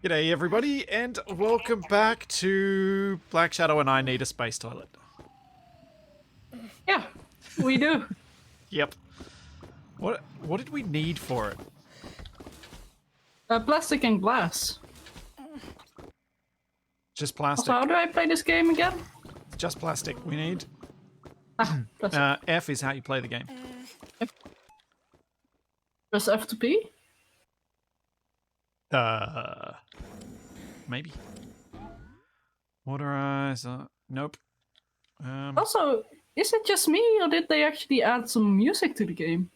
G'day everybody, and welcome back to Black Shadow and I Need a Space Toilet. Yeah, we do. Yep. What did we need for it? Plastic and glass. Just Also, plastic. how do I play this game again? Just plastic we need. Plastic. F is how you play the game. Press F to P? Maybe. Water eyes, nope. Also, is it just me, or did they actually add some music to the game?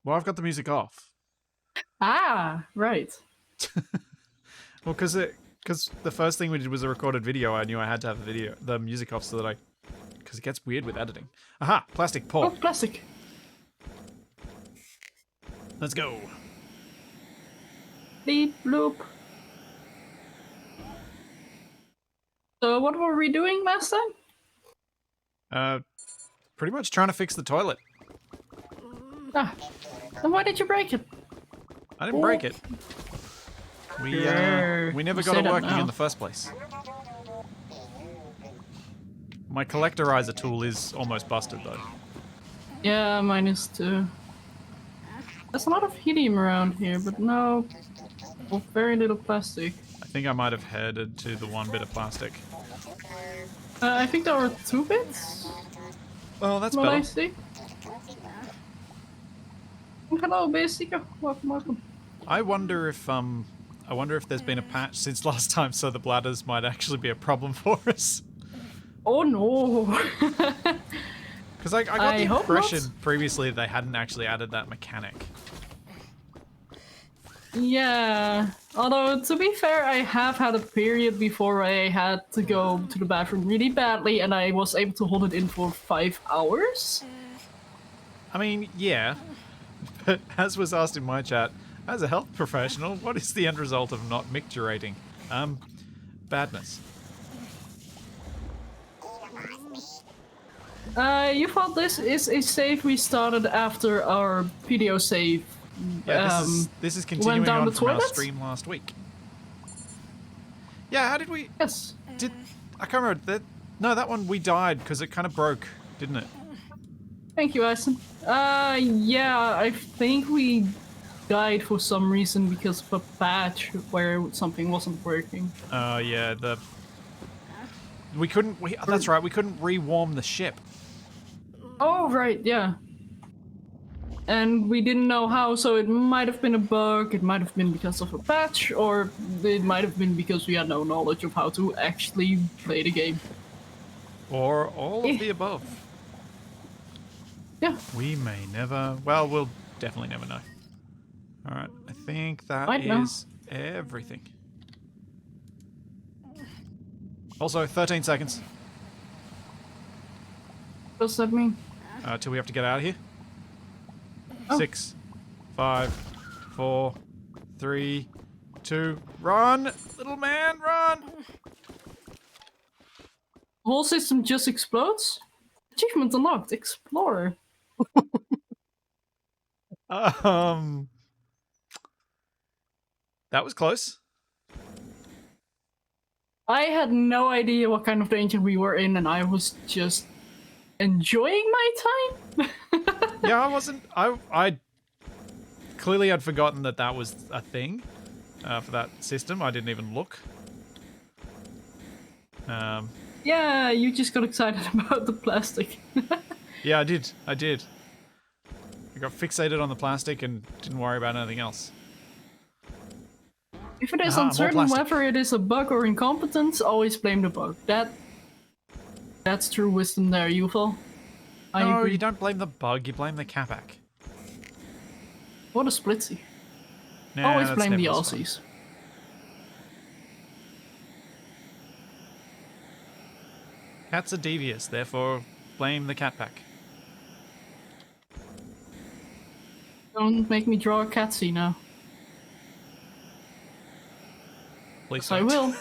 Well, I've got the music off. Ah, right. Well, because the first thing we did was a recorded video, I knew I had to have the music off so that because it gets weird with editing. Aha! Plastic Oh, pour. plastic. Let's go. Beep, bloop. So what were we doing last time? Pretty much trying to fix the toilet. Ah, then why did you break it? I didn't break it. We never got it working in the first place. My collectorizer tool is almost busted though. Yeah, mine is too. There's a lot of helium around here, but no, well, very little plastic. I think I might have headed to the one bit of plastic. I think there were 2 bits. Well, that's What I better. see. Hello, Basica. Welcome, welcome. I wonder if there's been a patch since last time, so the bladders might actually be a problem for us. Oh no. Because I got I the hope impression not. previously they hadn't actually added that mechanic. Yeah. Although, to be fair, I have had a period before I had to go to the bathroom really badly, and I was able to hold it in for 5 hours. I mean, yeah. But as was asked in my chat, as a health professional, what is the end result of not micturating? Badness. You thought this is a save we started after our video save. Yeah, this is continuing down on the from our toilet? stream last week. Yeah, how did we... Yes. I can't remember. That one we died because it kind of broke, didn't it? Thank you, Addison. Yeah, I think we died for some reason because of a patch where something wasn't working. Yeah, that's right, we couldn't rewarm the ship. Oh, right, yeah. And we didn't know how, so it might have been a bug, it might have been because of a patch, or it might have been because we had no knowledge of how to actually play the game. Or all of the above. Yeah. We may never... Well, we'll definitely never know. Alright, I think that Might know. is everything. Also, 13 seconds. What does that mean? Till we have to get out of here. Oh. 6, 5, 4, 3, 2, run! Little man, run! The whole system just explodes? Achievement unlocked, Explorer. That was close. I had no idea what kind of danger we were in, and I was just enjoying my time. Yeah, I wasn't... I clearly had forgotten that was a thing for that system. I didn't even look. Yeah, you just got excited about the plastic. Yeah, I did. I got fixated on the plastic and didn't worry about anything else. If it is more uncertain plastic. whether it is a bug or incompetence, always blame the bug. That's true wisdom there, UFO. I No, agree. you don't blame the bug, you blame the Capac. What a splitsy. Nah, Always that's blame the never as fun. Aussies. Cats are devious, therefore blame the cat pack. Don't make me draw a catsy now. Please Yes, I don't. will.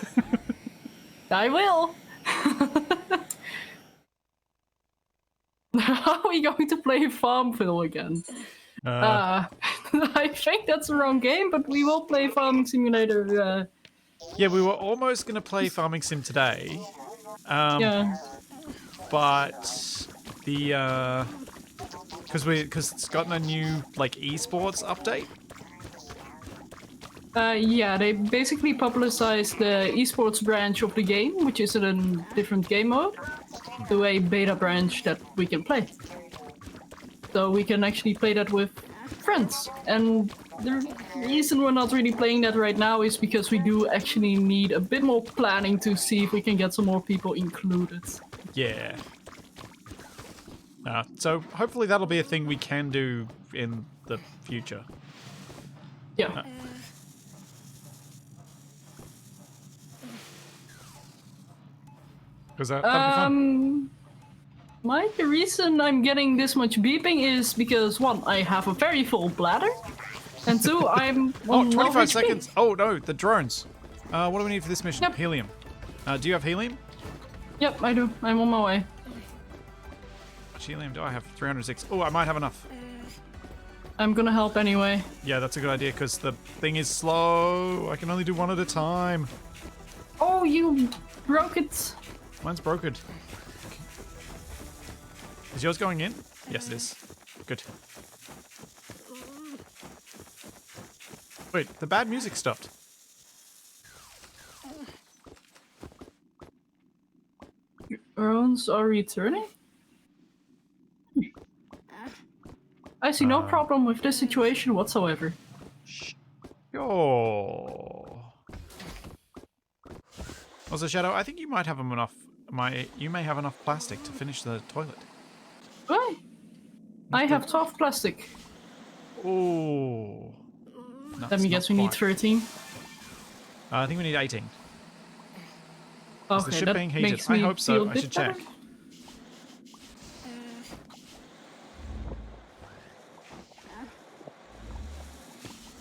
I will. How are we going to play Farmville again? I think that's the wrong game, but we will play Farming Simulator. Yeah, we were almost going to play Farming Sim today, Yeah. but the because it's gotten a new like esports update. Yeah, they basically publicized the esports branch of the game, which is in a different game mode, to a beta branch that we can play. So we can actually play that with friends. And the reason we're not really playing that right now is because we do actually need a bit more planning to see if we can get some more people included. Yeah. So hopefully that'll be a thing we can do in the future. Yeah. Because that'd be fun. The reason I'm getting this much beeping is because, one, I have a very full bladder, and two, I'm Oh, on 25 low HP. seconds. Oh, no, the drones. What do we need for this mission? Yep. Helium. Do you have helium? Yep, I do. I'm on my way. How much helium do I have? 306. Oh, I might have enough. I'm gonna help anyway. Yeah, that's a good idea because the thing is slow. I can only do one at a time. Oh, you broke it. Mine's broken. Is yours going in? Yes, it is. Good. Wait, the bad music stopped. Drones are returning? I see no problem with this situation whatsoever. Yo. Also, Shadow, I think you might have enough. You may have enough plastic to finish the toilet. Why? I have 12 plastic. Oh. Let me guess, we need 13. I think we need 18. Is Okay, the ship that being heated? makes I me hope so. feel a I bit should check. better.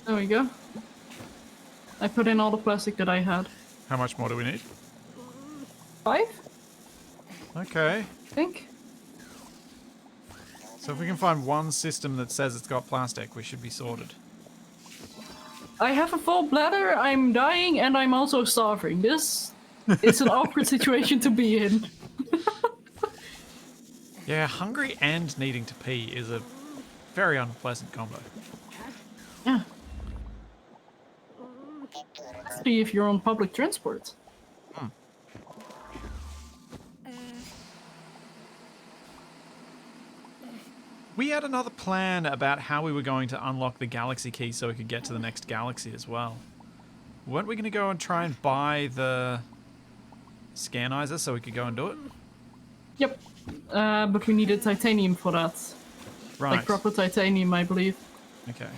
There we go. I put in all the plastic that I had. How much more do we need? 5, Okay. I think. So if we can find one system that says it's got plastic, we should be sorted. I have a full bladder, I'm dying, and I'm also starving. This is an awkward situation to be in. Yeah, hungry and needing to pee is a very unpleasant combo. Yeah. Especially if you're on public transport. We had another plan about how we were going to unlock the galaxy key so we could get to the next galaxy as well. Weren't we going to go and try and buy the scanizer so we could go and do it? Yep. But we needed titanium for that. Right. Like proper titanium, I believe. Okay.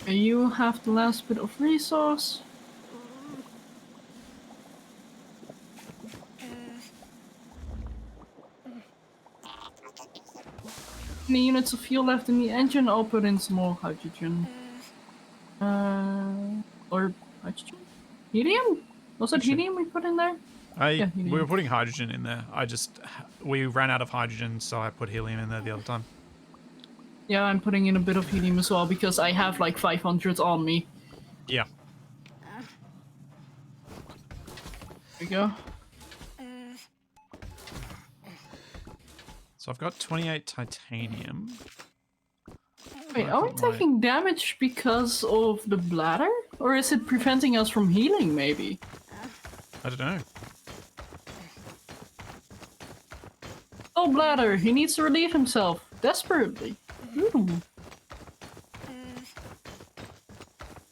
You have the last bit of resource. Any units of fuel left in the engine? I'll put in some more hydrogen. Or hydrogen? Helium? Was it helium we put in there? Yeah, We helium. were putting hydrogen in there. We ran out of hydrogen, so I put helium in there the other time. Yeah, I'm putting in a bit of helium as well because I have like 500 on me. Yeah. There we go. So I've got 28 titanium. Wait, are we taking damage because of the bladder? Or is it preventing us from healing, maybe? I don't know. Oh, bladder, he needs to relieve himself. Desperately. Ooh.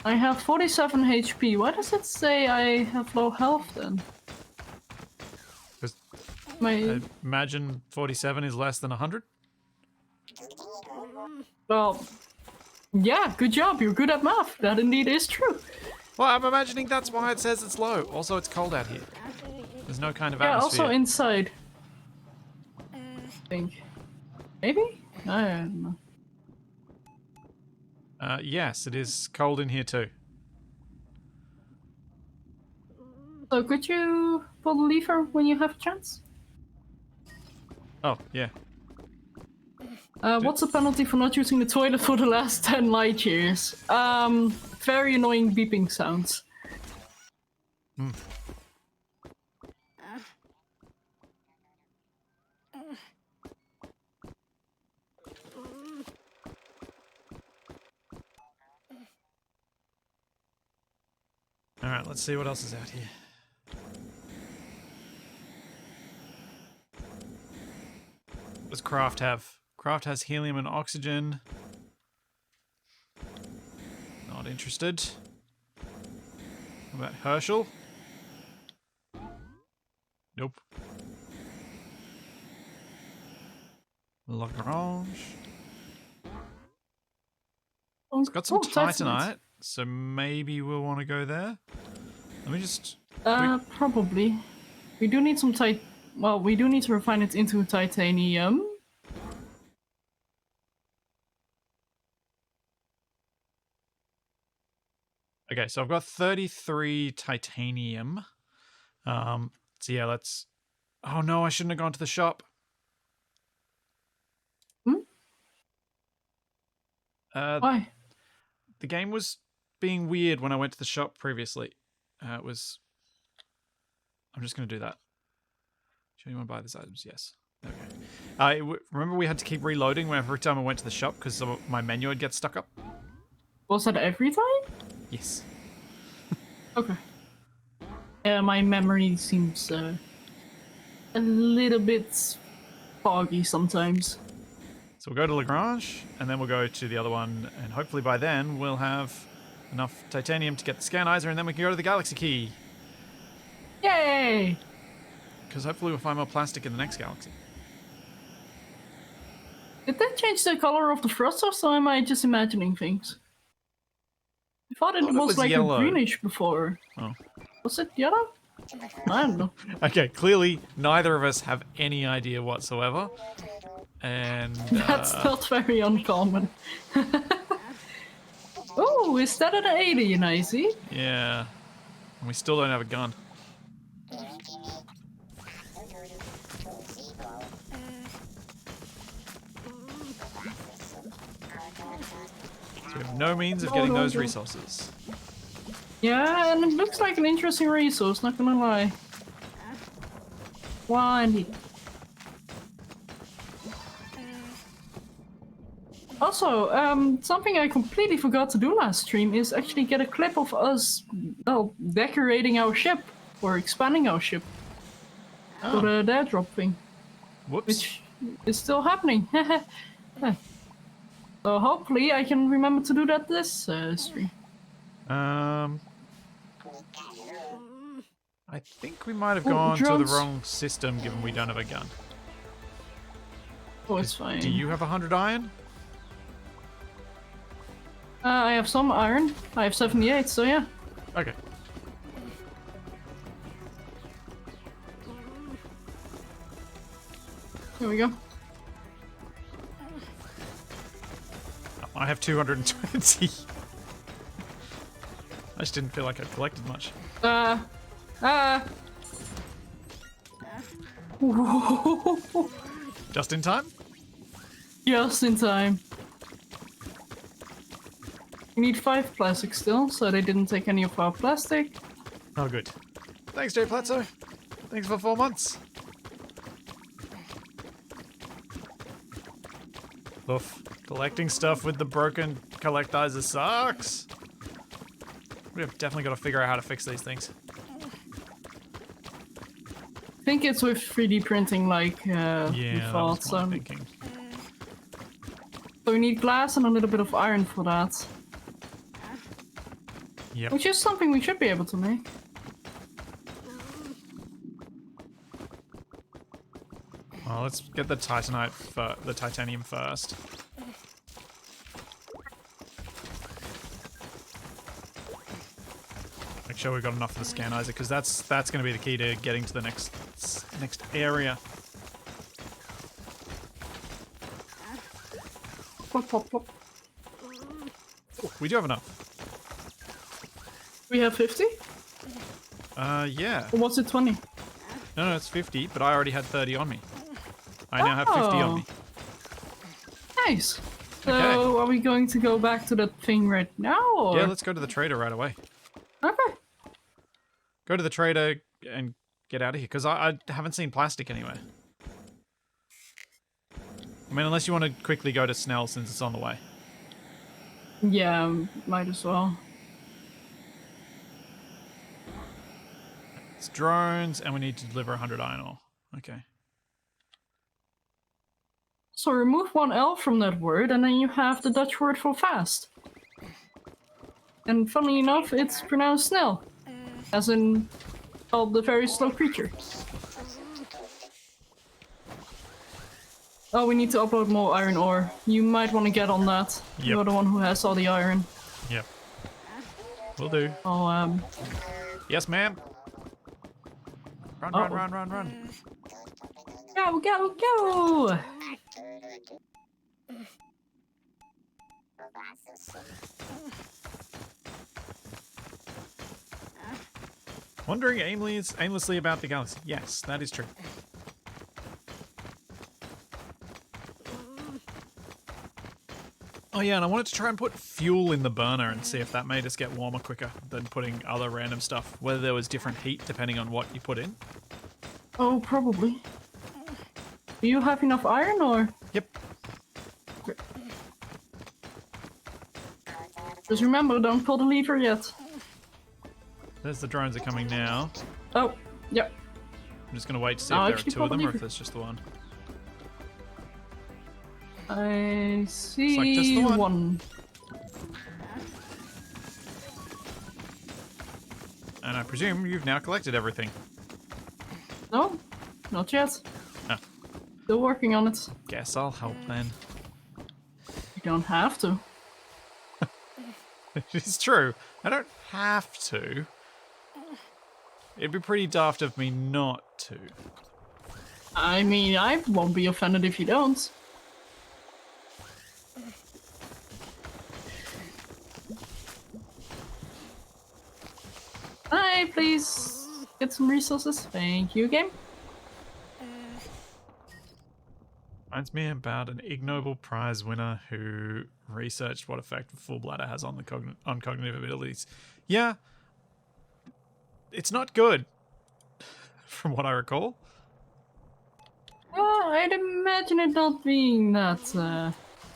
I have 47 HP. Why does it say I have low health then? Because My... imagine 47 is less than 100. Well... Yeah, good job. You're good at math. That indeed is true. Well, I'm imagining that's why it says it's low. Also, it's cold out here. There's no kind of Yeah, atmosphere. also inside. I think. Maybe? I don't know. Yes, it is cold in here too. So could you pull the lever when you have a chance? Oh, yeah. What's the penalty for not using the toilet for the last 10 light years? Very annoying beeping sounds. Alright, let's see what else is out here. What does Craft have? Craft has helium and oxygen. Not interested. What about Herschel? Nope. Lagrange. It's got some titanite, so maybe we'll want to go there. Let me just... Probably. We do need some well, we do need to refine it into titanium. Okay, so I've got 33 titanium. So yeah, let's... Oh no, I shouldn't have gone to the shop. Why? The game was being weird when I went to the shop previously. It was... I'm just going to do that. Do you want to buy these items? Yes. Okay. Remember we had to keep reloading every time I went to the shop because my menu would get stuck up? Was that every time? Yes. Okay. Yeah, my memory seems a little bit foggy sometimes. So we'll go to Lagrange, and then we'll go to the other one, and hopefully by then we'll have enough titanium to get the scanizer, and then we can go to the galaxy key. Yay! Because hopefully we'll find more plastic in the next galaxy. Did that change the color of the thrusters, or am I just imagining things? I thought it was like yellow. a greenish before. Oh. Was it yellow? I don't know. Okay, clearly neither of us have any idea whatsoever. And that's not very uncommon. Oh, is that an alien, I see? Yeah. And we still don't have a gun. So we have no means of getting those resources. Yeah, and it looks like an interesting resource, not gonna lie. Why I need it. Also, something I completely forgot to do last stream is actually get a clip of us, well, decorating our ship, or expanding our ship. For the dare drop thing. Whoops. Which is still happening. So hopefully I can remember to do that this stream. I think we might have gone to the wrong system given we don't have a gun. Oh, it's fine. Do you have 100 iron? I have some iron. I have 78, so yeah. Okay. Here we go. I have 220. I just didn't feel like I collected much. Just in time? Just in time. We need 5 plastic still, so they didn't take any of our plastic. Oh, good. Thanks, Jay Platzo. Thanks for 4 months. Oof. Collecting stuff with the broken collectizer sucks. We've definitely got to figure out how to fix these things. I think it's with 3D printing, like we Yeah, thought. that was my thinking. So we need glass and a little bit of iron for that. Yep. Which is something we should be able to make. Well, let's get the titanite, the titanium first. Make sure we've got enough of the scanizer, because that's going to be the key to getting to the next area. Plop, plop, plop. Oh, we do have enough. We have 50? Yeah. Or was it 20? No, it's 50, but I already had 30 on me. I now have 50 on me. Nice. So, Okay. are we going to go back to that thing right now, or? Yeah, let's go to the trader right away. Okay. Go to the trader and get out of here, because I haven't seen plastic anywhere. I mean, unless you want to quickly go to Snell since it's on the way. Yeah, might as well. It's drones, and we need to deliver 100 iron ore. Okay. So remove one L from that word, and then you have the Dutch word for fast. And funnily enough, it's pronounced snel, as in called the very slow creature. Oh, we need to upload more iron ore. You might want to get on that. Yep. You're the one who has all the iron. Yep. Will do. Oh, Yes, ma'am. Run, run, run, run, run. Go, go, go! Wandering aimlessly about the galaxy. Yes, that is true. Oh yeah, and I wanted to try and put fuel in the burner and see if that made us get warmer quicker than putting other random stuff. Whether there was different heat depending on what you put in. Oh, probably. Do you have enough iron, or? Yep. Just remember, don't pull the lever yet. There's the drones are coming now. Oh, yep. I'm just going to wait to see I'll if there are actually two of pull the them or if lever. there's just the one. I see like just the one. one. And I presume you've now collected everything. No, not yet. Oh. Still working on it. Guess I'll help then. You don't have to. It's true. I don't have to. It'd be pretty daft of me not to. I mean, I won't be offended if you don't. Hi, please get some resources. Thank you, game. Reminds me about an Ig Nobel Prize winner who researched what effect full bladder has on the on cognitive abilities. Yeah, it's not good, from what I recall. Well, I'd imagine it not being that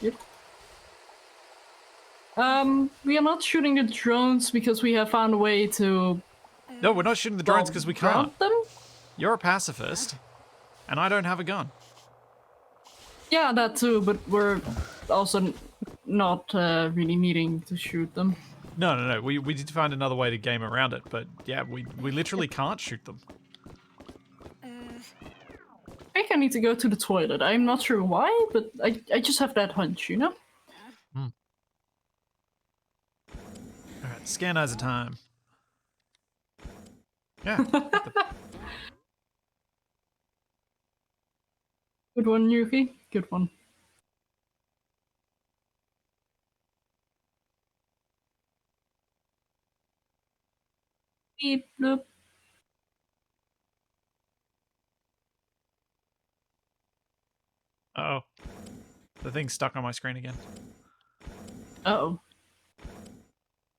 good. We are not shooting the drones because we have found a way to. No, we're not shooting the drones because we can't. Ground them? You're a pacifist, and I don't have a gun. Yeah, that too, but we're also not really needing to shoot them. No. We did find another way to game around it, but yeah, we literally can't shoot them. I think I need to go to the toilet. I'm not sure why, but I just have that hunch, you know? Alright, scan eyes of time. Yeah. Good one, Yuki. Good one. Beep, bloop. Uh-oh. The thing's stuck on my screen again. Uh-oh.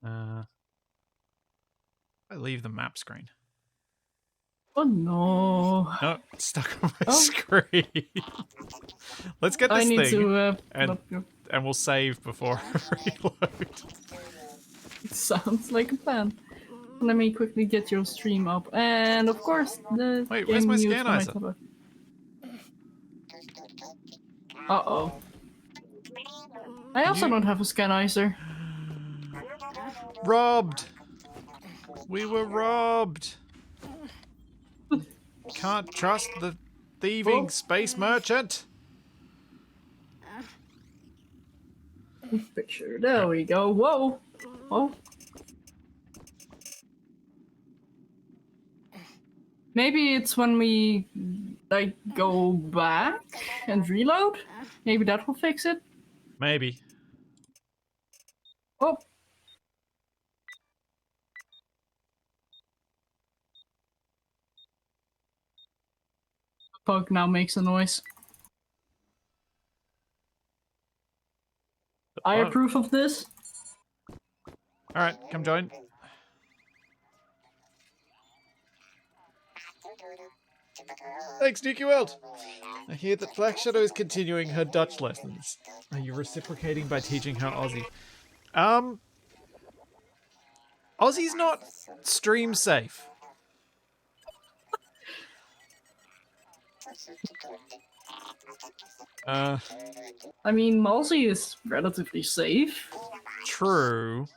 I leave the map screen. Oh no. No, it's stuck on my screen. Let's get this I need thing to and we'll save before I reload. It sounds like a plan. Let me quickly get your stream up. And of course, the Wait, where's my game scanizer? mute. Uh-oh. I also don't have a scanizer. Robbed! We were robbed! Can't trust the thieving space merchant! Picture. There we go. Whoa. Whoa. Maybe it's when we like go back and reload. Maybe that will fix it. Maybe. Oh. Pug now makes a noise. I Well- approve of this. Alright, come join. Thanks, Nuki World. I hear that Black Shadow is continuing her Dutch lessons. Are you reciprocating by teaching her Aussie? Aussie's not stream safe. I mean, Aussie is relatively safe. True.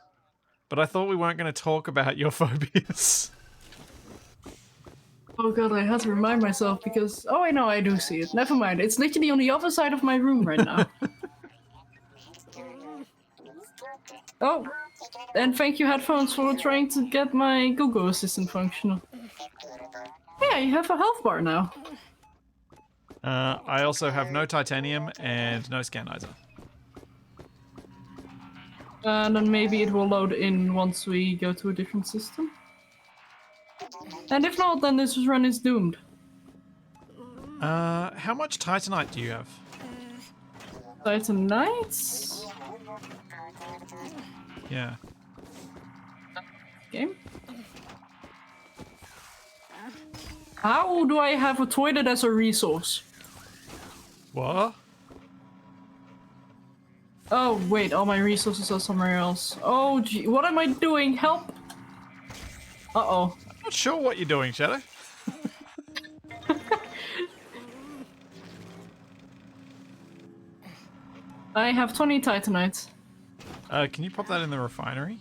But I thought we weren't going to talk about your phobias. Oh god, I had to remind myself because... Oh, I know, I do see it. Never mind. It's literally on the other side of my room right now. Oh, and thank you, headphones, for trying to get my Google Assistant functional. Yeah, you have a health bar now. I also have no titanium and no scanizer. And then maybe it will load in once we go to a different system. And if not, then this run is doomed. How much titanite do you have? Titanite? Yeah. Game? How do I have a toilet as a resource? What? Oh, wait, all my resources are somewhere else. Oh, gee, what am I doing? Help! Uh-oh. Not sure what you're doing, Shadow. I have 20 titanite. Can you pop that in the refinery?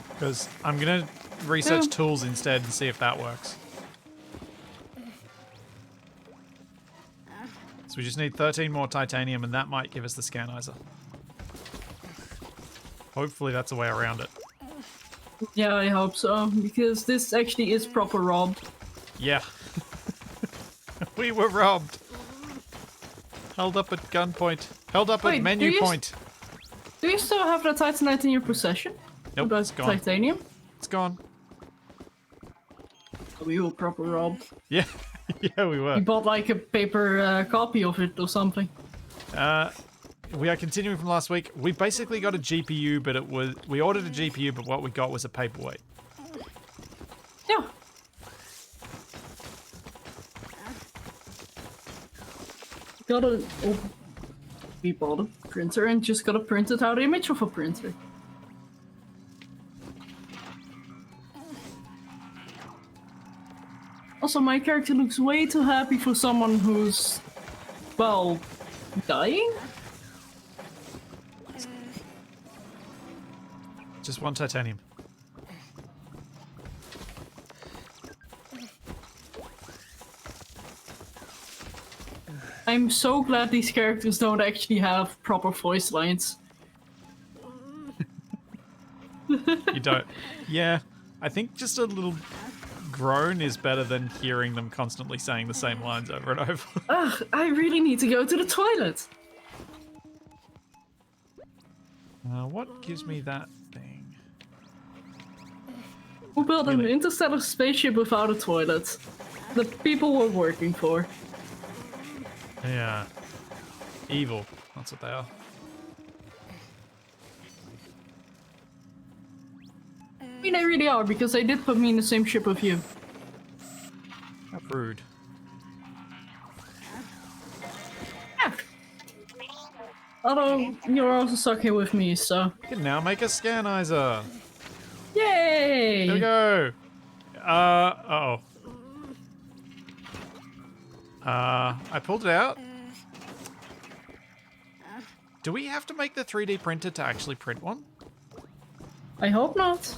Because I'm going to research Yeah. tools instead and see if that works. So we just need 13 more titanium and that might give us the scanizer. Hopefully that's a way around it. Yeah, I hope so, because this actually is proper robbed. Yeah. We were robbed. Held up at gunpoint. Held up Wait, at menu do you point. Do you still have the titanite in your possession? Nope, Or it's the gone. titanium? It's gone. We were proper robbed. Yeah. Yeah, we were. We bought like a paper copy of it or something. We are continuing from last week. We basically got a GPU, but we ordered a GPU, but what we got was a paperweight. Yeah. We bought a printer and just got a printed out image of a printer. Also, my character looks way too happy for someone who's, well, dying? Just one titanium. I'm so glad these characters don't actually have proper voice lines. You don't. Yeah, I think just a little groan is better than hearing them constantly saying the same lines over and over. Ugh, I really need to go to the toilet. What gives me that thing? Who built an Really? interstellar spaceship without a toilet? The people we're working for. Yeah. Evil. That's what they are. I mean, they really are, because they did put me in the same ship with you. How rude. Yeah. Although, you're also stuck here with me, so... We can now make a scanizer. Yay! There we go. Uh-oh. I pulled it out. Do we have to make the 3D printer to actually print one? I hope not.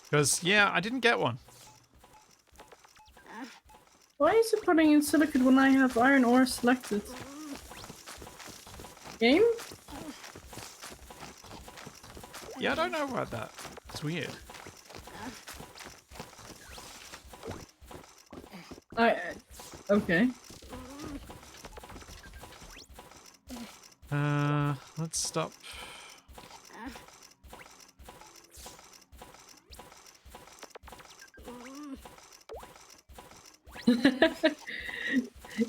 Because, yeah, I didn't get one. Why is it putting in silicate when I have iron ore selected? Game? Yeah, I don't know about that. It's weird. Okay. Let's stop.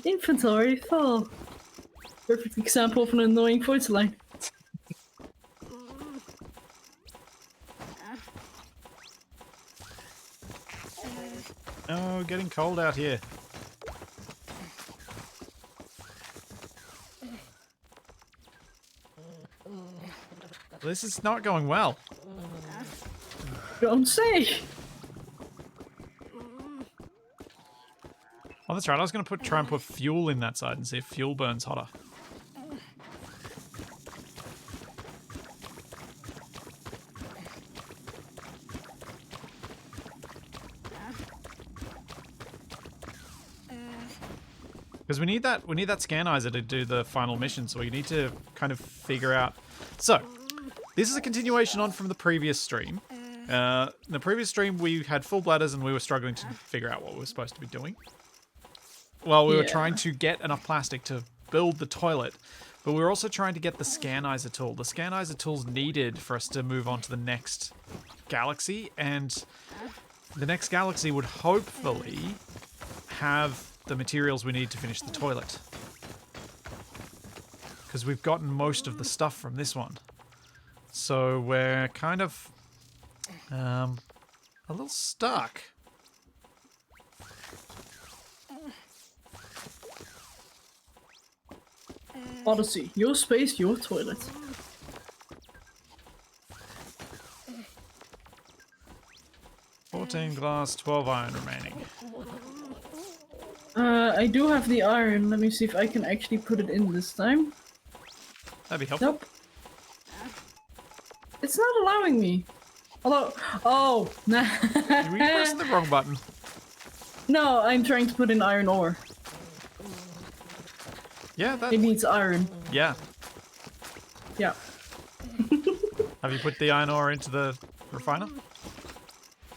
Inventory full. Perfect example of an annoying voice line. Oh, getting cold out here. This is not going well. Don't say. Oh, that's right. I was going to try and put fuel in that side and see if fuel burns hotter. Because we need that scanizer to do the final mission, so we need to kind of figure out. So, this is a continuation on from the previous stream. In the previous stream, we had full bladders and we were struggling to figure out what we were supposed to be doing. Well, we were trying to get enough plastic to build the toilet, but we were also trying to get the scanizer tool. The scanizer tool's needed for us to move on to the next galaxy, and the next galaxy would hopefully have the materials we need to finish the toilet. Because we've gotten most of the stuff from this one. So we're kind of a little stuck. Odyssey, your space, your toilet. 14 glass, 12 iron remaining. I do have the iron. Let me see if I can actually put it in this time. That'd be helpful. Nope. It's not allowing me. Although, oh, nah. You pressed the wrong button. No, I'm trying to put in iron ore. Yeah, that. It needs iron. Yeah. Yeah. Have you put the iron ore into the refiner?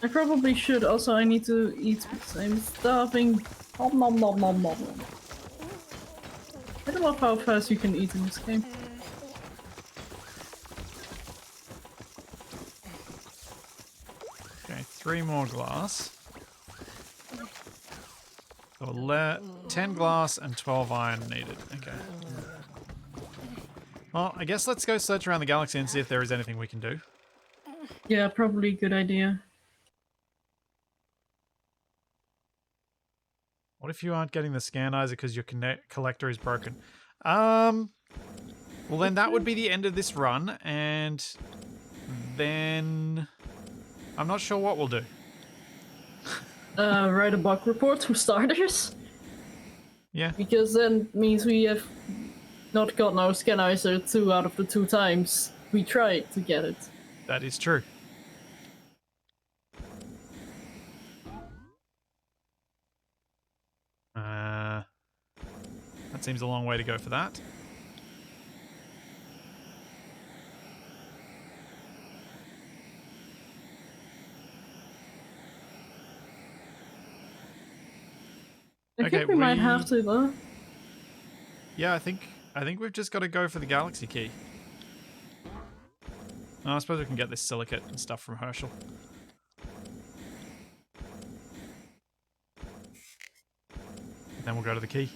I probably should. Also, I need to eat because I'm starving. Nom nom nom nom nom. I don't know how fast you can eat in this game. Okay, 3 more glass. So 10 glass and 12 iron needed. Okay. Well, I guess let's go search around the galaxy and see if there is anything we can do. Yeah, probably a good idea. What if you aren't getting the scanizer because your collector is broken? Well, then that would be the end of this run, and then I'm not sure what we'll do. Write a bug report for starters. Yeah. Because then means we have not gotten our scanizer 2 out of the 2 times we tried to get it. That is true. That seems a long way to go for that. I think we might have to though. Yeah, I think we've just got to go for the galaxy key. Oh, I suppose we can get this silicate and stuff from Herschel. Then we'll go to the key.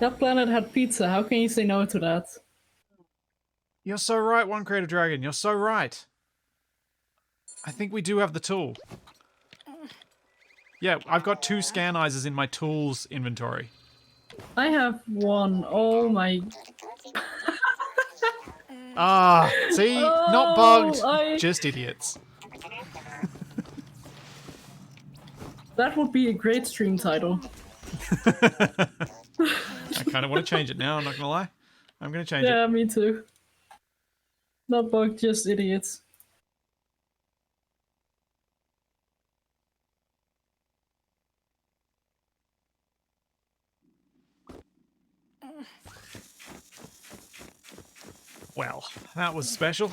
That planet had pizza, how can you say no to that? You're so right, One Creative Dragon. You're so right. I think we do have the tool. Yeah, I've got 2 scanizers in my tools inventory. I have 1. Oh my... Ah, see? Not bugged, just idiots. That would be a great stream title. I kind of want to change it now, I'm not going to lie. I'm going to change it. Yeah, me too. Not bugged, just idiots. Well, that was special.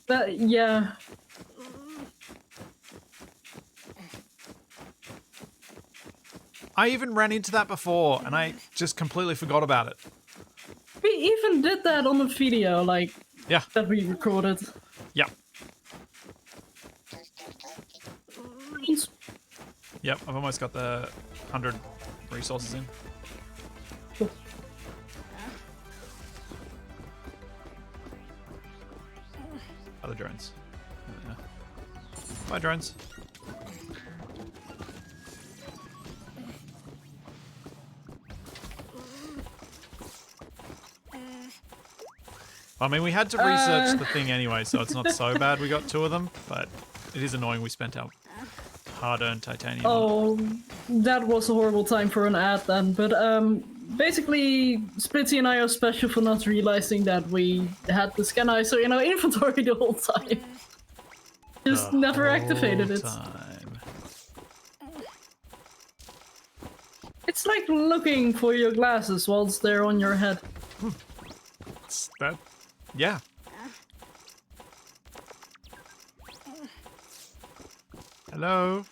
Yeah. I even ran into that before, and I just completely forgot about it. We even did that on the video, like, Yeah. that we recorded. Yeah. Yep, I've almost got the 100 resources in. Cool. Other drones. Bye, drones. I mean, we had to research the thing anyway, so it's not so bad we got 2 of them, but it is annoying we spent our hard-earned titanium on Oh, that was a horrible time for an ad then, but basically, Splitty and I are special for not realizing that we had the Scanizer in our inventory the whole time. Just the never whole activated it. time. It's like looking for your glasses whilst they're on your head. It's that, yeah. Hello?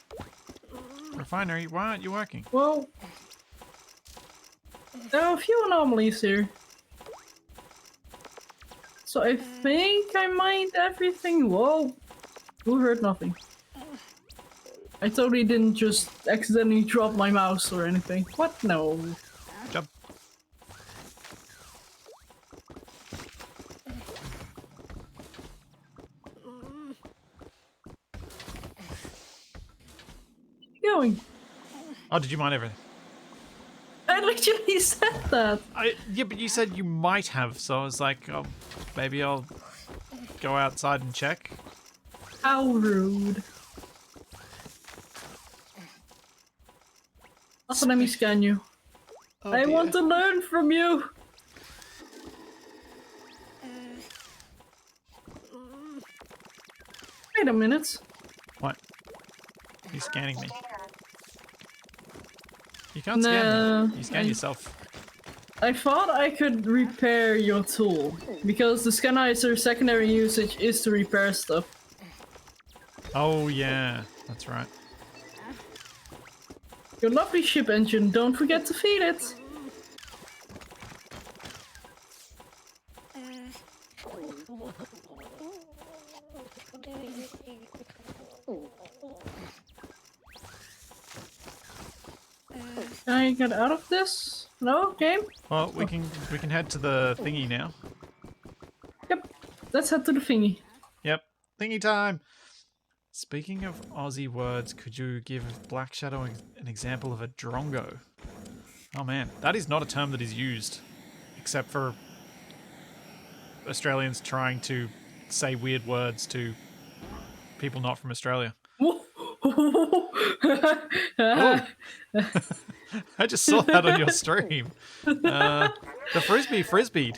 Refinery, why aren't you working? Well, there are a few anomalies here. So I think I mined everything. Whoa, who heard nothing? I totally didn't just accidentally drop my mouse or anything. What? No. Jump. Going. Oh, did you mine everything? I literally said that. Yeah, but you said you might have, so I was like, oh, maybe I'll go outside and check. How rude. Also, let me scan you. Oh, I dear. want to learn from you. Wait a minute. What? You're scanning me. You can't scan me. You scan yourself. I thought I could repair your tool, because the Scanizer secondary usage is to repair stuff. Oh, yeah. That's right. Your lovely ship engine, don't forget to feed it. Can I get out of this? No? Game? Well, we can head to the thingy now. Yep. Let's head to the thingy. Yep. Thingy time! Speaking of Aussie words, could you give Black Shadow an example of a drongo? Oh man, that is not a term that is used, except for Australians trying to say weird words to people not from Australia. Oh. I just saw that on your stream. The frisbee frisbeed.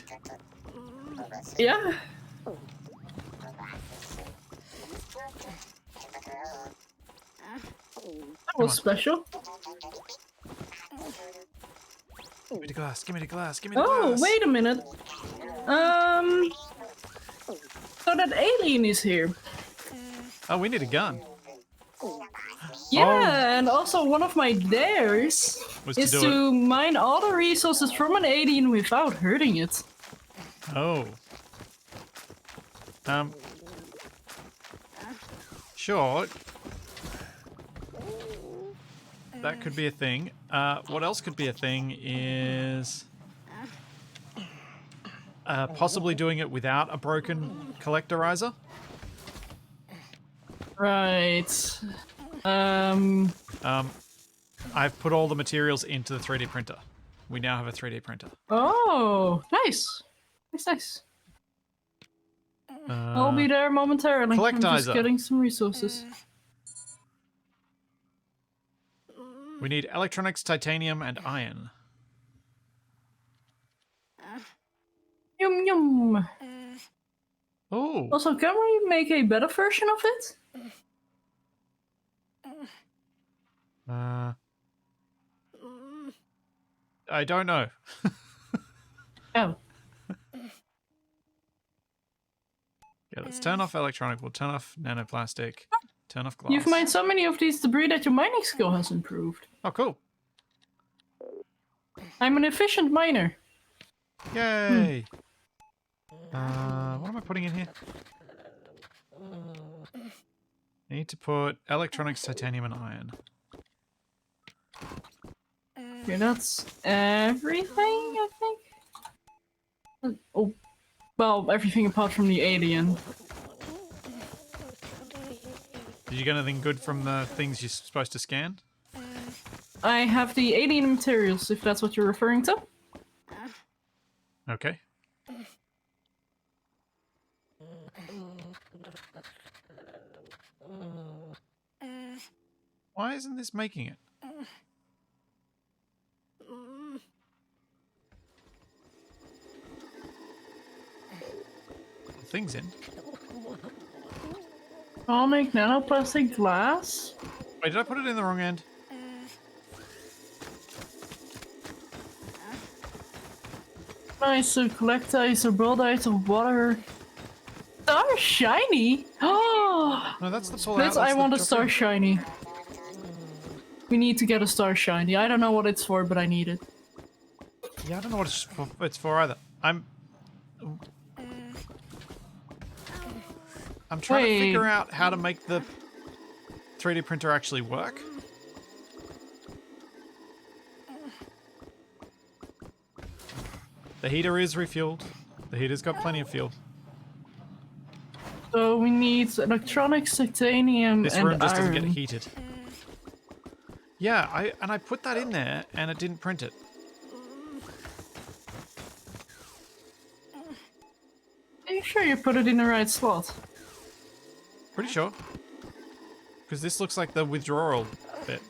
Yeah. That was special. Give me the glass, give me the glass, give me the Oh, glass. wait a minute. So that alien is here. Oh, we need a gun. Yeah, and also one of my dares Was is to do to mine all the resources from an alien without hurting it. Oh. Sure. That could be a thing. What else could be a thing is possibly doing it without a broken collectorizer. Right. I've put all the materials into the 3D printer. We now have a 3D printer. Oh, nice. Nice. I'll be there momentarily. I'm just Collectizer. getting some resources. We need electronics, titanium, and iron. Yum yum. Oh. Also, can we make a better version of it? I don't know. Oh. Yeah, let's turn off electronic. We'll turn off nanoplastic. Turn off glass. You've mined so many of these debris that your mining skill has improved. Oh, cool. I'm an efficient miner. Yay. What am I putting in here? I need to put electronics, titanium, and iron. Okay, that's everything, I think. Oh, well, everything apart from the alien. Did you get anything good from the things you're supposed to scan? I have the alien materials, if that's what you're referring to. Okay. Why isn't this making it? Things in. Atomic nanoplastic glass? Wait, did I put it in the wrong end? Isocollectite or broadite of water. Star shiny? Oh! No, that's the pull out. I want a star drop-in. shiny. We need to get a star shiny. I don't know what it's for, but I need it. Yeah, I don't know what it's for either. I'm trying to figure out how to make the 3D printer actually work. The heater is refueled. The heater's got plenty of fuel. So we need electronics, titanium, This and room just doesn't iron. get heated. Yeah, I put that in there and it didn't print it. Are you sure you put it in the right slot? Pretty sure. Because this looks like the withdrawal bit.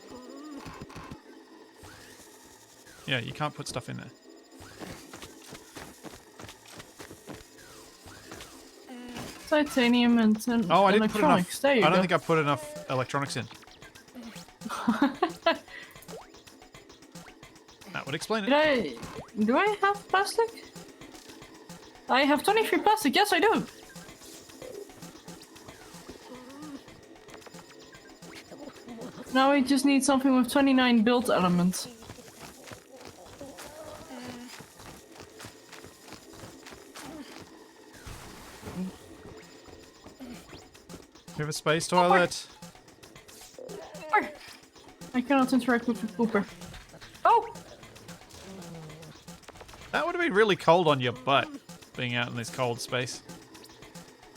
Yeah, you can't put stuff in there. Titanium and Oh, I didn't put enough. electronics. There you I don't go. think I put enough electronics in. That would explain it. Do I have plastic? I have 23 plastic. Yes, I do. Now we just need something with 29 build elements. You have a space toilet. Pooper. I cannot interact with the pooper. Oh! That would have been really cold on your butt, being out in this cold space.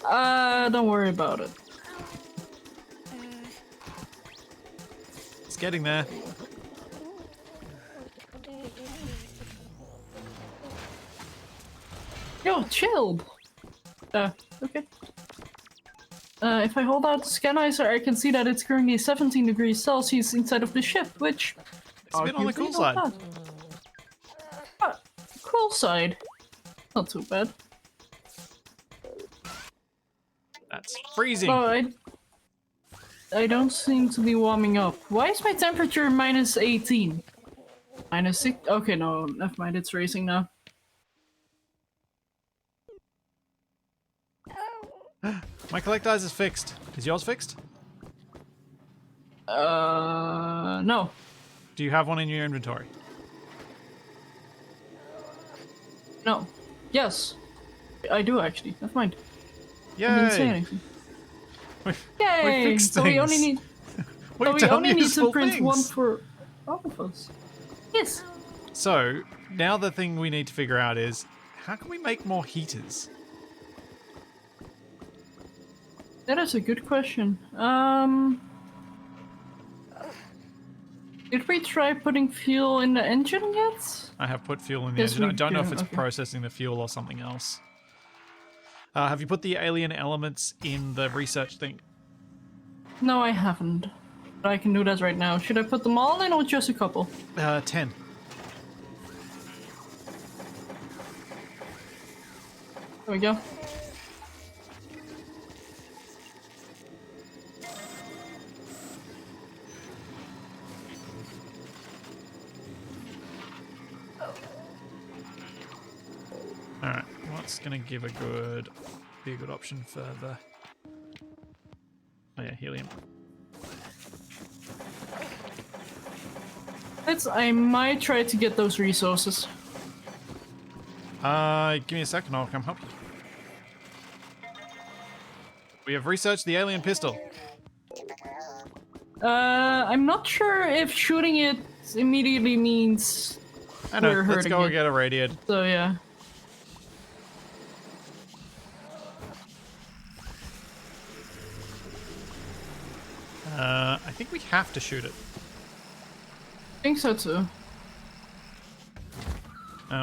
Don't worry about it. It's getting there. Yo, chilled! Okay. If I hold out the scanizer, I can see that it's currently 17 degrees Celsius inside of the ship, which... It's a bit on the cool side. Cool side. Not too bad. That's freezing. Oh, I don't seem to be warming up. Why is my temperature minus 18? Minus 6? Okay, no, never mind, it's racing now. My collectize is fixed. Is yours fixed? No. Do you have one in your inventory? No. Yes. I do actually. Never mind. Yay! I didn't say anything. Yay! We fixed So we only things. need. We've So we done only need to useful print things. one for all of us. Yes. So, now the thing we need to figure out is, how can we make more heaters? That is a good question. Did we try putting fuel in the engine yet? I have put fuel in the Yes, engine. I we don't know do, if it's okay. processing the fuel or something else. Have you put the alien elements in the research thing? No, I haven't. But I can do that right now. Should I put them all in or just a couple? 10. There we go. Alright, what's gonna be a good option for the... Oh yeah, helium. I might try to get those resources. Give me a second, I'll come help you. We have researched the alien pistol. I'm not sure if shooting it immediately means I know. we're Let's hurting go it. get irradiated. So yeah. I think we have to shoot it. I think so too.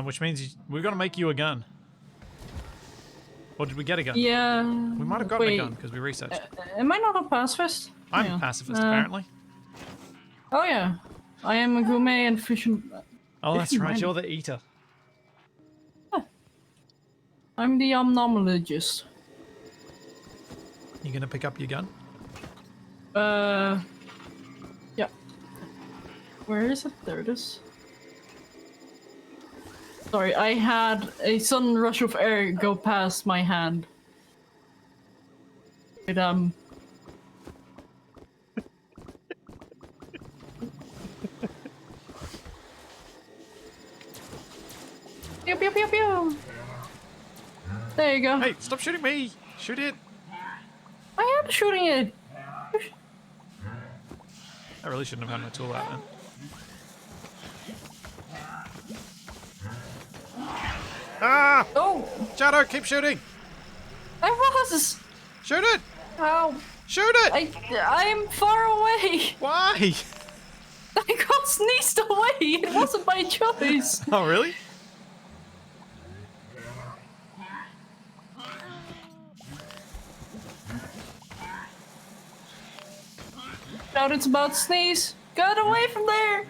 Which means we've got to make you a gun. Or did we get a gun? Yeah. We might have gotten a gun because we researched. Am I not a pacifist? I'm Hang a on. pacifist, apparently. Oh yeah. I am a gourmet and fission. Oh, that's right. mine. You're the eater. I'm the omnologist. You gonna pick up your gun? Yeah. Where is it? There it is. Sorry, I had a sudden rush of air go past my hand. It, Pew pew pew pew! There you go. Hey, stop shooting me! Shoot it! I am shooting it! I really shouldn't have had my tool out then. Ah! Oh! Shadow, keep shooting! I was! Shoot it! Ow! Shoot it! I'm far away! Why? I got sneezed away! It wasn't my choice! Oh, really? Now it's about sneeze! Get away from there!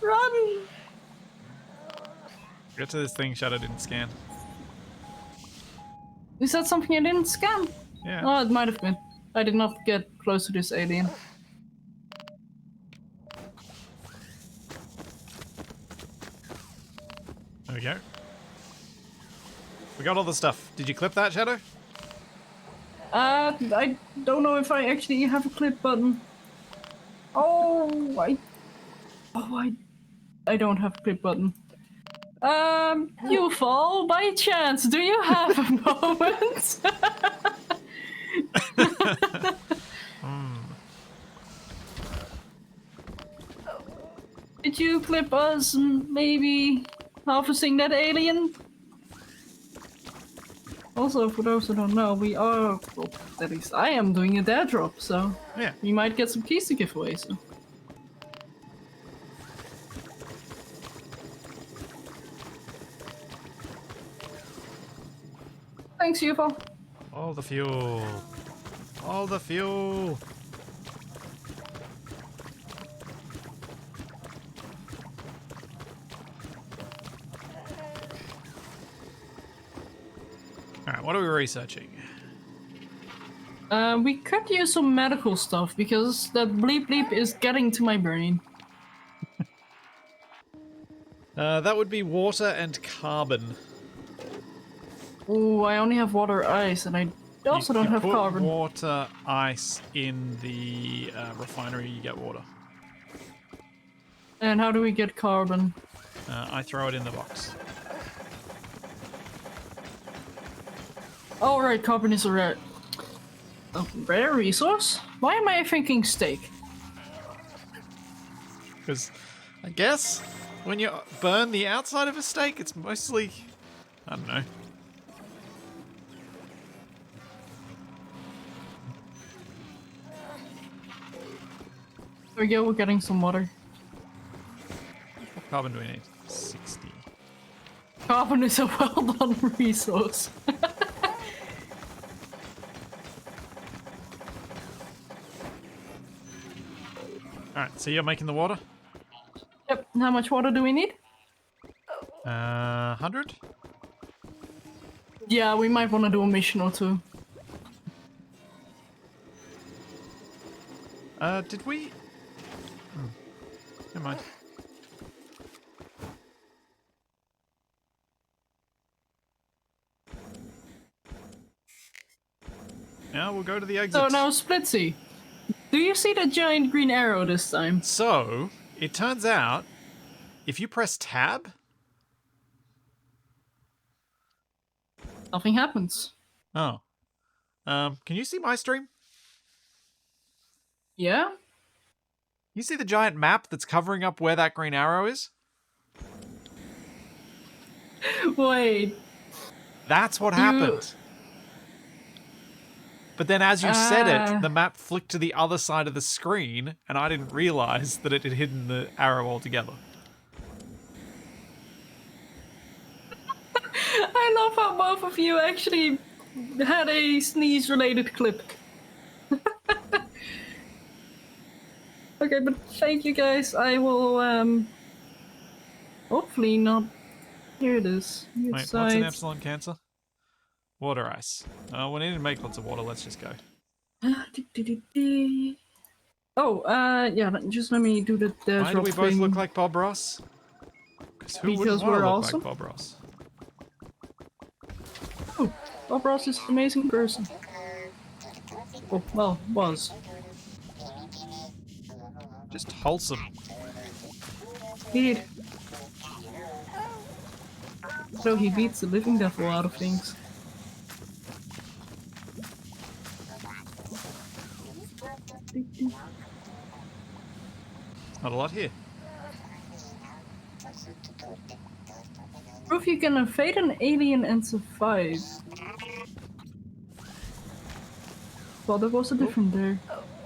Run! Get to this thing Shadow didn't scan. Is that something I didn't scan? Yeah. Oh, it might have been. I did not get close to this alien. There we go. We got all the stuff. Did you clip that, Shadow? I don't know if I actually have a clip button. I don't have a clip button. You fall by chance. Do you have a moment? Did you clip us maybe harvesting that alien? Also, for those who don't know, we are, well, at least I am doing a dad drop, so Yeah. we might get some keys to give away, so. Thanks, UFO. All the fuel. All the fuel. Alright, what are we researching? We could use some medical stuff because that bleep bleep is getting to my brain. That would be water and carbon. Ooh, I only have water ice and I also You don't have put carbon. water, ice in the refinery, you get water. And how do we get carbon? I throw it in the box. Oh right, carbon is a rare resource? Why am I thinking steak? Because I guess when you burn the outside of a steak, it's mostly, I don't know. There we go, we're getting some water. What carbon do we need? 60. Carbon is a well done resource. Alright, so you're making the water? Yep, how much water do we need? 100? Yeah, we might want to do a mission or two. Did we? Never mind. Now we'll go to the exit. So now, Splitsy, do you see the giant green arrow this time? So, it turns out, if you press tab, Nothing happens. oh, can you see my stream? Yeah? You see the giant map that's covering up where that green arrow is? Wait. That's what happened. But then as you said it, the map flicked to the other side of the screen, and I didn't realize that it had hidden the arrow altogether. I love how both of you actually had a sneeze-related clip. Okay, but thank you guys. I will hopefully not hear this. Wait, what's an epsilon cancer? Water ice. We need to make lots of water. Let's just go. Oh, yeah, just let me do the Why do we drop both thing. look like Bob Ross? Who Because wouldn't want we're to look awesome? like Bob Ross? Oh, Bob Ross is an amazing person. Oh, well, was. Just wholesome. Indeed. So he beats the living devil out of things. Not a lot here. Prove you can evade an alien and survive. Well, there was a different there.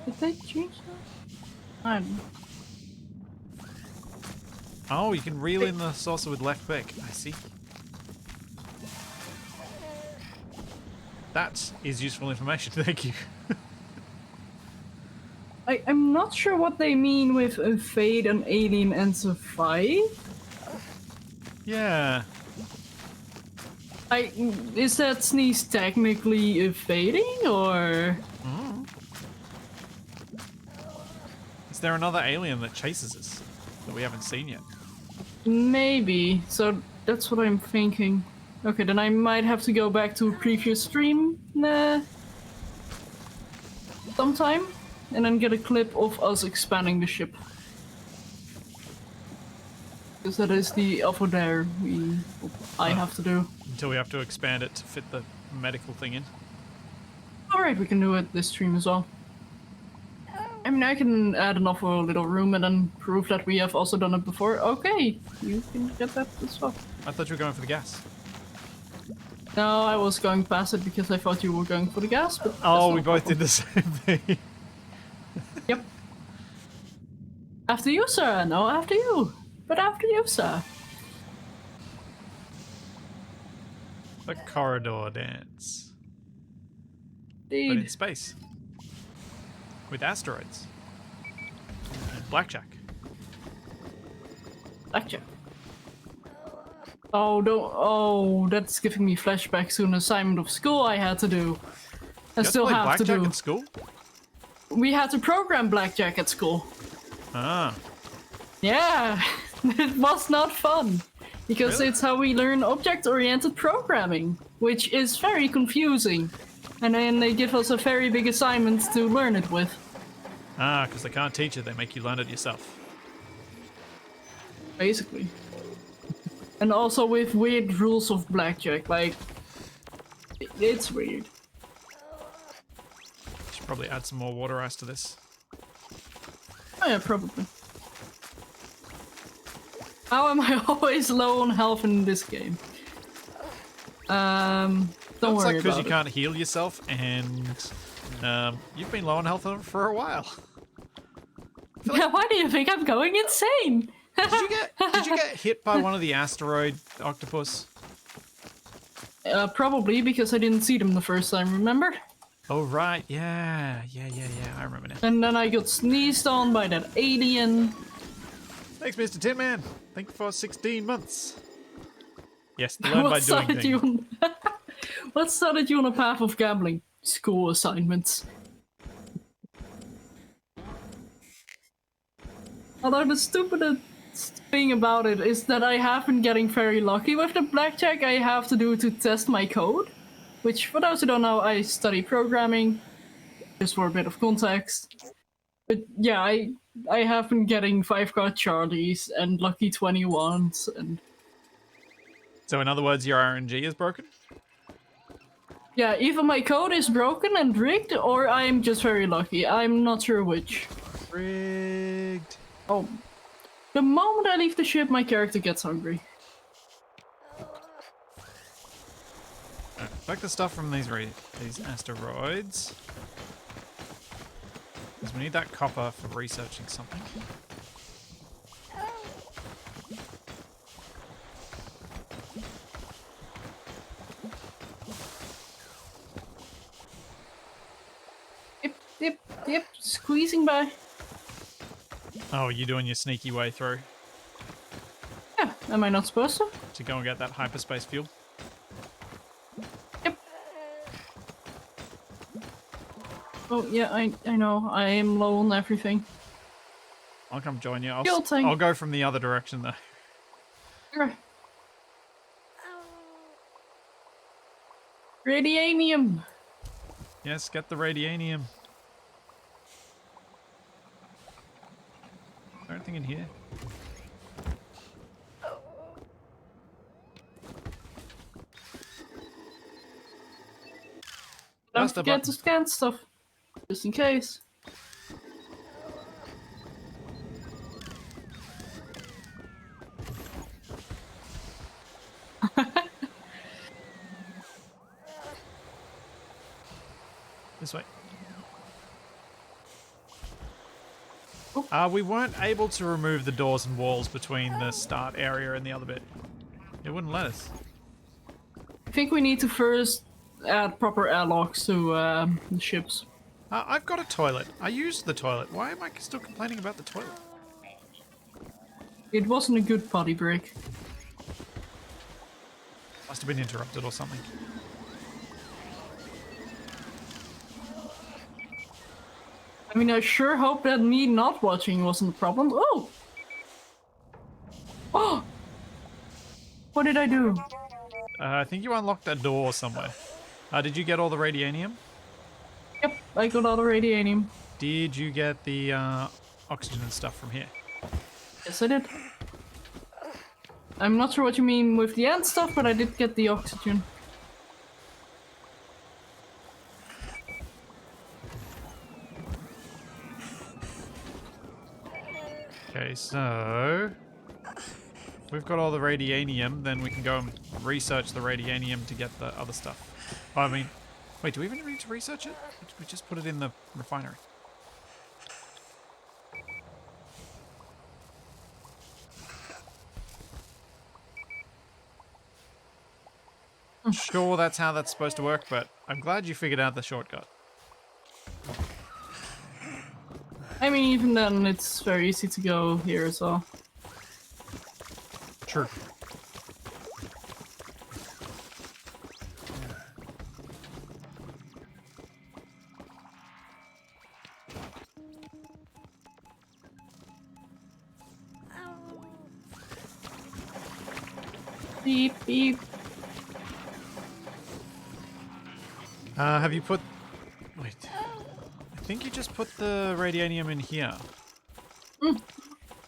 Did they change that? I don't know. Oh, you can reel in the saucer with left click. I see. That is useful information. Thank you. I'm not sure what they mean with evade an alien and survive. Yeah. Is that sneeze technically evading, or? Is there another alien that chases us that we haven't seen yet? Maybe. So that's what I'm thinking. Okay, then I might have to go back to a previous stream sometime, and then get a clip of us expanding the ship. Because that is the over there I have to do. Until we have to expand it to fit the medical thing in. Alright, we can do it this stream as well. I mean, I can add another little room and then prove that we have also done it before. Okay, you can get that as well. I thought you were going for the gas. No, I was going past it because I thought you were going for the gas, but Oh, we both did the same thing. Yep. After you, sir. No, after you. But after you, sir. The corridor dance. But in Indeed. space. With asteroids. And blackjack. Blackjack. Oh, don't. Oh, that's giving me flashbacks to an assignment of school I had to do. I still play have to blackjack do. at school? We had to program blackjack at school. Ah. Yeah, it was not fun. Because Really? it's how we learn object-oriented programming, which is very confusing. And then they give us a very big assignment to learn it with. Ah, because they can't teach it, they make you learn it yourself. Basically. And also with weird rules of blackjack, like... It's weird. Should probably add some more water ice to this. Oh yeah, probably. How am I always low on health in this game? Don't Looks worry like because about you it. can't heal yourself, and you've been low on health for a while. Yeah, why do you think I'm going insane? Did you get hit by one of the asteroid octopus? Probably because I didn't see them the first time, remember? Oh right, yeah, I remember now. And then I got sneezed on by that alien. Thanks, Mr. Tin Man. Thank you for 16 months. Yes, learn by What doing started things. you on... What started you on a path of gambling? School assignments. Although the stupidest thing about it is that I have been getting very lucky with the blackjack I have to do to test my code. Which, for those who don't know, I study programming, just for a bit of context. But yeah, I have been getting 5-card Charlies and lucky 21s and... So in other words, your RNG is broken? Yeah, either my code is broken and rigged, or I'm just very lucky. I'm not sure which. Rigged. Oh. The moment I leave the ship, my character gets hungry. Collect the stuff from these asteroids. Because we need that copper for researching something. Yep, squeezing by. Oh, you're doing your sneaky way through Yeah, am I not supposed to? to go and get that hyperspace fuel. Yep. Oh, yeah, I know. I am low on everything. I'll come join you. Fuel tank. I'll go from the other direction though. Sure. Radianium. Yes, get the radianium. Is there anything in here? Don't That's the forget button. to scan stuff. Just in case. This way. Oh. We weren't able to remove the doors and walls between the start area and the other bit. It wouldn't let us. I think we need to first add proper airlocks to the ships. I've got a toilet. I used the toilet. Why am I still complaining about the toilet? It wasn't a good potty break. Must have been interrupted or something. I mean, I sure hope that me not watching wasn't a problem. Oh! Oh! What did I do? I think you unlocked a door somewhere. Did you get all the radianium? Yep, I got all the radianium. Did you get the oxygen and stuff from here? Yes, I did. I'm not sure what you mean with the ant stuff, but I did get the oxygen. Okay, so we've got all the radianium, then we can go and research the radianium to get the other stuff. Oh, I mean, wait, do we even need to research it? We just put it in the refinery. Sure, that's how that's supposed to work, but I'm glad you figured out the shortcut. I mean, even then, it's very easy to go here as well. True. Beep, beep. Have you put... Wait. I think you just put the radianium in here.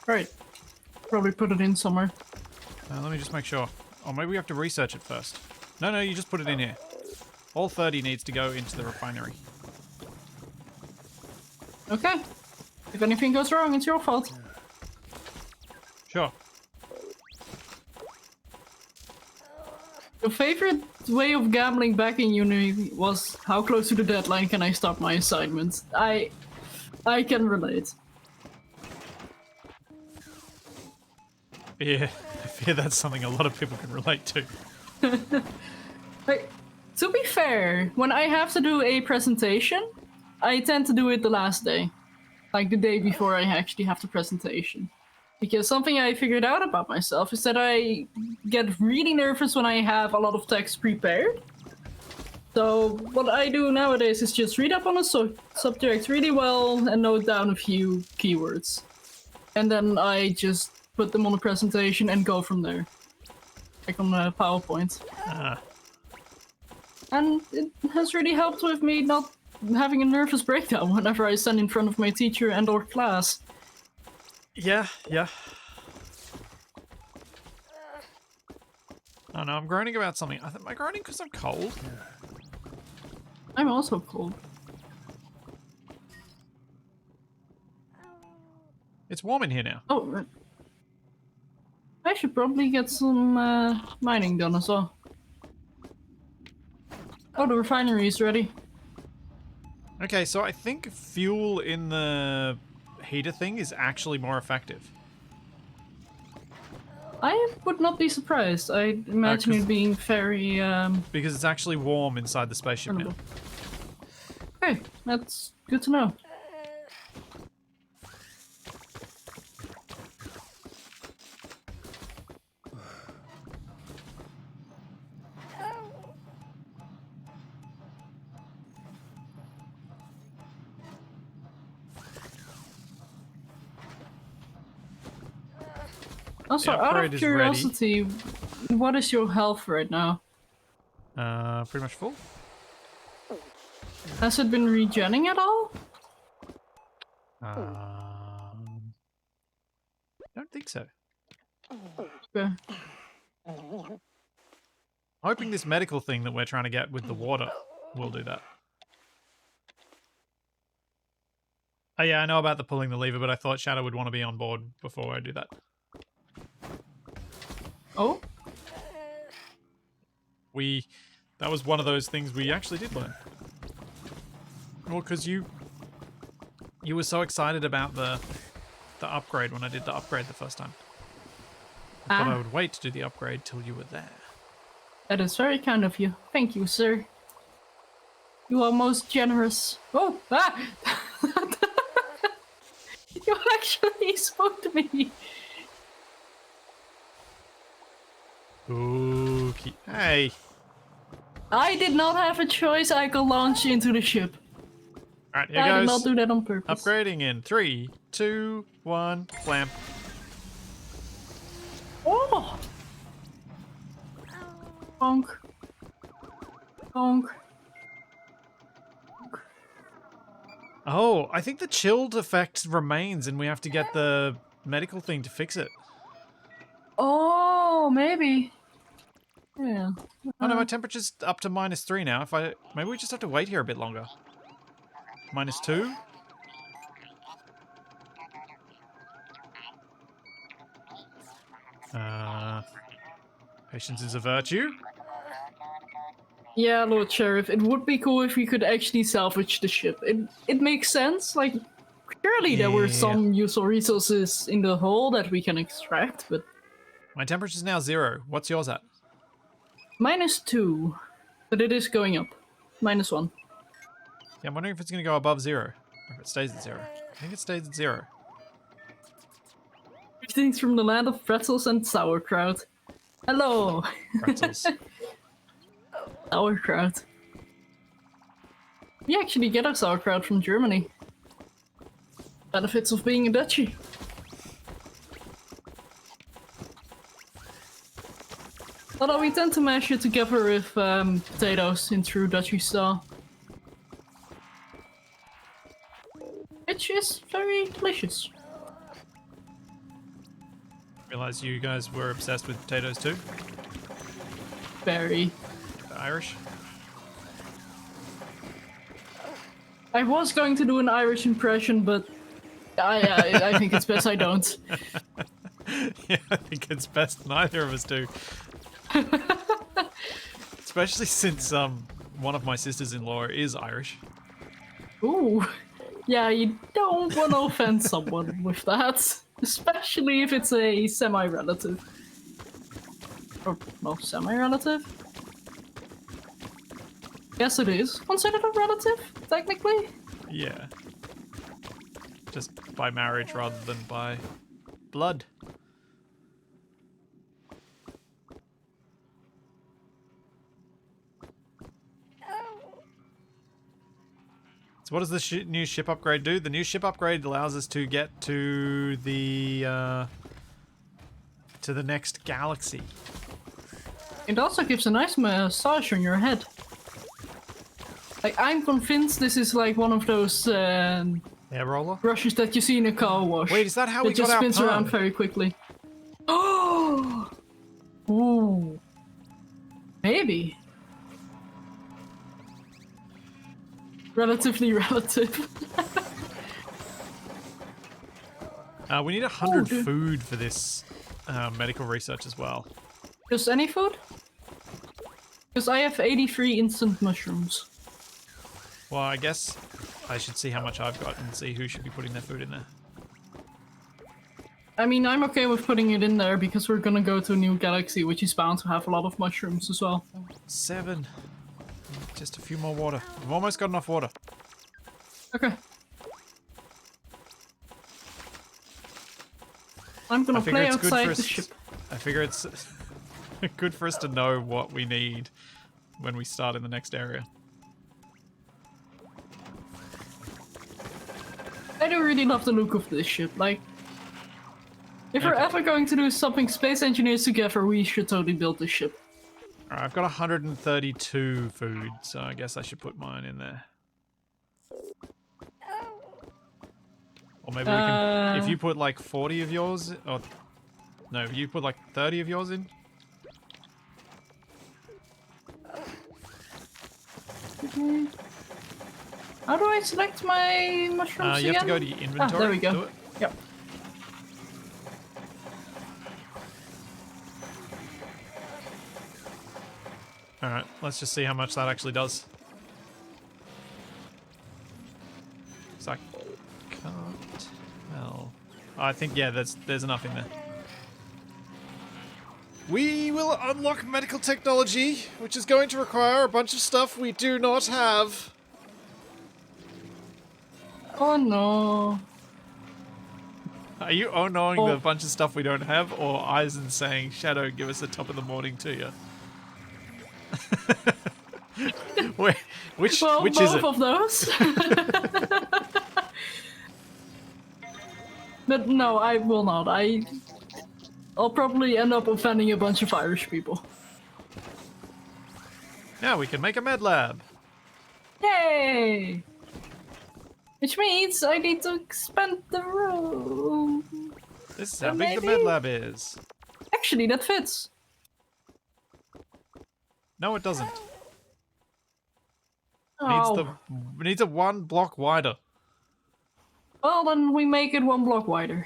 Right. Probably put it in somewhere. Let me just make sure. Oh, maybe we have to research it first. No, you just put it in here. All 30 needs to go into the refinery. Okay. If anything goes wrong, it's your fault. Sure. Your favorite way of gambling back in uni was how close to the deadline can I start my assignments. I can relate. Yeah, I fear that's something a lot of people can relate to. Like, to be fair, when I have to do a presentation, I tend to do it the last day. Like the day before I actually have the presentation. Because something I figured out about myself is that I get really nervous when I have a lot of text prepared. So what I do nowadays is just read up on a subject really well and note down a few keywords. And then I just put them on a presentation and go from there. Like on a PowerPoint. And it has really helped with me not having a nervous breakdown whenever I stand in front of my teacher and or class. Yeah. Oh no, I'm groaning about something. Am I groaning because I'm cold? I'm also cold. It's warm in here now. Oh, I should probably get some mining done as well. Oh, the refinery is ready. Okay, so I think fuel in the heater thing is actually more effective. I would not be surprised. I imagine it being very Because it's actually warm inside the spaceship now. Okay, that's good to know. Also, out of curiosity, what is your health right now? Pretty much full. Has it been regenning at all? Don't think so. Okay. I'm hoping this medical thing that we're trying to get with the water will do that. Oh yeah, I know about the pulling the lever, but I thought Shadow would want to be on board before I do that. Oh? That was one of those things we actually did learn. Well, because you were so excited about the upgrade when I did the upgrade the first time. I thought I would wait to do the upgrade till you were there. That is very kind of you. Thank you, sir. You are most generous. Oh! Ah! You actually spoke to me! Okay. Hey! I did not have a choice. I could launch into the ship. Alright, here I goes. did not do that on purpose. Upgrading in 3, 2, 1, blam. Oh! Bonk. Bonk. Oh, I think the chilled effect remains and we have to get the medical thing to fix it. Oh, maybe. Yeah. Oh no, my temperature's up to -3 now. Maybe we just have to wait here a bit longer. -2? Patience is a virtue. Yeah, Lord Sheriff, it would be cool if we could actually salvage the ship. It makes sense, like, surely there were some useful resources in the hull that we can extract, but... My temperature's now 0. What's yours at? -2, but it is going up. -1. Yeah, I'm wondering if it's going to go above 0, or if it stays at 0. I think it stays at 0. Greetings from the land of pretzels and sauerkraut. Hello! Pretzels. Sauerkraut. We actually get our sauerkraut from Germany. Benefits of being a Dutchie. Although we tend to mash it together with potatoes in true Dutchie style. Which is very delicious. Realize you guys were obsessed with potatoes too? Very. The Irish? I was going to do an Irish impression, but I think it's best I don't. Yeah, I think it's best neither of us do. Especially since one of my sisters-in-law is Irish. Ooh. Yeah, you don't want to offend someone with that. Especially if it's a semi-relative. Or, well, semi-relative? Yes, it is considered a relative, technically. Yeah. Just by marriage rather than by blood. So what does the new ship upgrade do? The new ship upgrade allows us to get to the next galaxy. It also gives a nice massage on your head. Like, I'm convinced this is like one of those Air roller? brushes that you see in a car wash. Wait, is that how we it got just our spins perm? around very quickly. Oh! Ooh. Maybe. Relatively relative. We need 100 dude. food for this medical research as well. Just any food? Because I have 83 instant mushrooms. Well, I guess I should see how much I've got and see who should be putting their food in there. I mean, I'm okay with putting it in there because we're gonna go to a new galaxy, which is bound to have a lot of mushrooms as well. 7. Just a few more water. We've almost got enough water. Okay. I'm gonna play outside the ship. I figure it's good for us to know what we need when we start in the next area. I do really love the look of this ship. Like, if we're ever going to do something space engineers together, we should totally build this ship. Alright, I've got 132 food, so I guess I should put mine in there. Or maybe we can... If you put like 40 of yours... Or, no, you put like 30 of yours in? How do I select my mushrooms again? You have to go to your inventory. There we go. Do it. Yep. Alright, let's just see how much that actually does. So I can't tell. I think, yeah, there's enough in there. We will unlock medical technology, which is going to require a bunch of stuff we do not have. Oh no. Are you oh-knowing the bunch of stuff we don't have, or Eisen saying, Shadow, give us the top of the morning to you? Which Well, is both it? of those. But no, I will not. I'll probably end up offending a bunch of Irish people. Now we can make a med lab. Yay! Which means I need to expand the room. This is how big the med lab is. Actually, that fits. No, it doesn't. Oh. It needs a 1 block wider. Well, then we make it 1 block wider.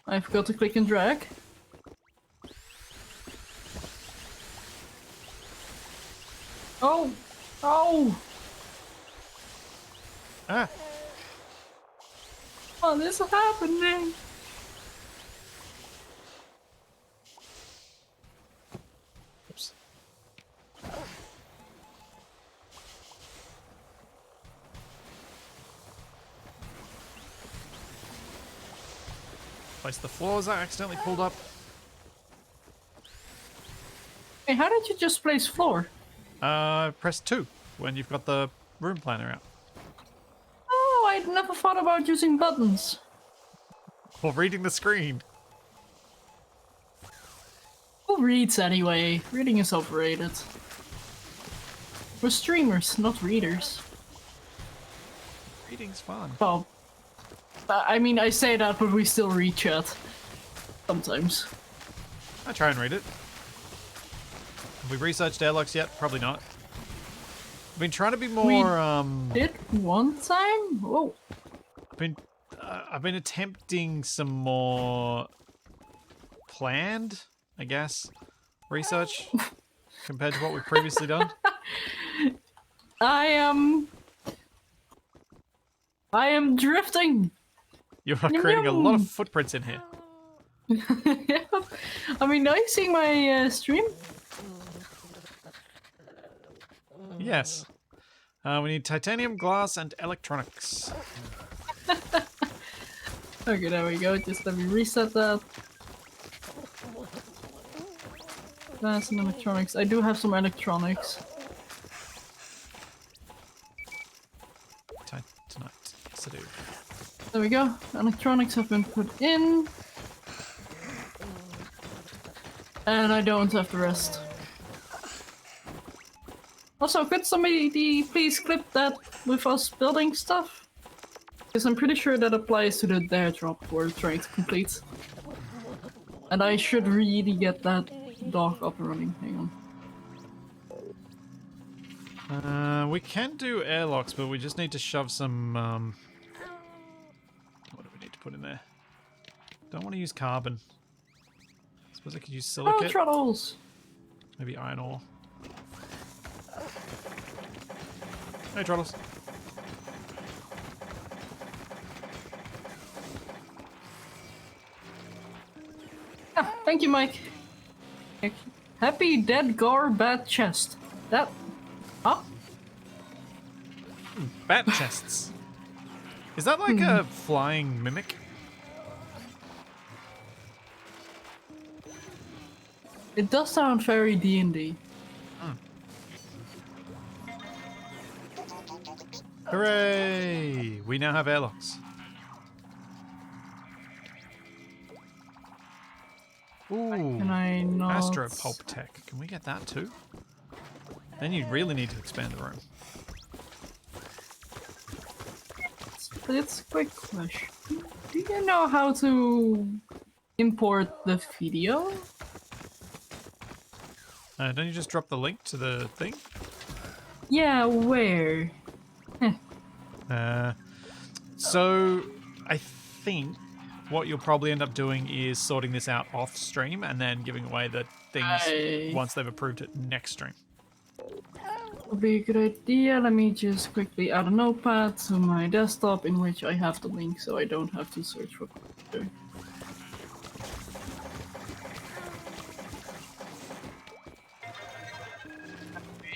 I forgot to click and drag. Oh! Oh! Ah, What is happening? oops. Place the floors I accidentally pulled up. Hey, how did you just place floor? Press 2 when you've got the room planner out. Oh, I'd never thought about using buttons. Or reading the screen. Who reads anyway? Reading is overrated. We're streamers, not readers. Reading's fun. Well, I mean, I say that, but we still read chat. Sometimes. I try and read it. Have we researched airlocks yet? Probably not. I've been trying to be more, Did one time? Whoa. I've been attempting some more planned, I guess, research compared to what we've previously done. I am drifting. You are creating a lot of footprints in here. Yeah. I mean, are you seeing my stream? Yes. We need titanium, glass, and electronics. Okay, there we go. Just let me reset that. Glass and electronics. I do have some electronics. Tonight. Yes, I do. There we go. Electronics have been put in. And I don't have the rest. Also, could somebody please clip that with us building stuff? Because I'm pretty sure that applies to the dare drop we're trying to complete. And I should really get that dock up and running. Hang on. We can do airlocks, but we just need to shove some... what do we need to put in there? Don't want to use carbon. Suppose I could use silicate. Trottles! Maybe iron ore. Hey, Trottles. Ah, thank you, Mike. Happy dead gar bad chest. That... Huh? Bat chests. Is that like a flying mimic? It does sound very D&D. Hooray! We now have airlocks. Ooh, Can I not... Astropulp tech. Can we get that too? Then you really need to expand the room. It's a quick question. Do you know how to import the video? Don't you just drop the link to the thing? Yeah, where? So I think what you'll probably end up doing is sorting this out off stream and then giving away the things once they've approved it next stream. Would be a good idea. Let me just quickly add a notepad to my desktop in which I have the link so I don't have to search for it. There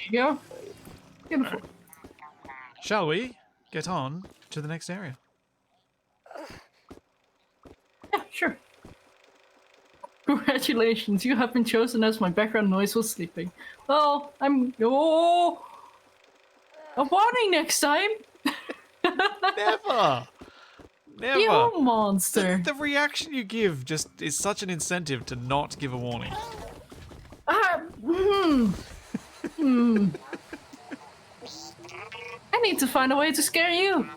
you go. Beautiful. Shall we get on to the next area? Yeah, sure. Congratulations, you have been chosen as my background noise while sleeping. Well, I'm... Oh! A warning next time! Never! Never! You monster! The reaction you give just is such an incentive to not give a warning. I need to find a way to scare you!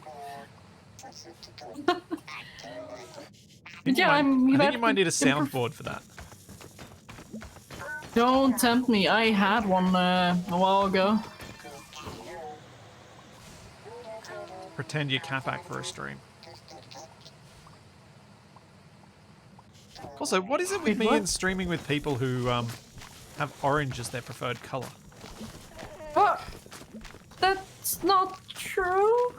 Yeah, I think you might need a soundboard for that. Don't tempt me, I had one a while ago. Pretend you're Capac for a stream. Also, what is it with me and streaming with people who have orange as their preferred colour? What? That's not true.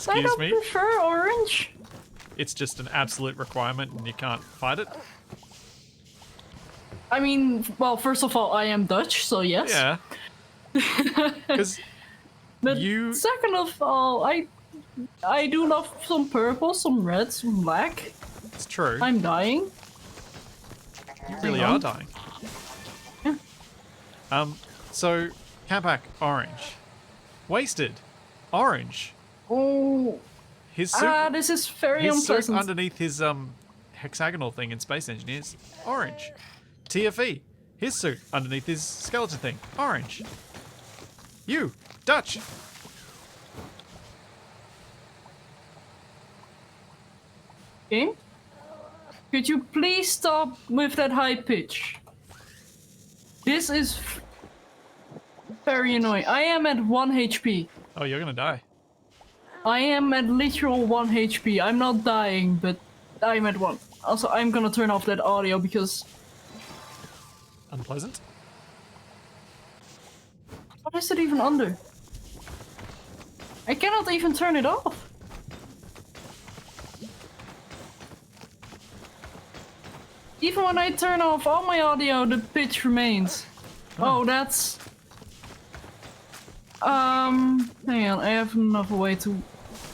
I don't prefer orange. It's just an absolute requirement and you can't fight it? I mean, well, first of all, I am Dutch, so yes. Yeah. Because you... Second of all, I do love some purple, some red, some black. It's true. I'm dying. You really are dying. Yeah. So, Capac, orange. Wasted, orange. Oh. His suit, This is very his unpleasant. suit underneath his hexagonal thing in Space Engineers, orange. TFE, his suit underneath his skeleton thing, orange. You, Dutch. Game? Could you please stop with that high pitch? This is very annoying. I am at 1 HP. Oh, you're gonna die. I am at literal 1 HP. I'm not dying, but I'm at 1. Also, I'm gonna turn off that audio because... Unpleasant? What is it even under? I cannot even turn it off. Even when I turn off all my audio, the pitch remains. Oh, that's... hang on, I have another way to...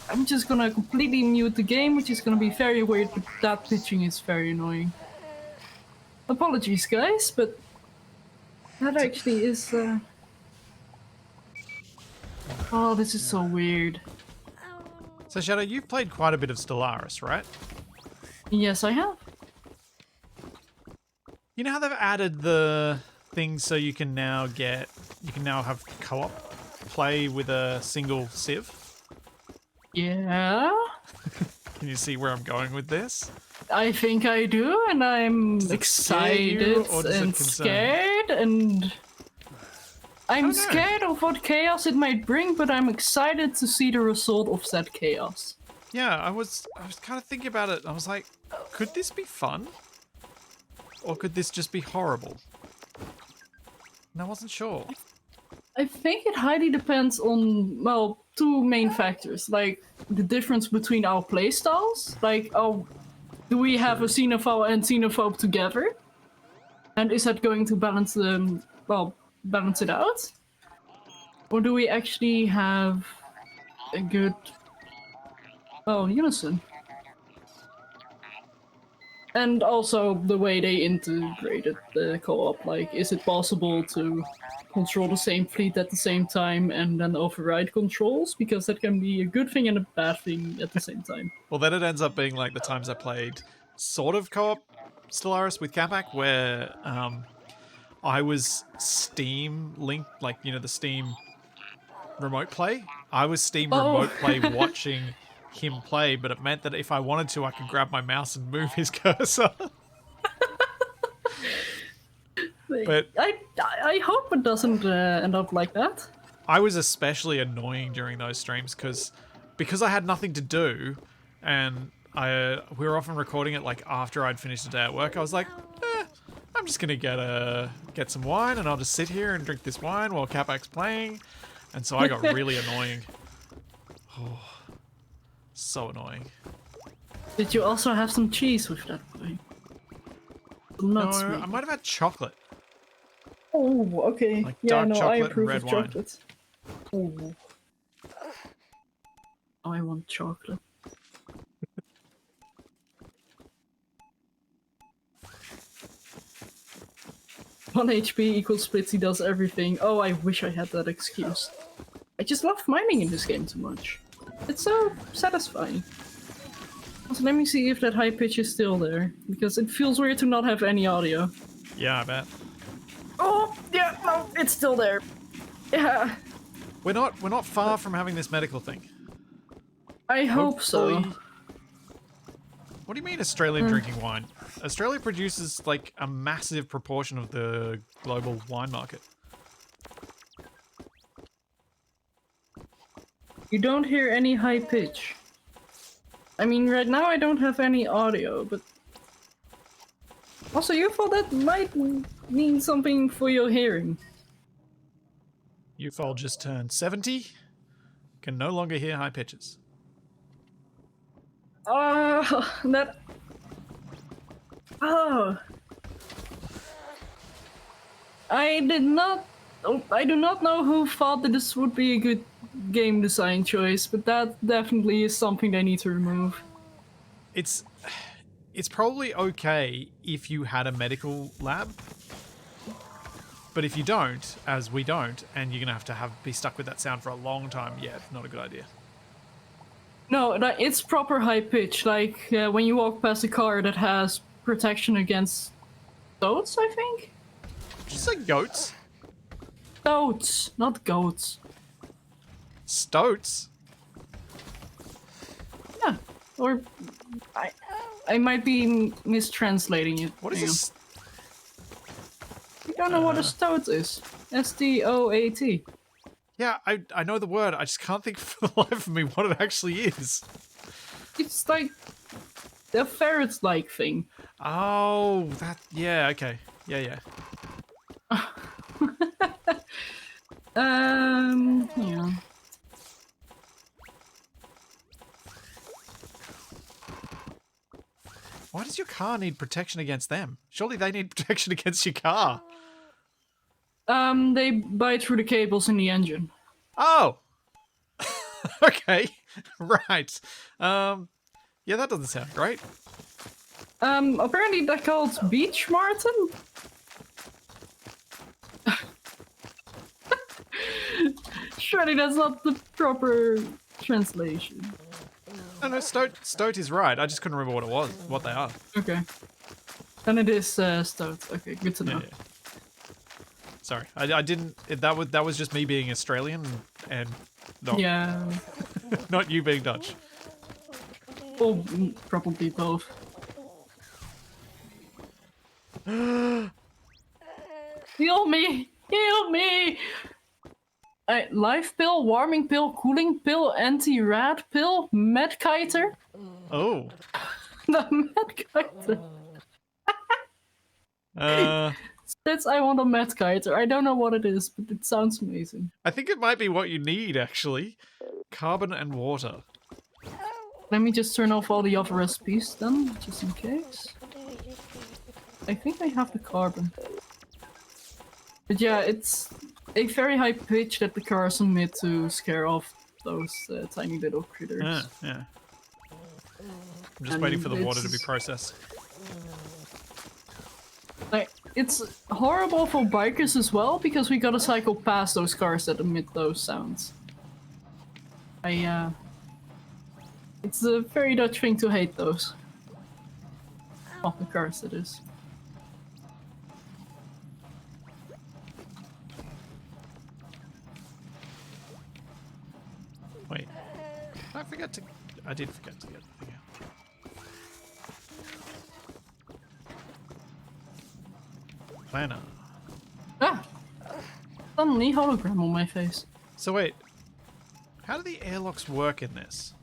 I'm just gonna completely mute the game, which is gonna be very weird, but that pitching is very annoying. Apologies, guys, but... That actually is, Oh, this is so weird. So, Shadow, you've played quite a bit of Stellaris, right? Yes, I have. You know how they've added the thing so you can now have co-op play with a single civ? Yeah? Can you see where I'm going with this? I think I do, and I'm Does it scare you, excited or does it and concern you? scared and... I'm don't know. scared of what chaos it might bring, but I'm excited to see the result of that chaos. Yeah, I was kind of thinking about it. I was like, could this be fun? Or could this just be horrible? And I wasn't sure. I think it highly depends on, well, two main factors. Like, the difference between our playstyles. Like, oh, do we have a xenophobe and xenophobe together? And is that going to balance them, well, balance it out? Or do we actually have a good, oh, unison? And also the way they integrated the co-op. Like, is it possible to control the same fleet at the same time and then override controls? Because that can be a good thing and a bad thing at the same time. Well, then it ends up being like the times I played sort of co-op Stellaris with Capac, where I was Steam linked, like, you know, the Steam remote play. I was Steam remote play watching him play, but it meant that if I wanted to, I could grab my mouse and move his cursor. But I hope it doesn't end up like that. I was especially annoying during those streams because I had nothing to do, and we were often recording it like after I'd finished a day at work. I was like, I'm just gonna get some wine, and I'll just sit here and drink this wine while Capac's playing. And so I got really annoying. Oh, so annoying. Did you also have some cheese with that boy? Nuts, No, maybe. I might have had chocolate. Oh, okay. Like yeah, dark no, I chocolate and approve red of wine. chocolate. Oh. I want chocolate. One HP equals Splitsy does everything. Oh, I wish I had that excuse. I just love mining in this game too much. It's so satisfying. Also, let me see if that high pitch is still there, because it feels weird to not have any audio. Yeah, I bet. Oh, yeah, no, it's still there. Yeah. We're not far from having this medical thing. I hope so. Hopefully- What do you mean Australian drinking wine? Australia produces like a massive proportion of the global wine market. You don't hear any high pitch. I mean, right now I don't have any audio, but... Also, you thought that might mean something for your hearing. Ufol just turned 70. Can no longer hear high pitches. That... Oh. I do not know who thought that this would be a good game design choice, but that definitely is something they need to remove. It's probably okay if you had a medical lab. But if you don't, as we don't, and you're going to have be stuck with that sound for a long time, yeah, not a good idea. No, it's proper high pitch, like when you walk past a car that has protection against goats, I think? Did you say goats? Goats, not goats. Stoats? Yeah, or I might be mistranslating it. What is this? You don't know what a stoat is. S-T-O-A-T. Yeah, I know the word. I just can't think for the life of me what it actually is. It's like a ferret-like thing. Oh, that... Yeah, okay. Yeah. Yeah. Why does your car need protection against them? Surely they need protection against your car. They bite through the cables in the engine. Oh! Okay. Right. Yeah, that doesn't sound great. Apparently they're called beach marten? Surely that's not the proper translation. No, stoat is right. I just couldn't remember what they are. Okay. Then it is stoat. Okay, good to know. Yeah. Sorry, I didn't. That was just me being Australian and not, Yeah. not you being Dutch. Or probably both. Heal me! Heal me! Life pill, warming pill, cooling pill, anti-rad pill, medkiter. Oh. The medkiter. I want a medkiter. I don't know what it is, but it sounds amazing. I think it might be what you need, actually. Carbon and water. Let me just turn off all the other recipes then, just in case. I think I have the carbon. But yeah, it's a very high pitch that the cars emit to scare off those tiny little critters. Yeah. I'm just waiting for the water to be processed. Like, it's horrible for bikers as well, because we gotta cycle past those cars that emit those sounds. It's a very Dutch thing to hate those. Oh, the cars, it is. Wait. I did forget to get the thing out. Planner. Ah! Suddenly hologram on my face. So wait. How do the airlocks work in this?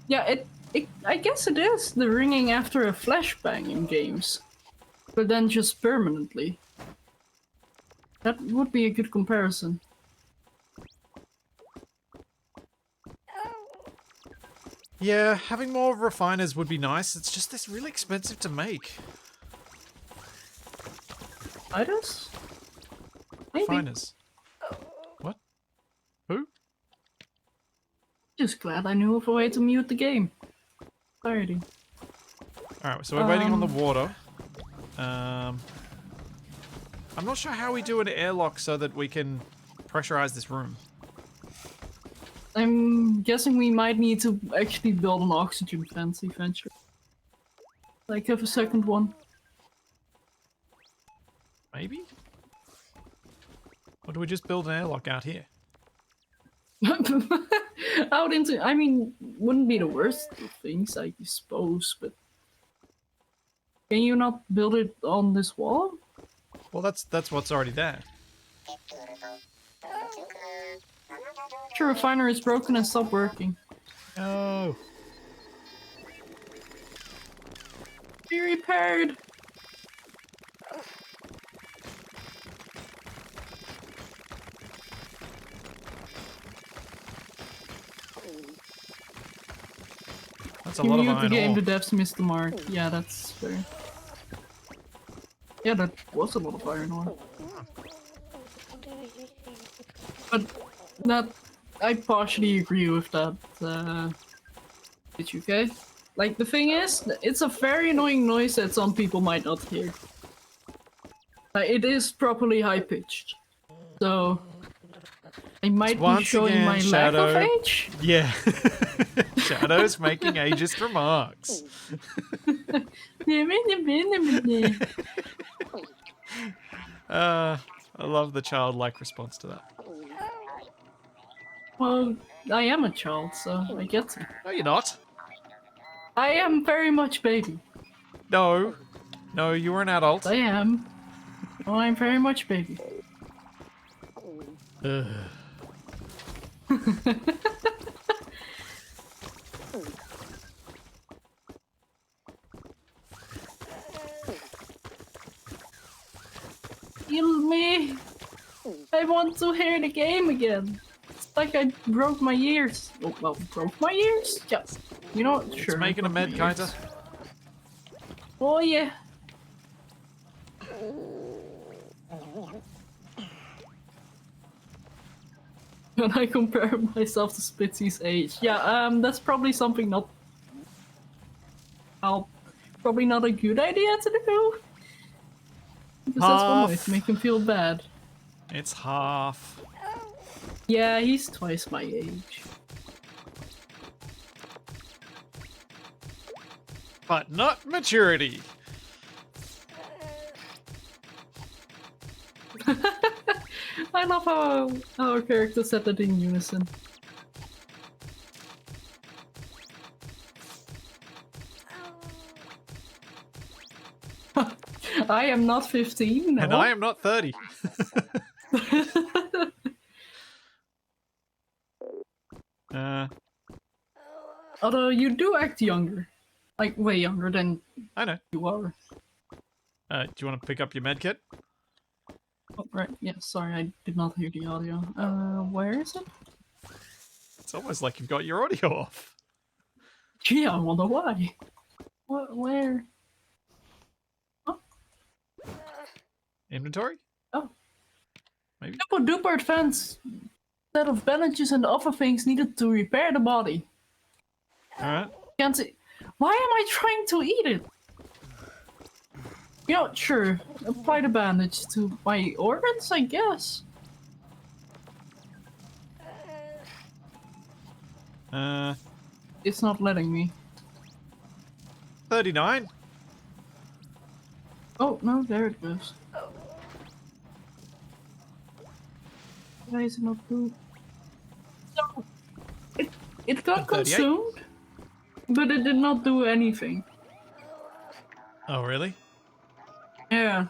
Yeah, I guess it is the ringing after a flashbang in games. But then just permanently. That would be a good comparison. Yeah, having more refiners would be nice. It's just this really expensive to make. Idas? Maybe. Refiners. What? Who? Just glad I knew of a way to mute the game. Alrighty. Alright, so we're waiting on the water. I'm not sure how we do an airlock so that we can pressurize this room. I'm guessing we might need to actually build an oxygen fence eventually. Like have a second one. Maybe? Or do we just build an airlock out here? Out into, I mean, wouldn't be the worst of things, I suppose, but can you not build it on this wall? Well, that's what's already there. Sure, refiner is broken and stopped working. No. Be repaired. That's a lot of Mute the iron game, ore. the devs missed the mark. Yeah, that's fair. Yeah, that was a lot of iron ore. But that, I partially agree with that. It's okay. Like, the thing is, it's a very annoying noise that some people might not hear. Like, it is properly high pitched. So, I might be showing again, my Shadow. lack of age. Yeah. Shadow's making ageist remarks. I love the childlike response to that. Well, I am a child, so I get it. No, you're not. I am very much baby. No. No, you were an adult. I am. Oh, I'm very much baby. Ugh. Heal me! I want to hear the game again. It's like I broke my ears. Oh, well, broke my ears? Yeah. You know what? Sure. It's making a med kiter. Oh, yeah. When I compare myself to Spitzy's age. Yeah, that's probably something not... probably not a good idea to do. Because that's one way to make him feel bad. It's half. Yeah, he's twice my age. But not maturity. I love how our characters said that in unison. I am not 15, no. And I am not 30. Although you do act younger. Like, way younger than I know. you are. Do you want to pick up your med kit? Oh, right. Yeah, sorry, I did not hear the audio. Where is it? It's almost like you've got your audio off. Gee, I wonder why. What? Where? Oh, Inventory? oh. Maybe? Super duper advanced set of bandages and other things needed to repair the body. Alright. Can't see. Why am I trying to eat it? You know, sure. Apply the bandage to my organs, I guess. It's not letting me. 39? Oh, no, there it goes. Why is it not blue? No! It got 38? consumed, but it did not do anything. Oh, really? Yeah.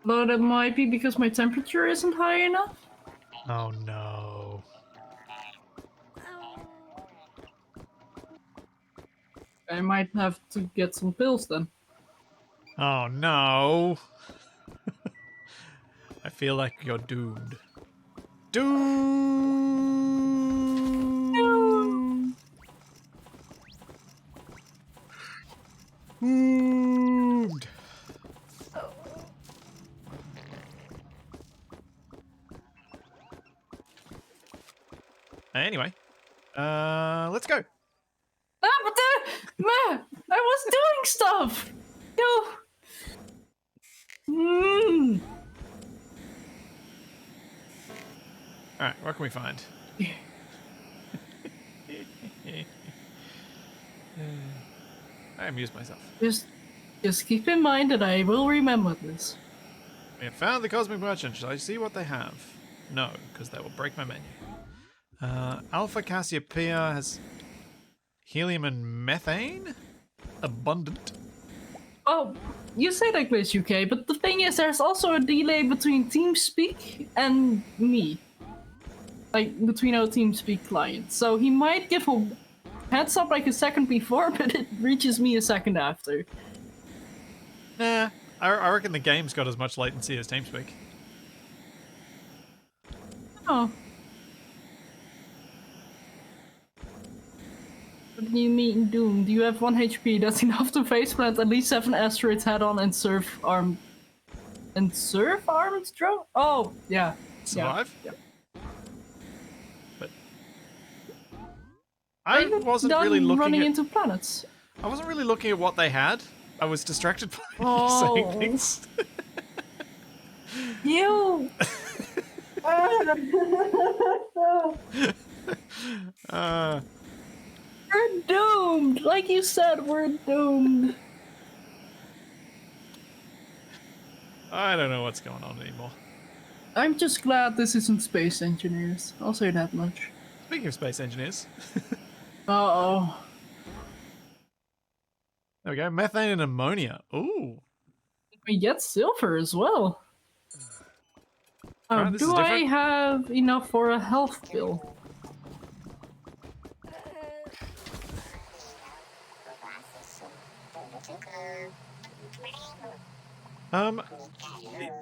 But it might be because my temperature isn't high enough. Oh, no. I might have to get some pills then. Oh, no. I feel like you're doomed. Doomed! Doomed! Anyway, let's go. Ah, but man, I was doing stuff. No. All right, what can we find? I amused myself. Just keep in mind that I will remember this. We have found the Cosmic Merchant. Shall I see what they have? No, because that will break my menu. Alpha Cassiopeia has helium and methane? Abundant. Oh, you say that, Glitch UK, but the thing is, there's also a delay between TeamSpeak and me. Like, between our TeamSpeak clients. So he might give a heads up like a second before, but it reaches me a second after. Nah, I reckon the game's got as much latency as TeamSpeak. Oh. What do you mean, Doom? Do you have 1 HP? That's enough to faceplant at least 7 asteroids head-on and surf armed... And surf armed drone? Oh, yeah. Survive? Yeah. But I wasn't really looking running at... into planets. I wasn't really looking at what they had. I was distracted by saying things. You! We're doomed! Like you said, we're doomed. I don't know what's going on anymore. I'm just glad this isn't Space Engineers. I'll say that much. Speaking of space engineers. Uh-oh. There we go. Methane and ammonia. Ooh. We get silver as well. Right, this Do is I different. have enough for a health bill?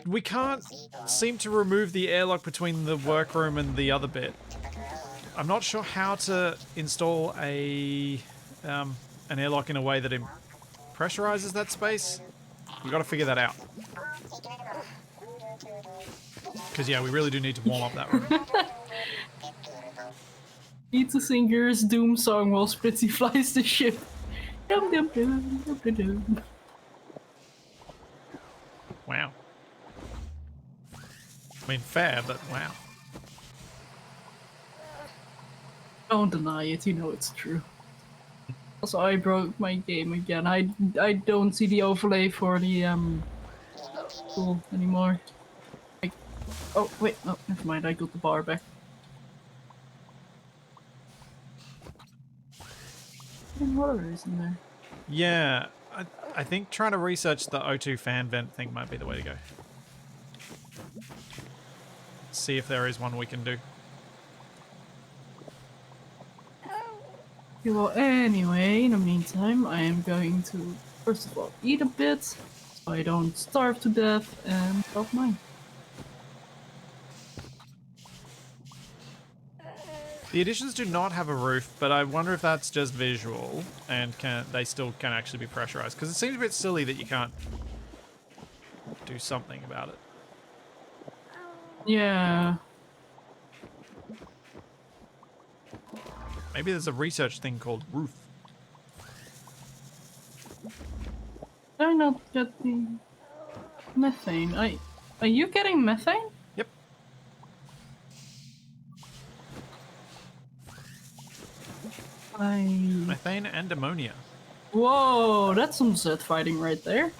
We can't seem to remove the airlock between the workroom and the other bit. I'm not sure how to install a an airlock in a way that pressurizes that space. We've got to figure that out. Because, yeah, we really do need to warm up that room. Need to sing Yours Doom song while Spritzy flies the ship. Dum dum dum dum dum dum. Wow. I mean, fair, but wow. Don't deny it, you know it's true. Also, I broke my game again. I don't see the overlay for the tool anymore. Oh wait, no, never mind. I got the bar back. What is in there? Yeah, I think trying to research the O2 fan vent thing might be the way to go. see if there is one we can do. Okay, well, anyway, in the meantime, I am going to, first of all, eat a bit, so I don't starve to death, and help mine. The additions do not have a roof, but I wonder if that's just visual, and they still can actually be pressurized, because it seems a bit silly that you can't do something about it. Yeah. Maybe there's a research thing called roof. Did I not get the methane? Are you getting methane? Yep. Methane and ammonia. Whoa, that's some Z fighting right there.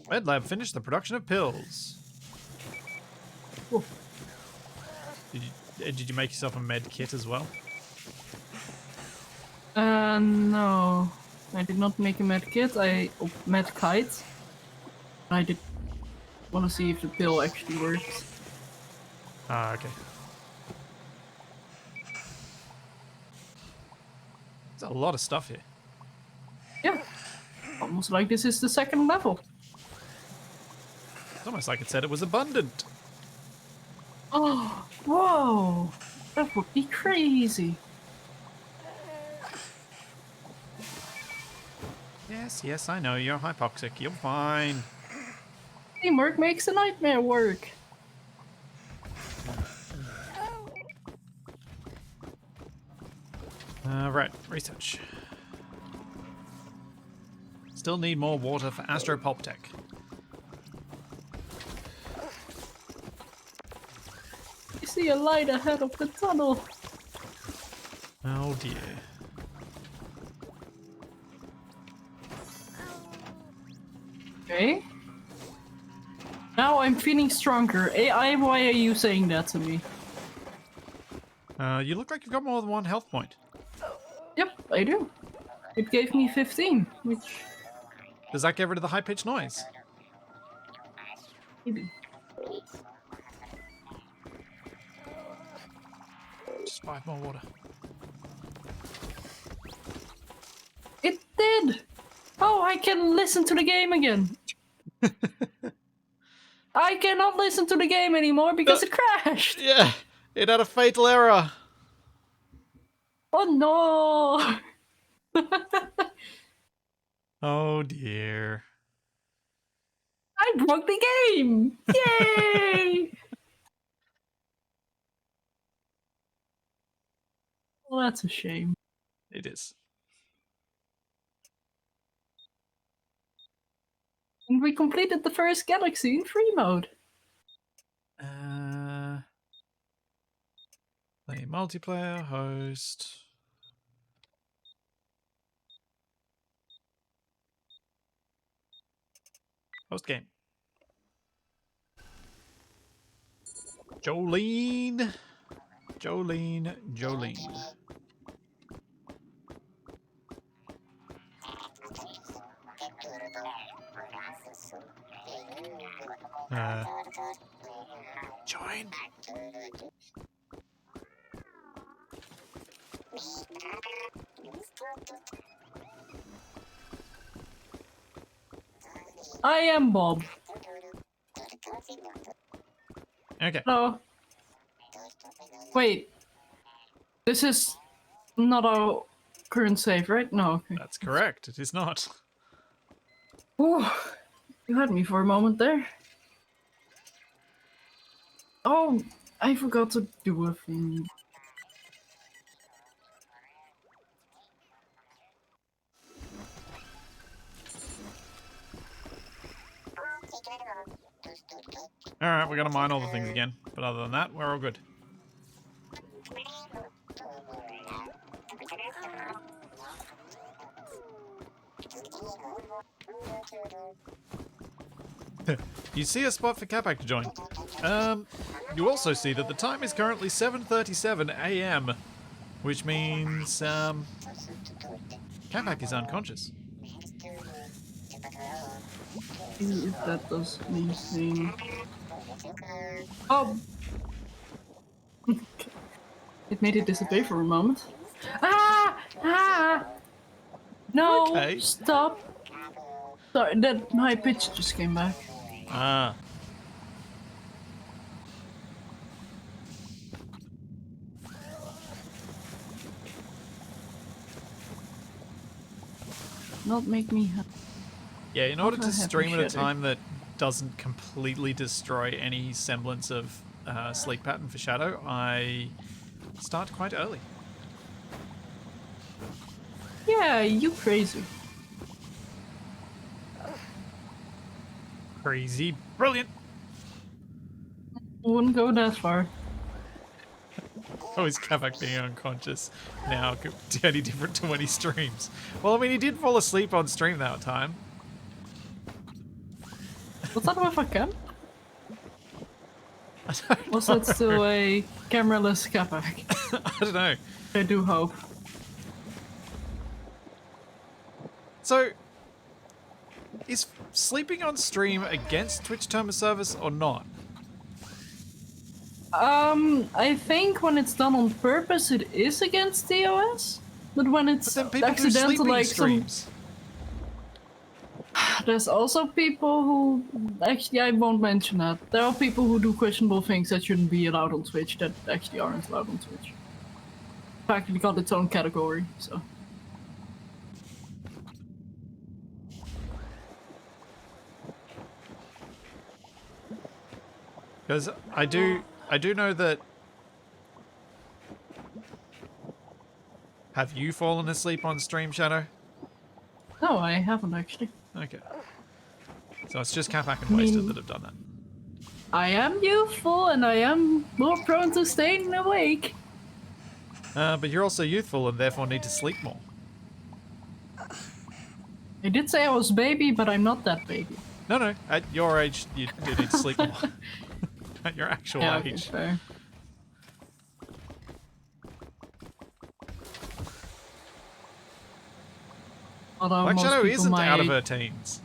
Med Lab finished the production of pills. Whoa. Did you make yourself a med kit as well? No. I did not make a med kit, med kite. I did want to see if the pill actually works. Ah, okay. There's a lot of stuff here. Yeah. Almost like this is the second level. It's almost like it said it was abundant. Oh, whoa. That would be crazy. Yes, I know. You're hypoxic. You're fine. Teamwork makes the nightmare work. Right, research. Still need more water for Astropulp Tech. I see a light ahead of the tunnel. Oh dear. Okay. Now I'm feeling stronger. AI, why are you saying that to me? You look like you've got more than one health point. Yep, I do. It gave me 15, which... Does that get rid of the high-pitched noise? Maybe. Just 5 more water. It did! Oh, I can listen to the game again. I cannot listen to the game anymore because it crashed. Yeah, it had a fatal error. Oh no! Oh dear. I broke the game! Yay! Well, that's a shame. It is. And we completed the first galaxy in free mode. Play multiplayer, host. Host game. Jolene. Join. I am Bob. Okay. Hello. Wait. This is not our current save, right? No, okay. That's correct. It is not. Ooh, you had me for a moment there. Oh, I forgot to do a thing. Alright, we're gonna mine all the things again. But other than that, we're all good. You see a spot for Capac to join. You also see that the time is currently 7:37 AM, which means Capac is unconscious. See if that does anything. Oh! It made it disappear for a moment. Ah! Ah! No! Okay. Stop! Sorry, that high pitch just came back. Ah. Not make me happy. Yeah, in order to Not a happy stream at a shadow. time that doesn't completely destroy any semblance of sleep pattern for Shadow, I start quite early. Yeah, you crazy. Crazy. Brilliant. Wouldn't go that far. How is Kavak being unconscious now any different to when he streams? Well, I mean, he did fall asleep on stream that time. Was that with a cam? I don't Was know. that still a cameraless Capac? I don't know. I do hope. So, is sleeping on stream against Twitch term of service or not? I think when it's done on purpose, it is against TOS. But when But it's then people do accidental, sleeping like streams. there's also people who actually I won't mention that. There are people who do questionable things that shouldn't be allowed on Twitch that actually aren't allowed on Twitch. In fact, it got its own category, so. Because I do know that. Have you fallen asleep on stream, Shadow? No, I haven't actually. Okay. So it's just Capac and Wasted that have done that. I am youthful and I am more prone to staying awake. But you're also youthful and therefore need to sleep more. I did say I was baby, but I'm not that baby. No. At your age, you do need to sleep more. At your actual Yeah, okay, age. fair. Although Black most Shadow people isn't my out of age- her teens.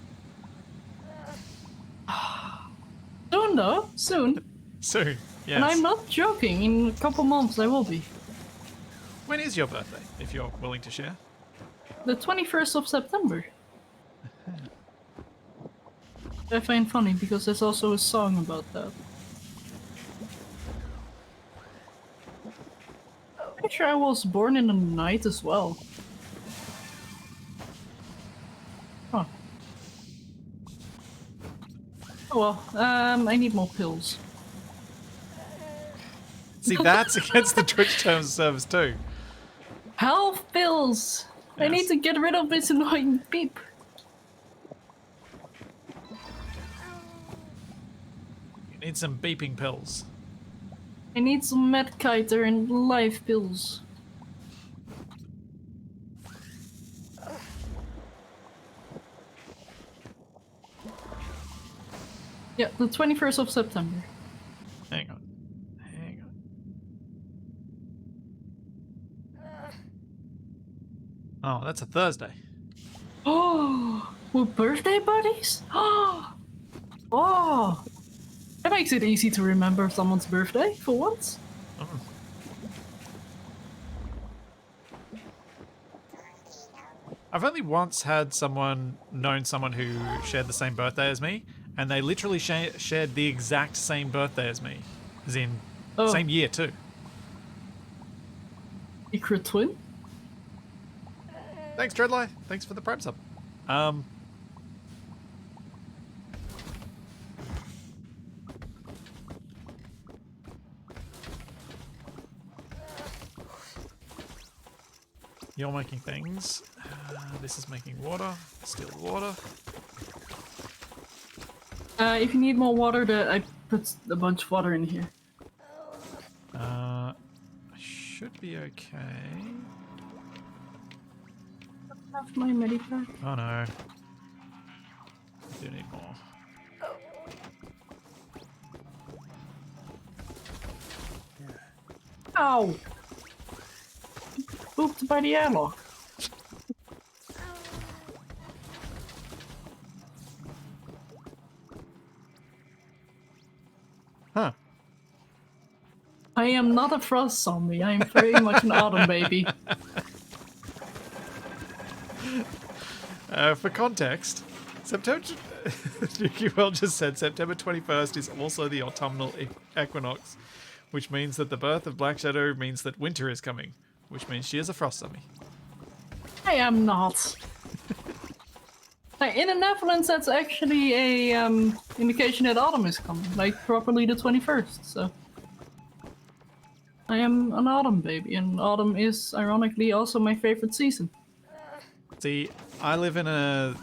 Soon though, soon. Soon, yes. And I'm not joking, in a couple months I will be. When is your birthday, if you're willing to share? The 21st of September. I find funny because there's also a song about that. Pretty sure I was born in the night as well. Huh. Oh well, I need more pills. See, that's against the Twitch terms of service too. Health pills! I Yes. need to get rid of this annoying beep. You need some beeping pills. I need some Medkiter and life pills. Yeah, the 21st of September. Hang on. Oh, that's a Thursday. Oh, we're birthday buddies? Oh, that makes it easy to remember someone's birthday for once. I've only once had known someone who shared the same birthday as me, and they literally shared the exact same birthday as me. As in, Oh. same year too. Secret twin? Thanks, Dreadlife. Thanks for the Prime sub. You're making things. This is making water. Still water. If you need more water, I put a bunch of water in here. I should be okay. Have my medipack. Oh no. I do need more. Ow! Pooped by the airlock. Huh. I am not a frost zombie. I am very much an autumn baby. For context, September. Yuki well just said September 21st is also the autumnal equinox, which means that the birth of Black Shadow means that winter is coming, which means she is a frost zombie. I am not. Like, in the Netherlands, that's actually a indication that autumn is coming, like properly the 21st. So I am an autumn baby, and autumn is ironically also my favorite season. See, I live in a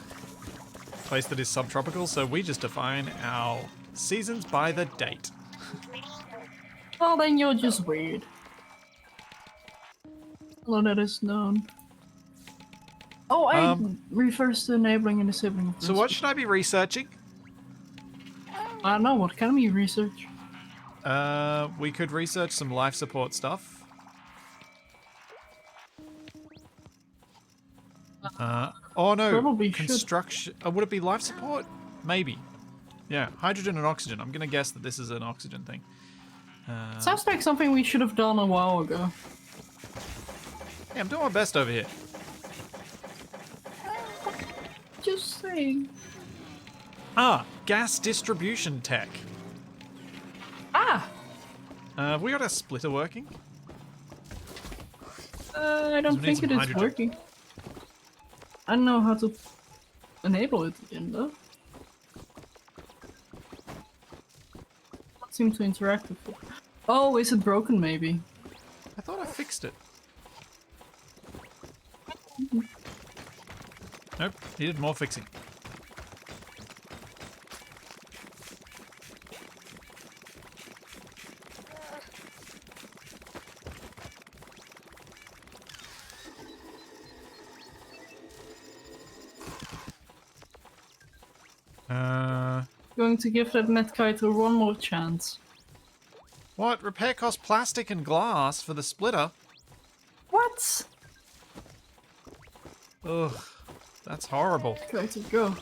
place that is subtropical, so we just define our seasons by the date. Well, then you're just weird. Well, that is known. Oh, I reversed the enabling and disabling. So what should I be researching? I don't know, what can we research? We could research some life support stuff. Oh no, Probably construction. Would it be life support? Maybe. Yeah, hydrogen and oxygen. I'm gonna guess that this is an oxygen thing. Sounds like something we should have done a while ago. Yeah, I'm doing my best over here. Just saying. Ah, gas distribution tech. Ah! Have we got a splitter working? I don't We need think some it is hydrogen. working. I don't know how to enable it again, though. Doesn't seem to interact with it. Oh, is it broken, maybe? I thought I fixed it. Nope, needed more fixing. Going to give that Netkiter one more chance. What? Repair costs plastic and glass for the splitter? What? Ugh, that's horrible. Try to go.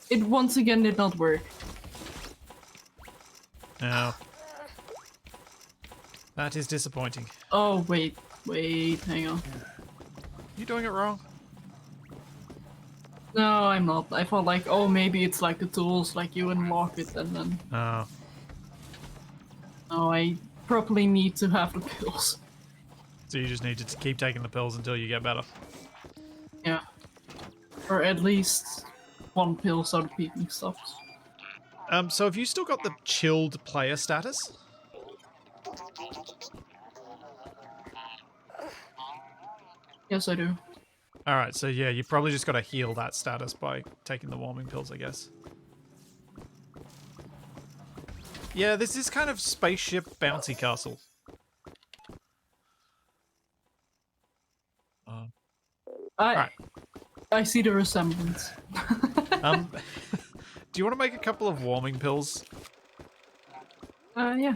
It once again did not work. No. That is disappointing. Oh, wait, hang on. You doing it wrong? No, I'm not. I thought like, oh, maybe it's like the tools, like you unlock it and then... Oh. No, I probably need to have the pills. So you just need to keep taking the pills until you get better. Yeah. Or at least one pill so the peeking stops. So have you still got the chilled player status? Yes, I do. Alright, so yeah, you probably just got to heal that status by taking the warming pills, I guess. Yeah, this is kind of spaceship bouncy castle. Alright. I see the resemblance. Do you want to make a couple of warming pills? Yeah.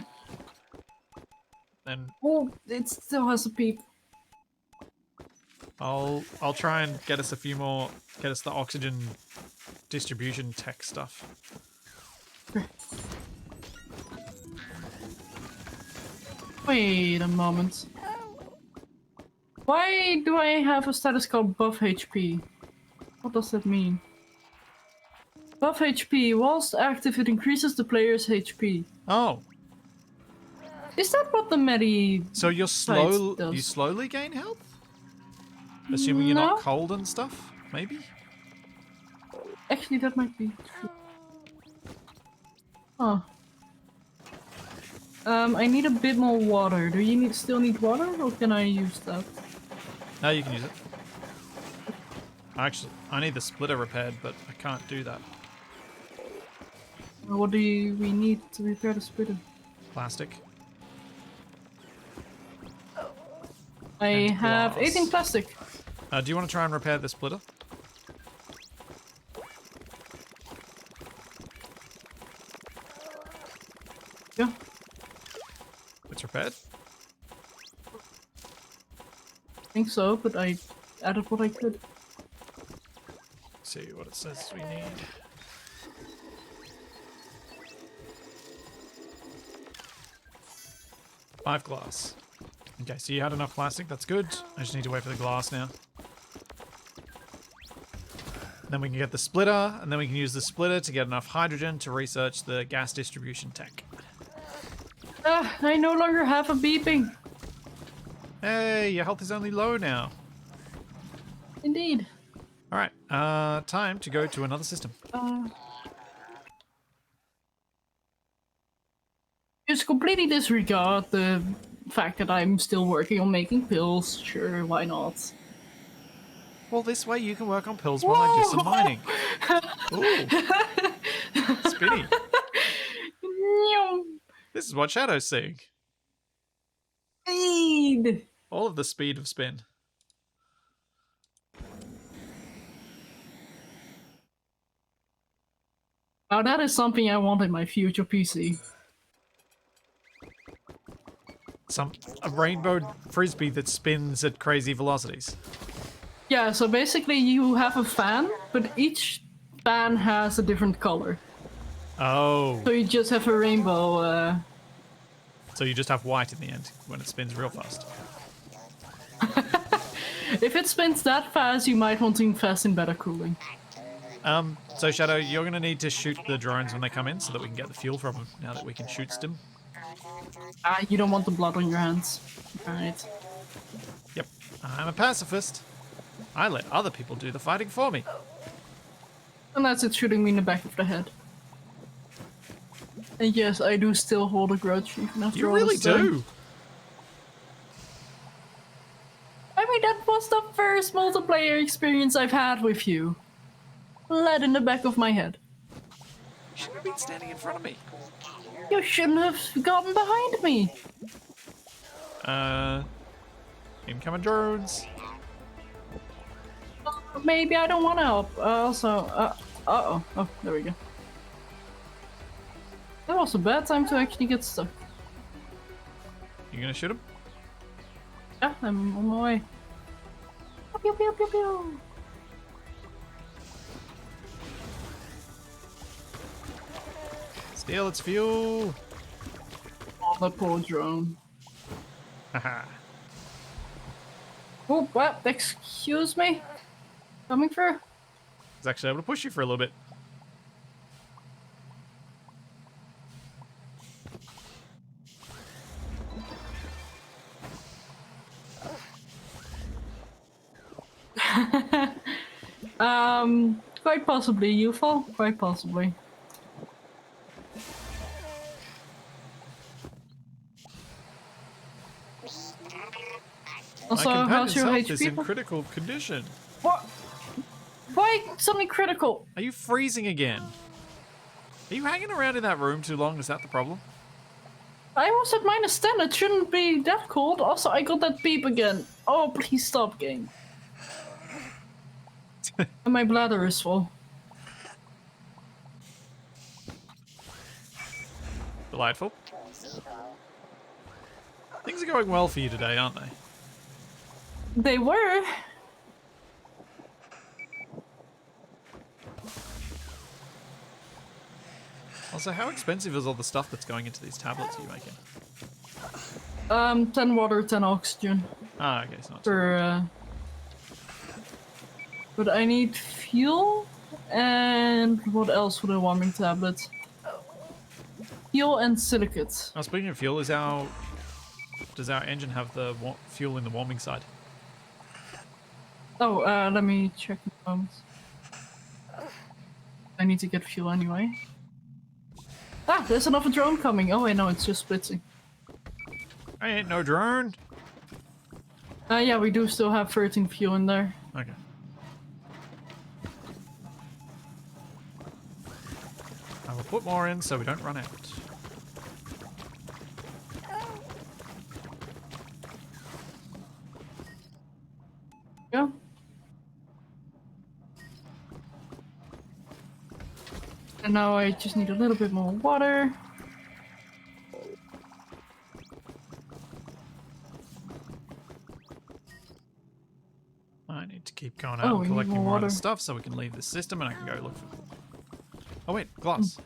Then Oh, it still has a peep. I'll try and get us a few more, get us the oxygen distribution tech stuff. Wait a moment. Why do I have a status called buff HP? What does that mean? Buff HP. Whilst active, it increases the player's HP. Oh, Is that what the medi... so you're does. you slowly gain health? Assuming you're No. not cold and stuff, maybe? Actually, that might be true. Oh. I need a bit more water. Do you still need water, or can I use that? No, you can use it. Actually, I need the splitter repaired, but I can't do that. What do we need to repair the splitter? Plastic. I And have glass. 18 plastic. Do you want to try and repair the splitter? Yeah. It's repaired. I think so, but I added what I could. see what it says we need. Five glass. Okay, so you had enough plastic. That's good. I just need to wait for the glass now. Then we can get the splitter, and then we can use the splitter to get enough hydrogen to research the gas distribution tech. I no longer have a beeping. Hey, your health is only low now. Indeed. All right, time to go to another system. Just completely disregard the fact that I'm still working on making pills. Sure, why not? Well, this way you can work on pills while I do some mining. Ooh. Spinny. This is what Shadow's seeing. Speed! All of the speed of spin. Now that is something I want in my future PC. A rainbow frisbee that spins at crazy velocities. Yeah, so basically you have a fan, but each fan has a different color. Oh. So you just have a rainbow, So you just have white in the end when it spins real fast. If it spins that fast, you might want to invest in better cooling. So Shadow, you're going to need to shoot the drones when they come in so that we can get the fuel from them now that we can shoot them. You don't want the blood on your hands. Alright. Yep. I'm a pacifist. I let other people do the fighting for me. Unless it's shooting me in the back of the head. And yes, I do still hold a grudge even after You all really this time. do. I mean, that was the first multiplayer experience I've had with you. Lead in the back of my head. You shouldn't have been standing in front of me. You shouldn't have gotten behind me. Incoming drones. Maybe I don't want to help. Uh-oh. Oh, there we go. That was a bad time to actually get stuck. You gonna shoot him? Yeah, I'm on my way. Pew, pew, pew, pew. Steal its fuel. Oh, that poor drone. Haha. Oh, what? Excuse me? Coming through? It's actually able to push you for a little bit. Quite possibly, UFO. Quite possibly. Also, My how's companion's your health is in HP? critical condition. What? Why something critical? Are you freezing again? Are you hanging around in that room too long? Is that the problem? I was at -10. It shouldn't be that cold. Also, I got that beep again. Oh, please stop, game. And my bladder is full. Delightful. Things are going well for you today, aren't they? They were. Also, how expensive is all the stuff that's going into these tablets you're making? 10 water, 10 oxygen. Ah, okay, it's not. But I need fuel and what else for the warming tablet? Fuel and silicate. Oh, speaking of fuel, does our engine have the fuel in the warming side? Oh, let me check in a moment. I need to get fuel anyway. Ah, there's another drone coming. Oh wait, no, it's just splitting. I ain't no drone. Yeah, we do still have 13 fuel in there. Okay. I will put more in so we don't run out. Yeah. And now I just need a little bit more water. I need to keep going out Oh, and we need collecting more more other water. stuff so we can leave the system and I can go look for... Oh wait, glass.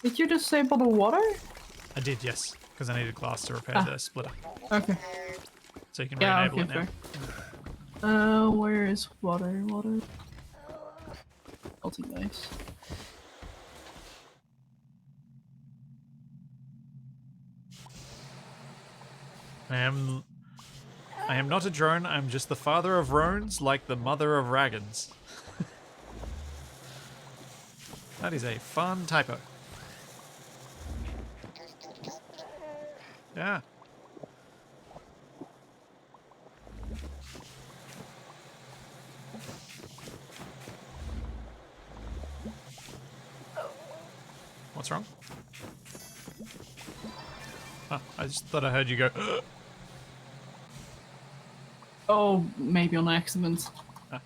Did you just say bottled water? I did, yes, because I needed glass to repair the splitter. Okay. So you can Yeah, re-enable okay, it now. fair. Where is water? Water. Salty nice. I am not a drone, I'm just the father of roans like the mother of ragons. That is a fun typo. Yeah. What's wrong? Huh, I just thought I heard you go. Oh, maybe on accident. Ah.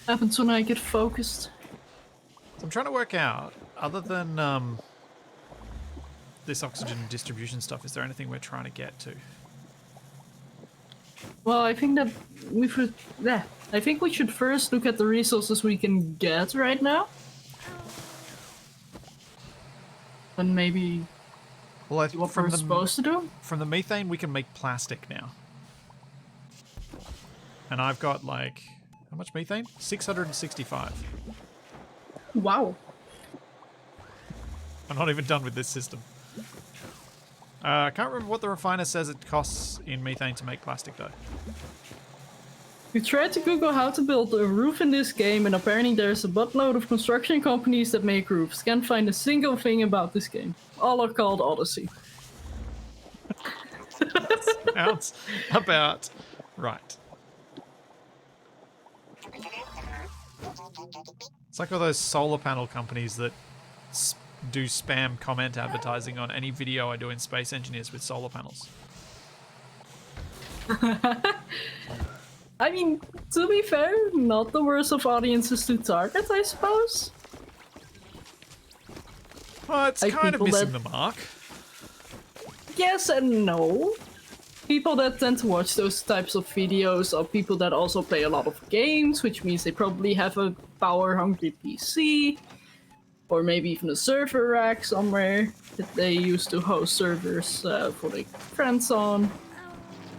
Happens when I get focused. So I'm trying to work out, other than this oxygen distribution stuff, is there anything we're trying to get to? Well, I think that we should. Yeah, I think we should first look at the resources we can get right now. And maybe Well, what we're supposed to do. from the methane, we can make plastic now. And I've got like, how much methane? 665. Wow. I'm not even done with this system. I can't remember what the refiner says it costs in methane to make plastic though. We tried to Google how to build a roof in this game, and apparently there's a buttload of construction companies that make roofs. Can't find a single thing about this game. All are called Odyssey. Sounds about right. It's like all those solar panel companies that do spam comment advertising on any video I do in Space Engineers with solar panels. I mean, to be fair, not the worst of audiences to target, I suppose. Well, it's Like kind of people missing that- the mark. Yes and no. People that tend to watch those types of videos are people that also play a lot of games, which means they probably have a power-hungry PC, or maybe even a server rack somewhere that they use to host servers for their friends on.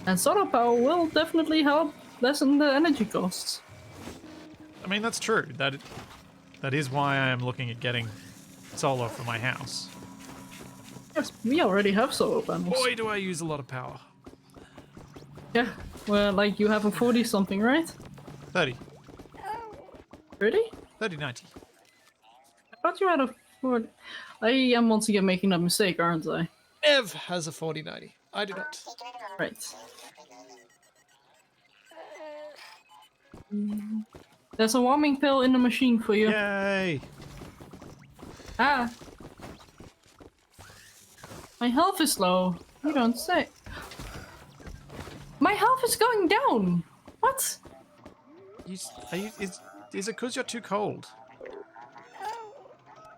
And solar power will definitely help lessen the energy costs. I mean, that's true. That is why I am looking at getting solar for my house. Yes, we already have solar panels. Boy, do I use a lot of power. Yeah, well, like you have a 40 something, right? 30. 30? 30, 90. I thought you had a 40. I am once again making that mistake, aren't I? Ev has a 4090. I do not. Right. There's a warming pill in the machine for you. Yay! Ah. My health is low. You don't say. My health is going down. What? Is it because you're too cold?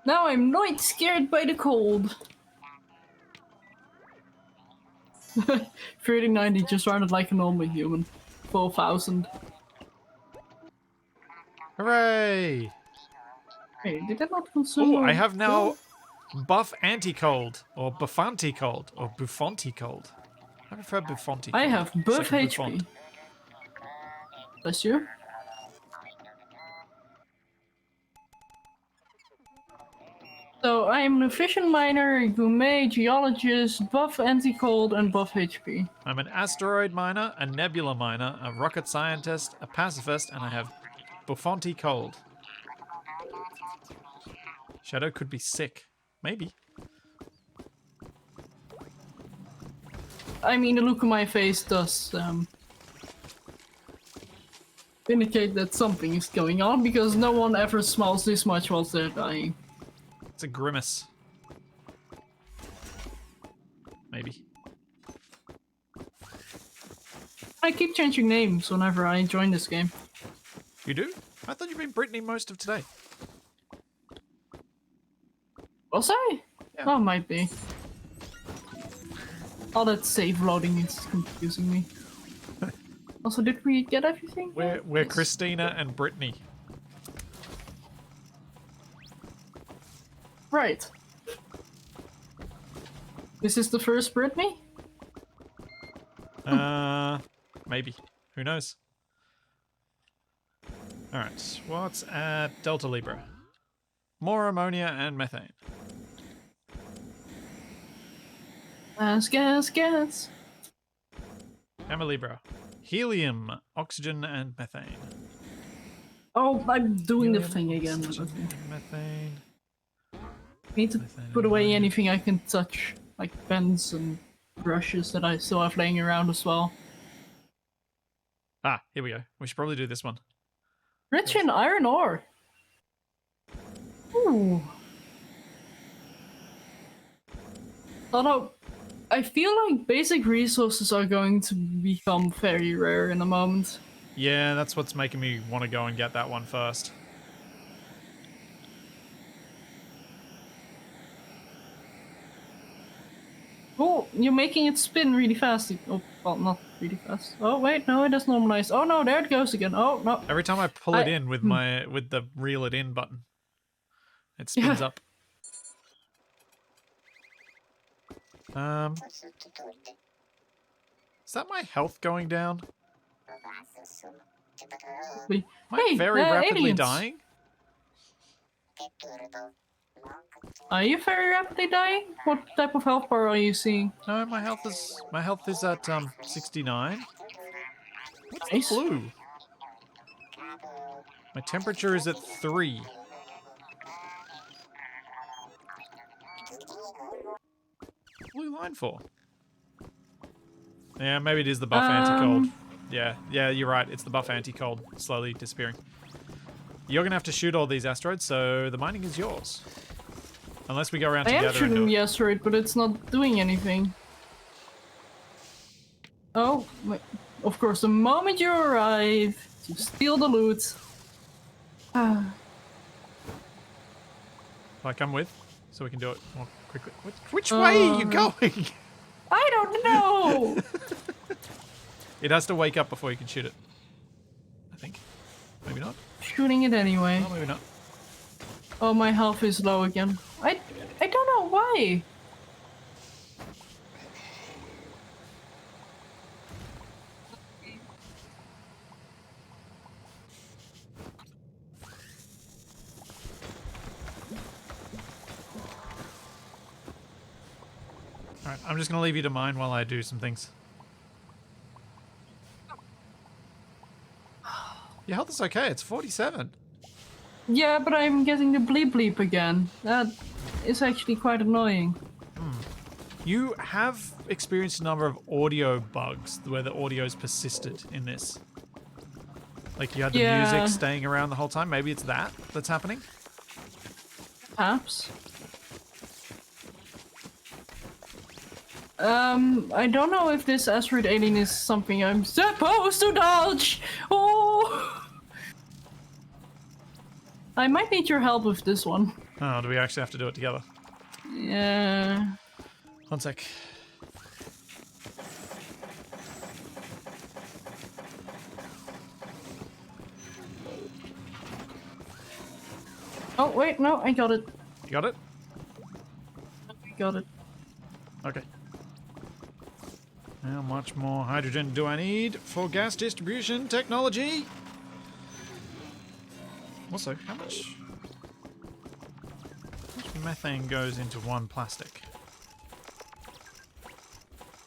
Now I'm not scared by the cold. 3090 just rounded like a normal human. 4,000. Hooray! Hey, did that not consume? Oh, I have fuel? now buff anti-cold, or buffanti cold, or buffonti cold. I prefer buffonti. I cold. have buff Second HP. buffont. Bless you. So I am an efficient miner, a gourmet geologist, buff anti-cold, and buff HP. I'm an asteroid miner, a nebula miner, a rocket scientist, a pacifist, and I have buffonti cold. Shadow could be sick. Maybe. I mean, the look on my face does indicate that something is going on, because no one ever smiles this much whilst they're dying. It's a grimace. Maybe. I keep changing names whenever I join this game. You do? I thought you'd been Brittany most of today. Was I? Yeah. Oh, might be. All that save loading is confusing me. Also, did we get everything? We're Yes. Christina and Brittany. Right. This is the first Brittany? Maybe. Who knows? Alright, what's at Delta Libra? More ammonia and methane. Gas. Gamma Libra. Helium, oxygen, and methane. Oh, I'm doing the Helium, thing again. oxygen, methane. Need to Methane, put away ammonia. anything I can touch, like pens and brushes that I still have laying around as well. Ah, here we go. We should probably do this one. Rich in iron ore. Ooh. Although, I feel like basic resources are going to become very rare in a moment. Yeah, that's what's making me want to go and get that one first. Oh, you're making it spin really fast. Oh, well, not really fast. Oh, wait, no, it is normalized. Oh, no, there it goes again. Oh, no. Every time I pull it in with with the reel it in button, it spins up. Is that my health going down? Wait. Am I Hey, very rapidly aliens. dying? Are you very rapidly dying? What type of health bar are you seeing? No, my health is at 69. What's Nice. the blue? My temperature is at 3. Blue line for? Yeah, maybe it is the buff anti-cold. Yeah, you're right. It's the buff anti-cold slowly disappearing. You're gonna have to shoot all these asteroids, so the mining is yours. Unless we go around I am together and do shooting it. the asteroid, but it's not doing anything. Oh, wait. Of course, the moment you arrive, you steal the loot. Will I come with? So we can do it more quickly. Which way are you going? I don't know! It has to wake up before you can shoot it. I think. Maybe not. Shooting it anyway. Oh, maybe not. Oh, my health is low again. I don't know why. Alright, I'm just gonna leave you to mine while I do some things. Your health is okay, it's 47. Yeah, but I'm getting the bleep bleep again. That is actually quite annoying. You have experienced a number of audio bugs where the audio's persisted in this. Like you had the Yeah. music staying around the whole time. Maybe it's that that's happening. Perhaps. I don't know if this asteroid alien is something I'm supposed to dodge! Oh! I might need your help with this one. Oh, do we actually have to do it together? Yeah. One sec. Oh, wait, no, I got it. You got it? I got it. Okay. How much more hydrogen do I need for gas distribution technology? Also, how much methane goes into one plastic?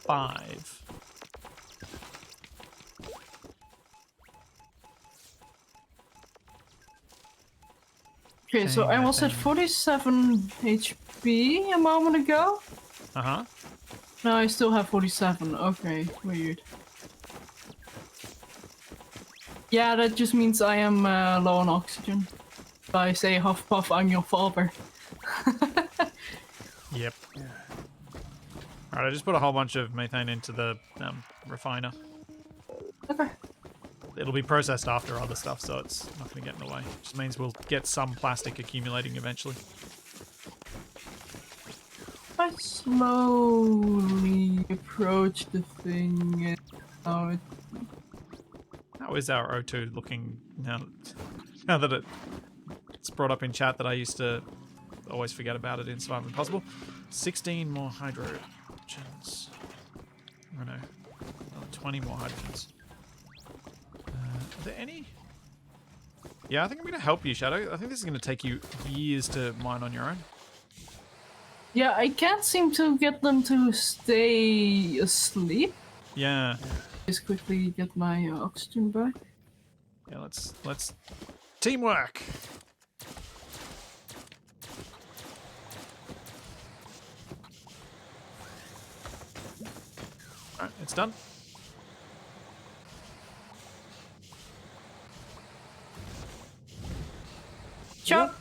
5. Okay, so I was at 47 HP a moment ago. Uh-huh. Now I still have 47. Okay, weird. Yeah, that just means I am low on oxygen. If I say Huffpuff, I'm your father. Yep. Alright, I just put a whole bunch of methane into the refiner. Okay. it'll be processed after other stuff, so it's not going to get in the way. Which means we'll get some plastic accumulating eventually. I slowly approach the thing and now it... How is our O2 looking now? Now that it's brought up in chat that I used to always forget about it in Survival Impossible. 16 more hydrogens. Oh no, 20 more hydrogens. Are there any? Yeah, I think I'm going to help you, Shadow. I think this is going to take you years to mine on your own. Yeah, I can't seem to get them to stay asleep. Yeah. Just quickly get my oxygen back. Yeah, let's teamwork. All right, it's done. Chop!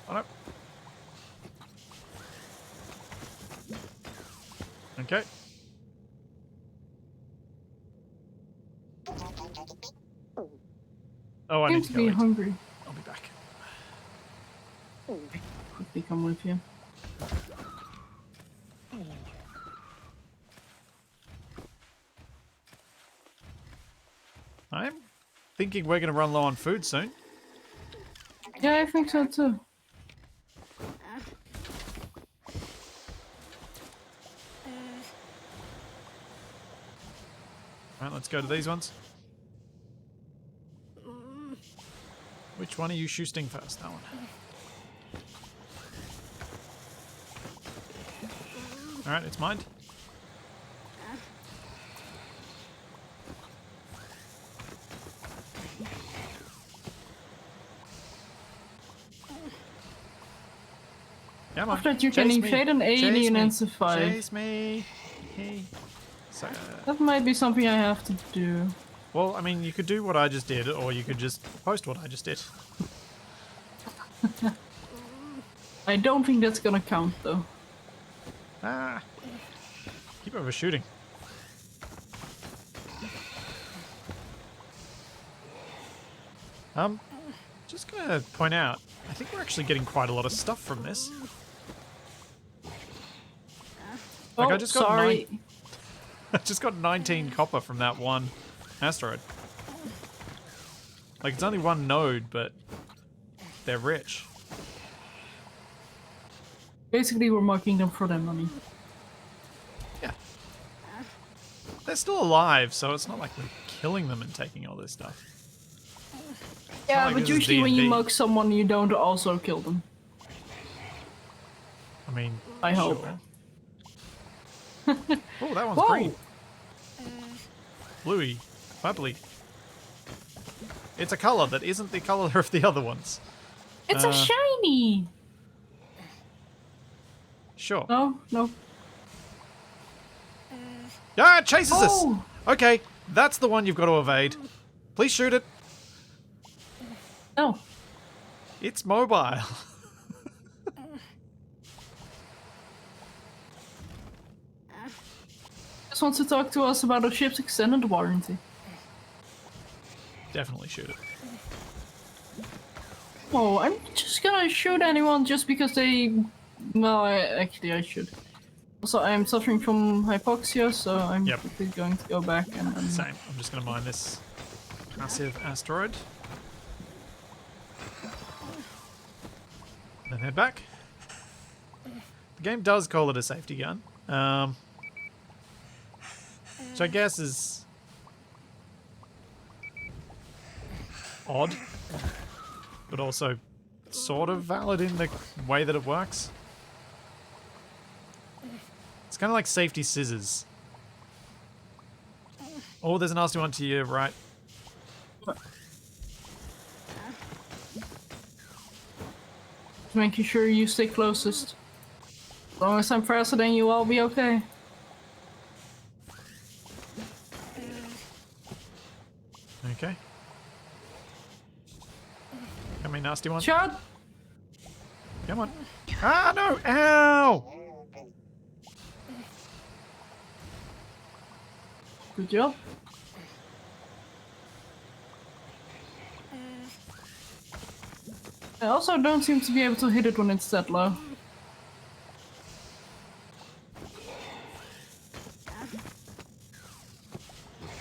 Oh, no. Okay. Oh, I need Seems to to go be eat. hungry. I'll be back. Quickly come with you. I'm thinking we're going to run low on food soon. Yeah, I think so too. Alright, let's go to these ones. Which one are you shooting first? That one. Alright, it's mined. Come on. After that, you Chase can me. invade an Chase alien me. and survive. Chase me. Hey. So, That might be something I have to do. well, I mean, you could do what I just did, or you could just post what I just did. I don't think that's gonna count though. Ah. Keep overshooting. Just gonna point out, I think we're actually getting quite a lot of stuff from this. Like, Oh, I just got sorry. I just got 19 copper from that one asteroid. Like, it's only one node, but they're rich. Basically, we're marking them for their money. Yeah. They're still alive, so it's not like we're killing them and taking all this stuff. Yeah, like but this is usually when you D&D. mug someone, you don't also kill them. I mean, I hope. sure. Oh, that one's Whoa! green. Bluey. Bubbly. It's a color that isn't the color of the other ones. It's a shiny! Sure. No, no. Ah, it chases us! Oh! Okay, that's the one you've got to evade. Please shoot it. No. It's mobile. Just wants to talk to us about our ship's extended warranty. Definitely shoot it. Oh, I'm just gonna shoot anyone just because they... Well, actually I should. Also, I'm suffering from hypoxia, so I'm Yep. quickly going to go back and... Same. I'm just going to mine this massive asteroid. Then head back. The game does call it a safety gun. Which I guess is odd, but also sort of valid in the way that it works. It's kind of like safety scissors. Oh, there's a nasty one to your right. Making sure you stay closest. As long as I'm faster than you, I'll be okay. Okay. Come here, nasty one. Shot! Come on. Ah, no! Ow! Good job. I also don't seem to be able to hit it when it's that low.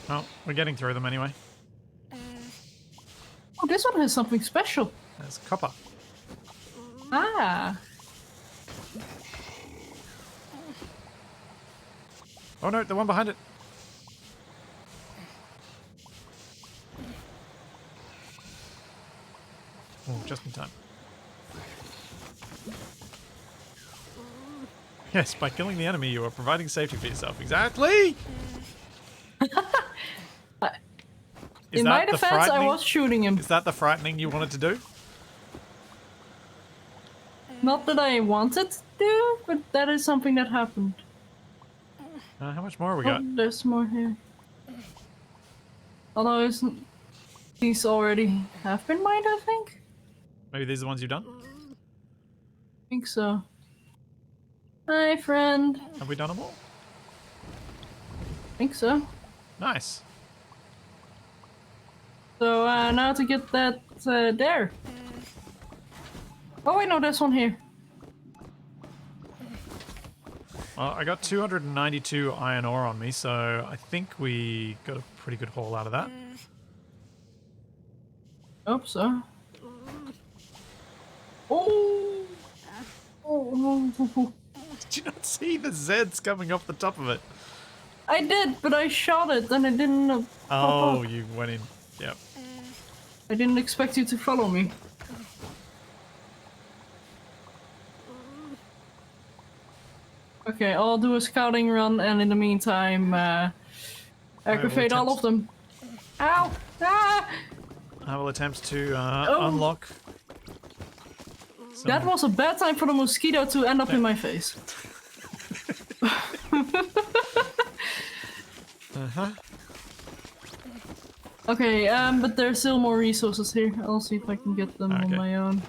Oh, we're getting through them anyway. Oh, this one has something special. There's copper. Ah. Oh no, the one behind it. Oh, just in time. Yes, by killing the enemy, you are providing safety for yourself. Exactly! In my defense, I was shooting him. Is that the frightening you wanted to do? Not that I wanted to do, but that is something that happened. How much more have we got? Oh, there's more here. Although these already have been mined, I think? Maybe these are the ones you've done? I think so. Hi, friend. Have we done them all? I think so. Nice. So now to get that there. Oh wait, no, there's one here. Well, I got 292 iron ore on me, so I think we got a pretty good haul out of that. Hope so. Oh! Oh! Did you not see the Zeds coming off the top of it? I did, but I shot it and it didn't. Oh, you went in. Yep. I didn't expect you to follow me. Okay, I'll do a scouting run, and in the meantime, aggravate all of them. Ow! Ah! I will attempt to unlock. That was a bad time for the mosquito to end up in my face. Okay, but there's still more resources here. I'll see if I can get them on my own.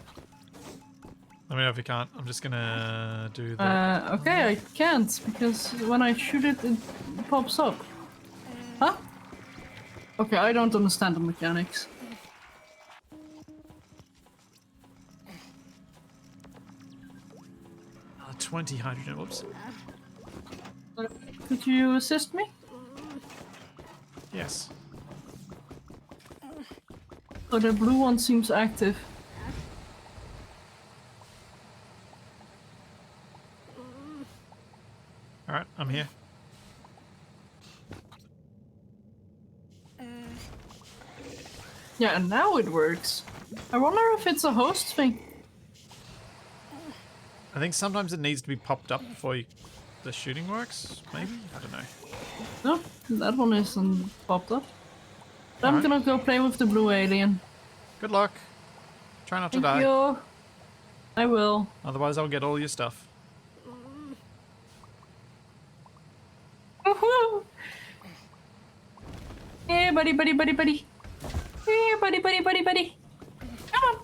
Let me know if you can't. I'm just gonna do that. Okay, I can't, because when I shoot it, it pops up. Huh? Okay, I don't understand the mechanics. 20 hydrogen. Whoops. Could you assist me? Yes. Oh, the blue one seems active. Alright, I'm here. Yeah, and now it works. I wonder if it's a host thing. I think sometimes it needs to be popped up before the shooting works, maybe? I don't know. No, that one isn't popped up. I'm Alright. gonna go play with the blue alien. Good luck. Try not to die. Thank you. I will. Otherwise I'll get all your stuff. Woohoo! Hey, buddy, buddy, buddy, buddy. Hey, buddy, buddy, buddy, buddy. Come on.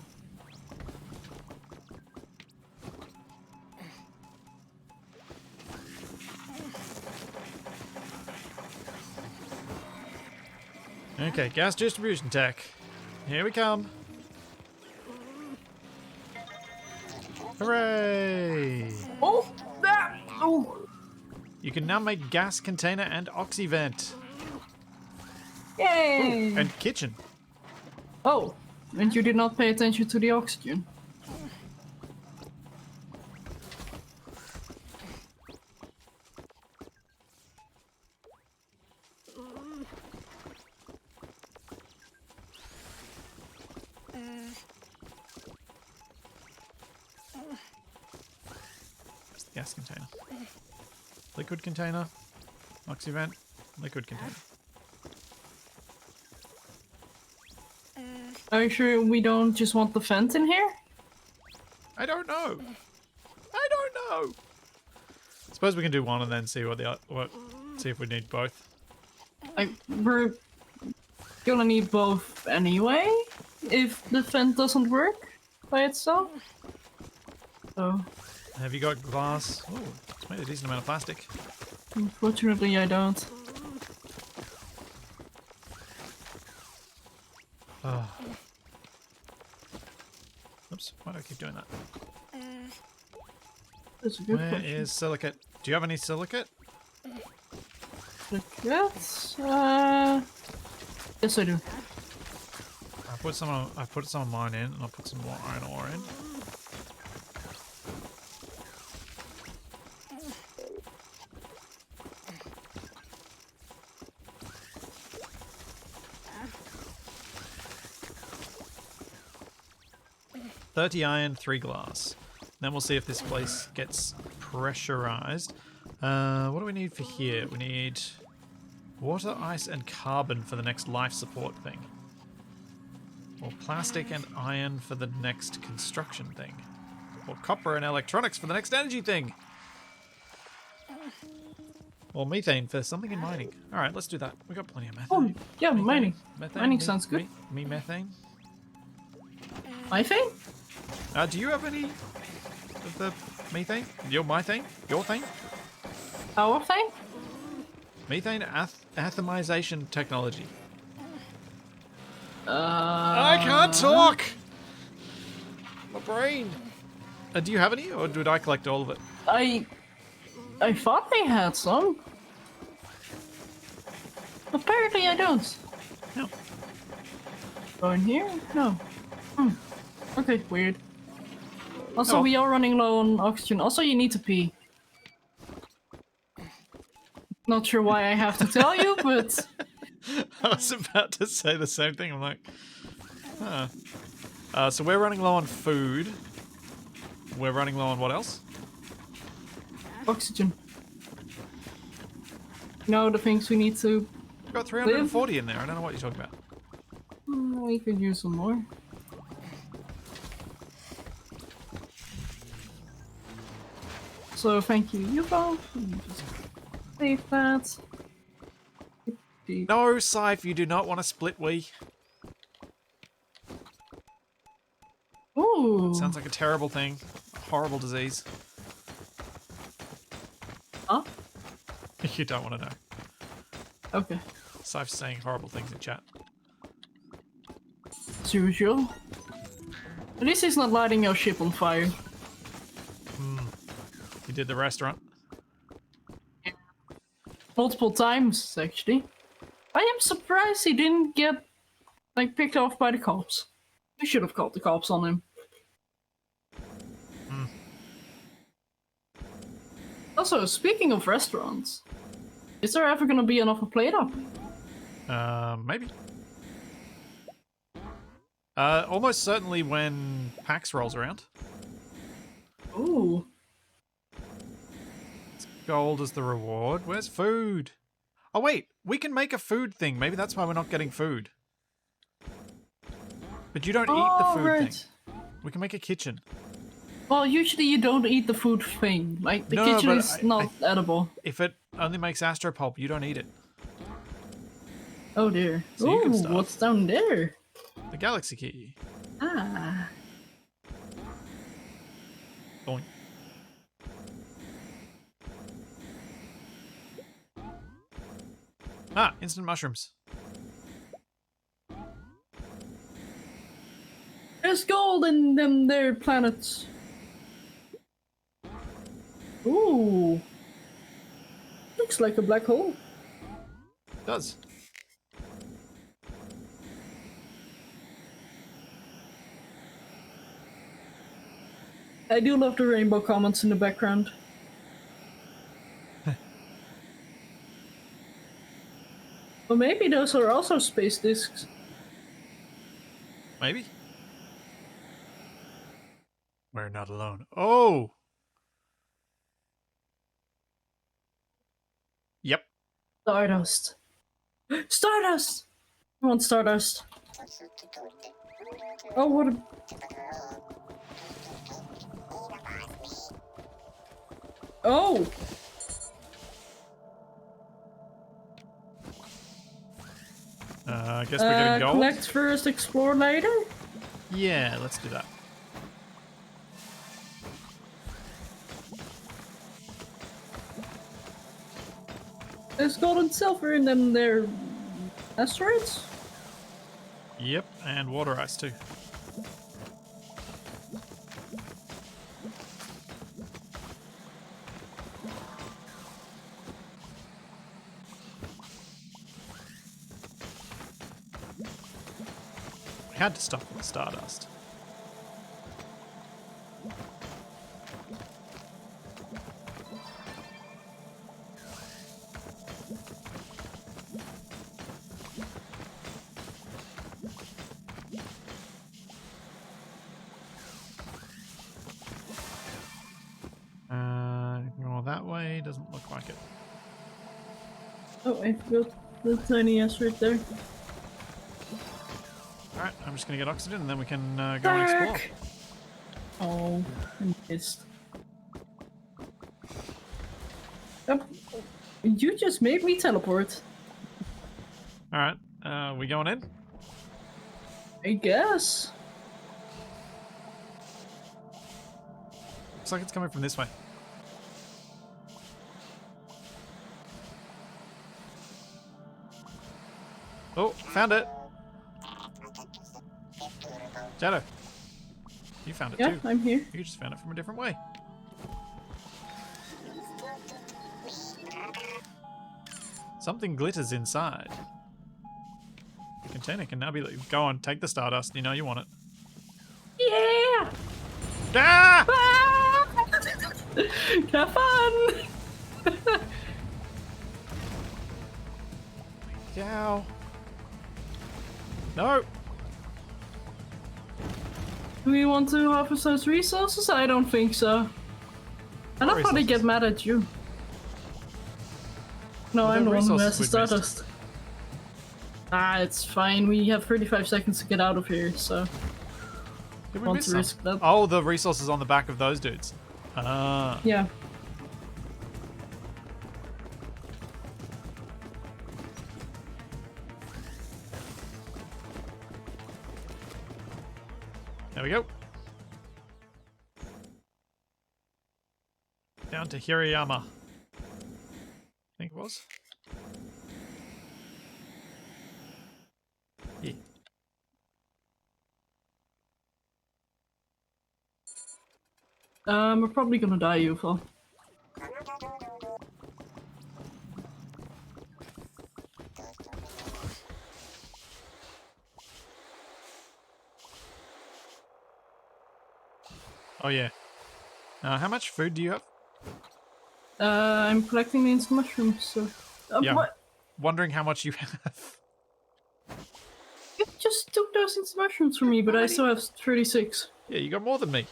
Okay, gas distribution tech. Here we come. Hooray! Oh, that. Oh. You can now make gas container and oxy vent. Yay! And kitchen. Oh, and you did not pay attention to the oxygen. Gas container. Liquid container. Oxy vent. Liquid container. Are you sure we don't just want the vent in here? I don't know. I don't know. Suppose we can do one and then see see if we need both. We're gonna need both anyway, if the vent doesn't work by itself. So, Have you got glass? Oh, it's made a decent amount of plastic. unfortunately I don't. Oh. Oops, why do I keep doing that? That's a good Where question. is silicate? Do you have any silicate? Yes, yes I do. I put some of mine in, and I'll put some more iron ore in. $30 iron, 3 glass. Then we'll see if this place gets pressurized. What do we need for here? We need water, ice, and carbon for the next life support thing. Or plastic and iron for the next construction thing. Or copper and electronics for the next energy thing. Or methane for something in mining. Alright, let's do that. We got plenty of methane. Oh, yeah, Methane? mining. Methane? Mining sounds good. Me methane? My thing? Do you have any of the methane? My thing? Your thing? Our thing? Methane atomization technology. I I can't talk! My brain. Do you have any, or did I collect all of it? I thought they had some. Apparently I don't. No. Go in here? No. Okay, weird. Also, Oh. we are running low on oxygen. Also, you need to pee. Not sure why I have to tell you, but... I was about to say the same thing. I'm like, huh. So we're running low on food. We're running low on what else? Oxygen. No, the things we need to... We've got 340 in there. I don't know what you're talking about. We could use some more. So thank you, Yuval. Just save that. No, Scythe, you do not want to split we. Ooh. Sounds like a terrible thing. A horrible disease. Huh? You don't want to know. Okay. Scythe's saying horrible things in chat. As usual. At least he's not lighting your ship on fire. You did the restaurant. Multiple times, actually. I am surprised he didn't get, like, picked off by the cops. We should have called the cops on him. Also, speaking of restaurants, is there ever gonna be enough a plate up? Maybe. Almost certainly when PAX rolls around. Ooh. Gold is the reward. Where's food? Oh wait, we can make a food thing. Maybe that's why we're not getting food. But you don't eat the food thing. We can make a kitchen. Well, usually you don't eat the food thing. Like, the No, kitchen but is not edible. If it only makes astropulp, you don't eat it. Oh dear. So you can Ooh, start. what's down there? The galaxy key. Ah. Boing. Ah, instant mushrooms. There's gold in them there planets. Ooh. Looks like a black hole. It does. I do love the rainbow comments in the background. Well, maybe those are also space discs. Maybe. We're not alone. Oh! Yep. Stardust. Stardust! I want Stardust. Oh, what a... Oh! I guess we're getting gold. Collect first, explore later? Yeah, let's do that. There's gold and silver in them there asteroids? Yep, and water ice too. We had to stop with Stardust. Go that way. Doesn't look like it. Oh, I forgot the tiny asteroid there. Alright, I'm just gonna get oxygen and then we can go and explore. Back! Oh, I missed. Oh, you just made me teleport. Alright, we going in? I guess. Looks like it's coming from this way. Oh, found it! Shadow, you found it Yeah, too. I'm here. You just found it from a different way. Something glitters inside. The container can now be... Go on, take the Stardust. You know you want it. Yeah! Ah! Have fun! Cow. No! Do we want to harvest those resources? I don't think so. And I'll probably get mad at you. No, Well, I'm the they're one who has resources the we've missed. Stardust. Ah, it's fine. We have 35 seconds to get out of here, so Did we want miss to some? risk that. Oh, the resources on the back of those dudes. Ah. Yeah. There we go. Down to Hirayama. I think it was. Yeah. We're probably gonna die, UFO. Oh yeah. How much food do you have? I'm collecting the instant mushrooms, so... Yeah. What? Wondering how much you have. You just took those instant mushrooms from me, but I still have 36. Yeah, you got more than me.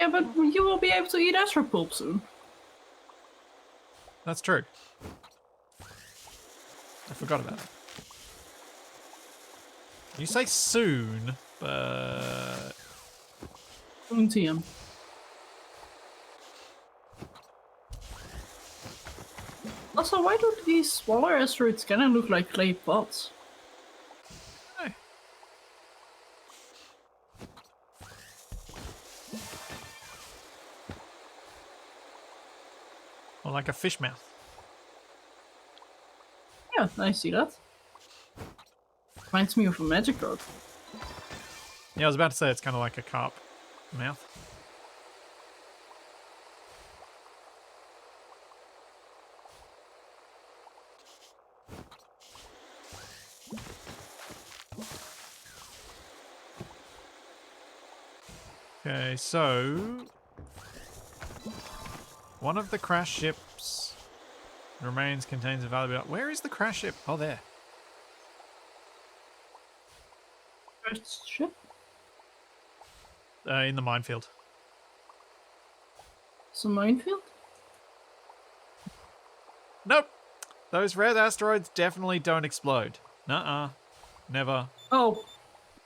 Yeah, but you will be able to eat Astro Pulp soon. That's true. I forgot about it. You say soon, but... Soon TM. Also, why do these smaller asteroids kinda look like clay pots? Hey. Or like a fish mouth. Yeah, I see that. Reminds me of a magic rod. Yeah, I was about to say it's kind of like a carp mouth. Okay, so one of the crash ships remains contains a valuable... Where is the crash ship? Oh, there. First ship? In the minefield. It's a minefield? Nope. Those red asteroids definitely don't explode. Nuh-uh. Never. Oh,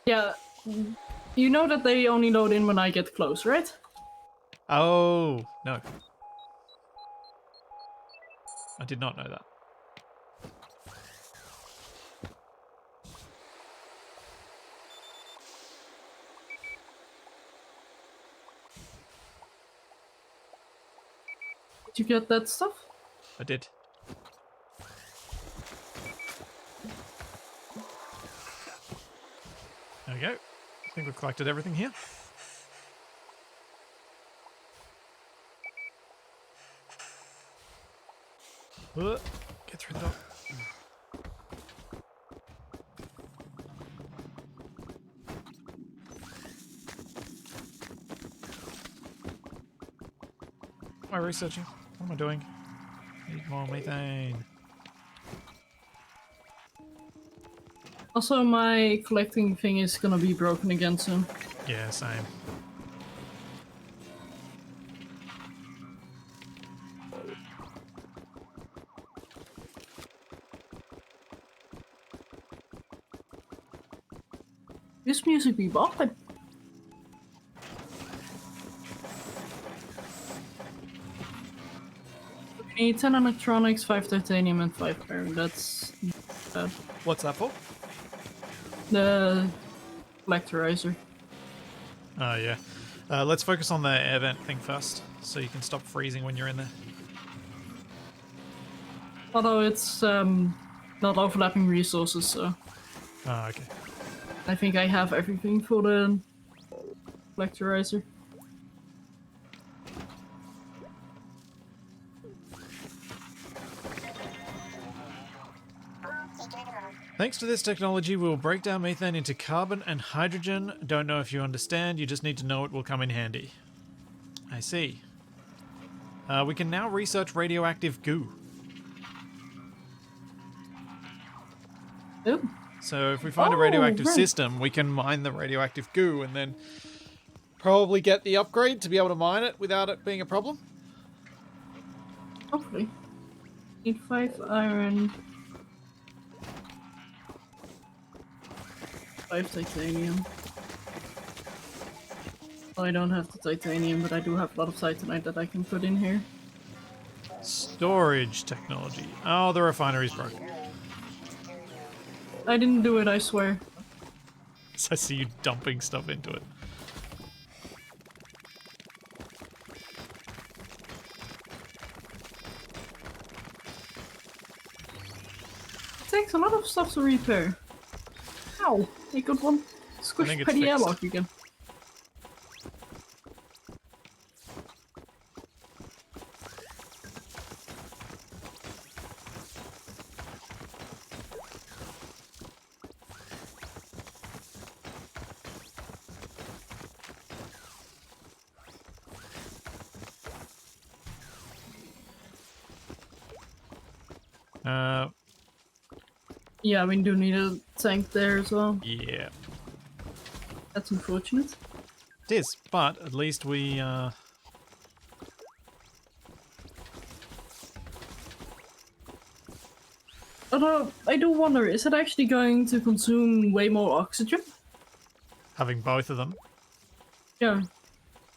yeah. You know that they only load in when I get close, right? Oh, no. I did not know that. Did you get that stuff? I did. we go. I think we've collected everything here. Get through the door. Am I researching? What am I doing? Need more methane. Also, my collecting thing is gonna be broken again soon. Yeah, same. This music be bopping. We need 10 electronics, 5 titanium, and 5 iron. That's bad. What's that for? The collectorizer. Oh, yeah. Let's focus on the air vent thing first, so you can stop freezing when you're in there. Although it's not overlapping resources, so Oh, okay. I think I have everything for the collectorizer. Thanks to this technology, we will break down methane into carbon and hydrogen. Don't know if you understand, you just need to know it will come in handy. I see. We can now research radioactive goo. Oh, So if we find a Oh, radioactive right. system, we can mine the radioactive goo and then probably get the upgrade to be able to mine it without it being a problem. hopefully. Need 5 iron. 5 titanium. Well, I don't have the titanium, but I do have a lot of titanite that I can put in here. Storage technology. Oh, the refinery's broken. I didn't do it, I swear. So I see you dumping stuff into it. It takes a lot of stuff to repair. Ow! I got one think squished it's petty fixed. airlock again. Yeah, we do need a tank there as well. Yeah. That's unfortunate. It is, but at least we, Although, I do wonder, is it actually going to consume way more oxygen? having both of them. Yeah.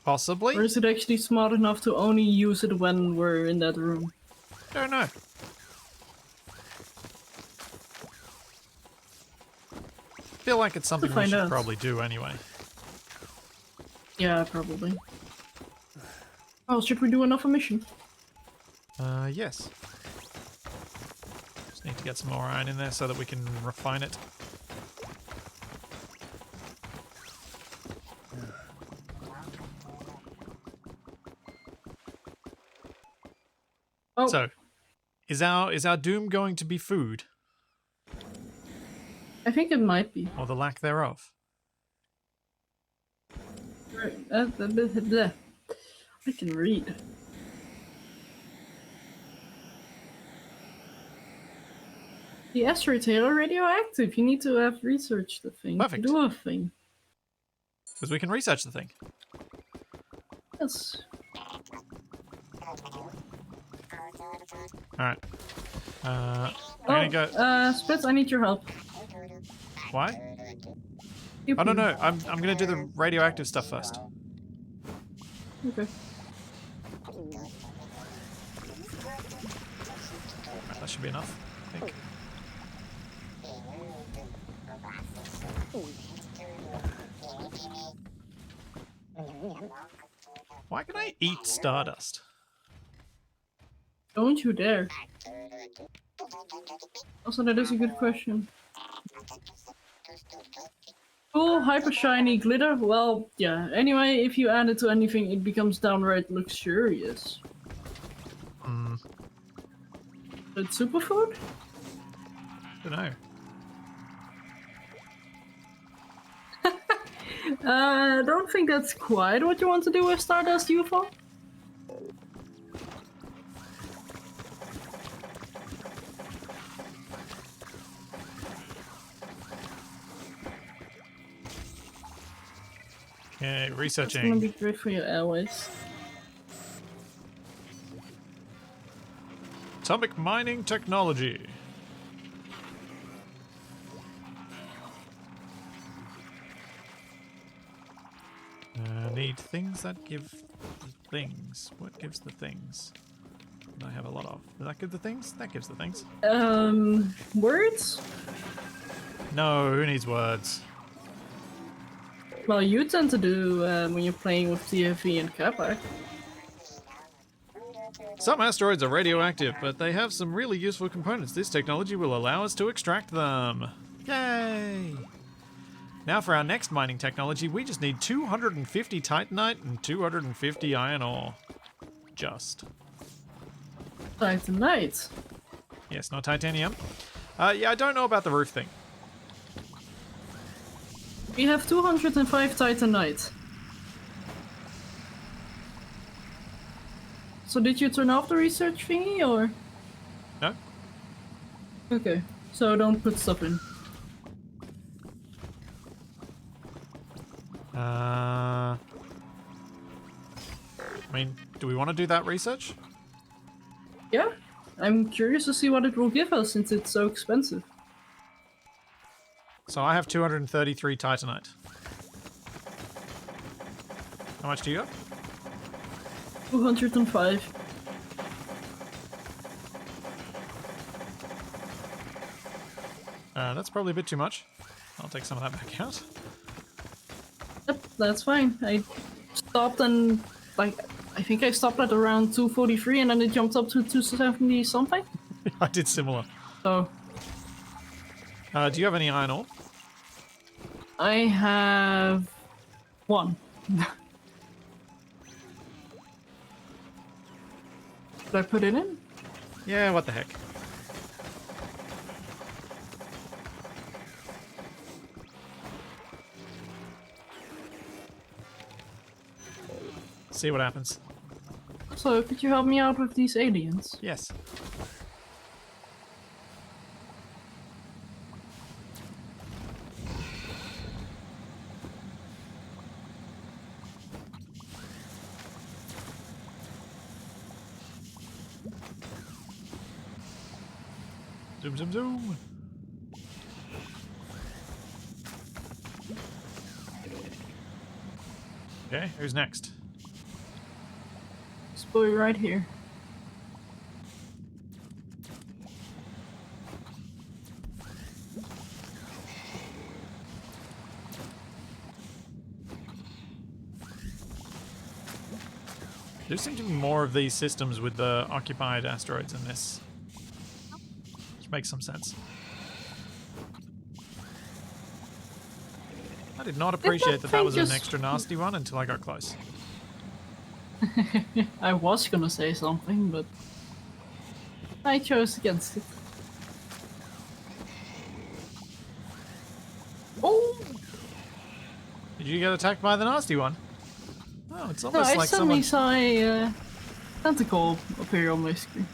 Possibly? Or is it actually smart enough to only use it when we're in that room? Don't know. Feel like it's something we find should out. probably do anyway. Yeah, probably. Oh, should we do another mission? Yes. Just need to get some more iron in there so that we can refine it. Oh, So, is our doom going to be food, I think it might be. or the lack thereof? Right, I can read. The asteroids here are radioactive. You need to have researched the thing. Perfect. Do a thing. Because we can research the thing. Yes. Alright. I'm gonna go... Spitz, I need your help. Why? Pew Oh, no, pew. no. I'm gonna do the radioactive stuff first. Okay. Right, that should be enough, I think. Why can I eat Stardust? Don't you dare. Also, that is a good question. Cool, hyper shiny glitter. Well, yeah. Anyway, if you add it to anything, it becomes downright luxurious. Hmm. It's superfood? Don't know. I don't think that's quite what you want to do with Stardust UFO. Okay, It's gonna researching. be great for your airways. Atomic mining technology. Need things that give things. What gives the things? That I have a lot of. Does that give the things? That gives the things. Words? No, who needs words? Well, you tend to do when you're playing with TFE and Kappa. Some asteroids are radioactive, but they have some really useful components. This technology will allow us to extract them. Yay! Now for our next mining technology, we just need 250 titanite and 250 iron ore. Just. Titanite. Yes, not titanium. Yeah, I don't know about the roof thing. We have 205 Titanite. So did you turn off the research thingy, or? No? Okay, so don't put stuff in. I mean, do we want to do that research? Yeah, I'm curious to see what it will give us since it's so expensive. So I have 233 titanite. How much do you have? 205. That's probably a bit too much. I'll take some of that back out. Yep, that's fine. I stopped and, like, I think I stopped at around 243 and then it jumped up to 270 something. I did similar. So, Do you have any iron ore? I have one. Did I put it in? Yeah, what the heck. See what happens. So, could you help me out with these aliens? Yes. Zoom, zoom, zoom. Okay, who's next? This boy right here. There seem to be more of these systems with the occupied asteroids in this. Which makes some sense. I did not appreciate that was an just- extra nasty one until I got close. I was gonna say something, but I chose against it. Oh! Did you get attacked by the nasty one? Oh, it's No, almost I like suddenly someone... saw a tentacle appear on my screen.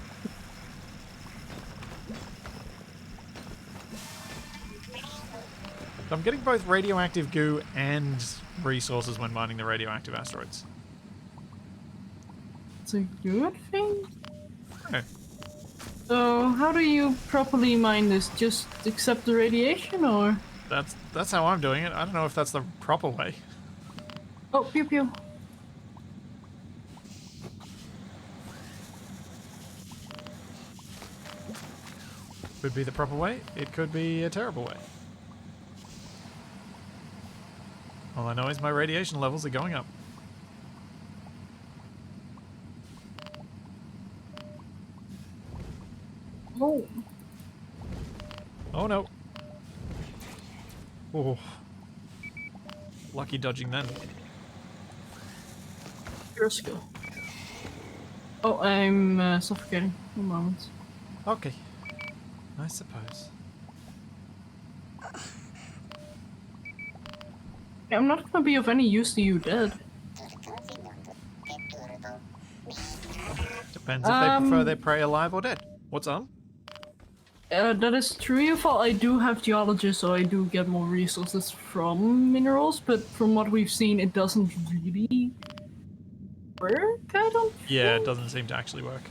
I'm getting both radioactive goo and resources when mining the radioactive asteroids. It's a good thing? Oh. So, how do you properly mine this? Just accept the radiation, or? That's how I'm doing it. I don't know if that's the proper way. Oh, pew pew. Could be the proper way. It could be a terrible way. All I know is my radiation levels are going up. Oh. Oh no. Oh. Lucky dodging then. Pure skill. Oh, I'm suffocating. One moment. Okay. I suppose. Yeah, I'm not gonna be of any use to you dead. Depends if they prefer their prey alive or dead. What's on? That is true, Yufal. I do have geologist, so I do get more resources from minerals, but from what we've seen, it doesn't really work, I don't Yeah, it think. doesn't seem to actually work.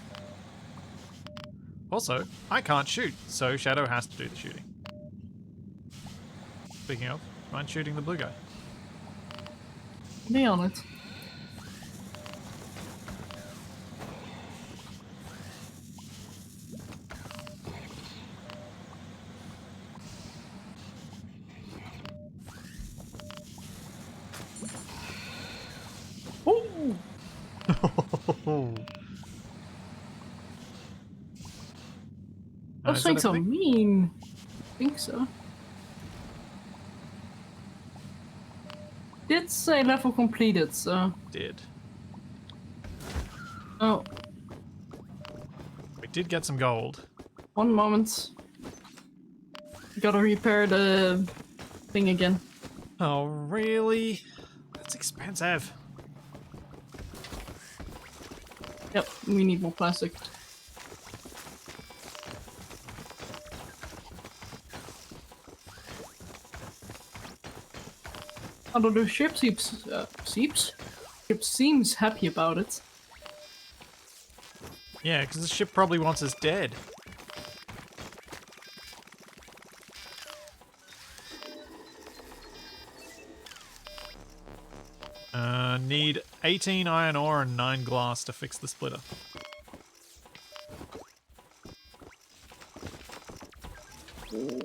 Also, I can't shoot, so Shadow has to do the shooting. Speaking of, mind shooting the blue guy? Be on it. Ooh! Those things are mean. I think so. Did say level completed, so. Did. Oh, We did get some gold. one moment. Gotta repair the thing again. Oh, really? That's expensive. Yep, we need more plastic. Although the ship seems happy about it. Yeah, because the ship probably wants us dead. Need 18 iron ore and 9 glass to fix the splitter. Oh.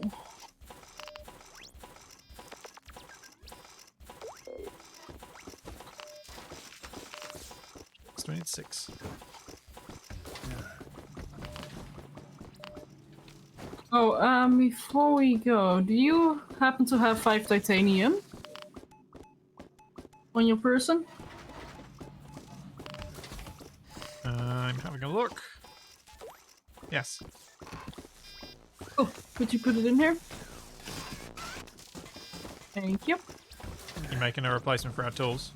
So we need 6. Oh, before we go, do you happen to have 5 titanium on your person? I'm having a look. Yes. Oh, could you put it in here? Thank you. You're making a replacement for our tools.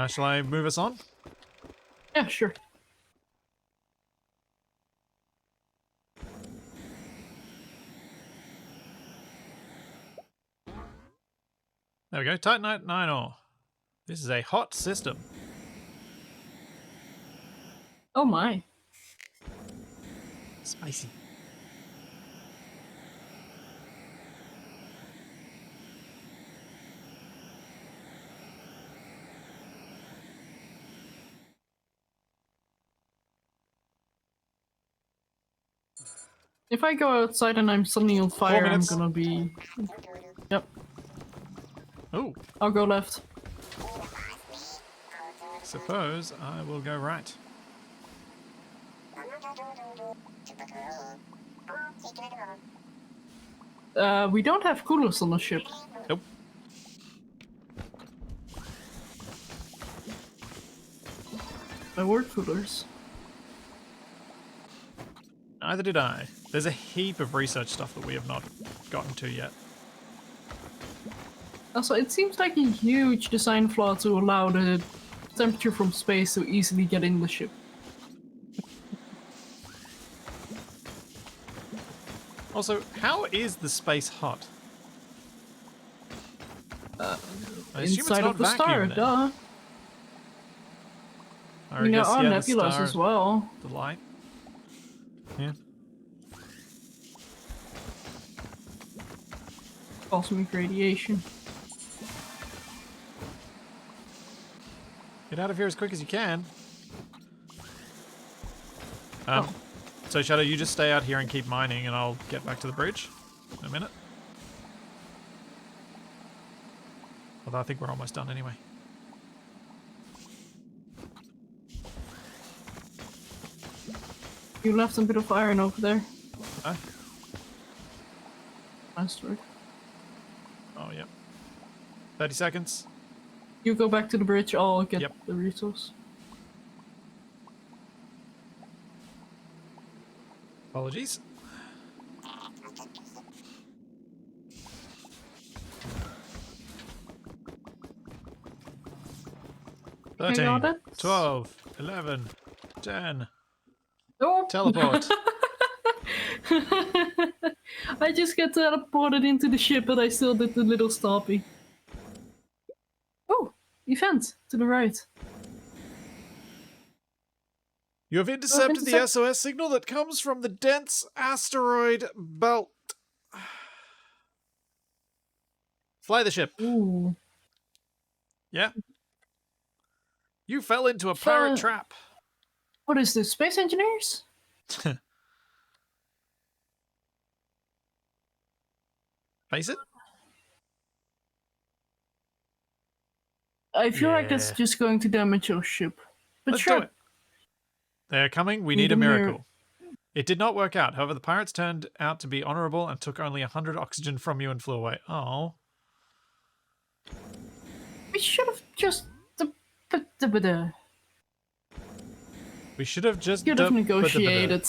Shall I move us on? Yeah, sure. There we go. Titanite 9 ore. This is a hot system. Oh my. Spicy. If I go outside and I'm suddenly on fire, I'm minutes. gonna be... Yep, Oh, I'll go left. suppose I will go right. We don't have coolers on the ship. Nope. There were coolers. Neither did I. There's a heap of research stuff that we have not gotten to yet. Also, it seems like a huge design flaw to allow the temperature from space to easily get in the ship. Also, how is the space hot? I assume it's Inside not of the star, vacuum then. duh. Or You know, our the nebulas star, as well. the light. Yeah. Cosmic radiation. Get out of here as quick as you can. Oh. So Shadow, you just stay out here and keep mining, and I'll get back to the bridge in a minute. Although I think we're almost done anyway. You left a bit of iron over there. Huh? Asteroid. Oh, yep. 30 seconds. You go back to the bridge, I'll get Yep. the resource. Apologies. I got 13, it. 12, 11, 10. Oh! Teleport. I just get teleported into the ship, but I still did the little stoppy. Oh! Event! To the right. You have intercepted the SOS signal that comes from the dense asteroid belt. Fly the ship. Ooh. Yeah. You fell into a pirate trap. What is this? Space engineers? Face it. I feel like that's just going to damage your ship. But Let's sure. do it. They are coming. We need a miracle. It did not work out. However, the pirates turned out to be honorable and took only 100 oxygen from you and flew away. Oh. We should have just... We should have just... Should have negotiated.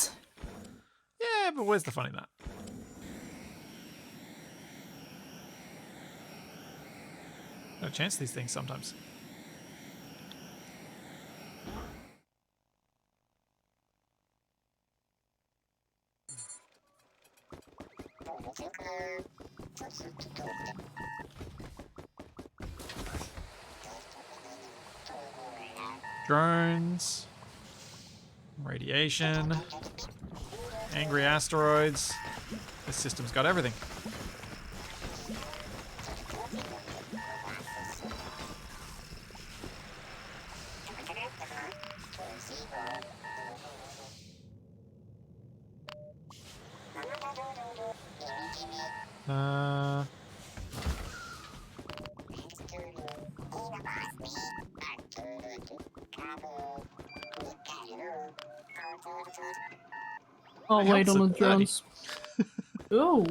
Yeah, but where's the fun in that? No chance these things sometimes. Drones. Radiation. Angry asteroids. This system's got everything. I'll wait on the drones. Oh!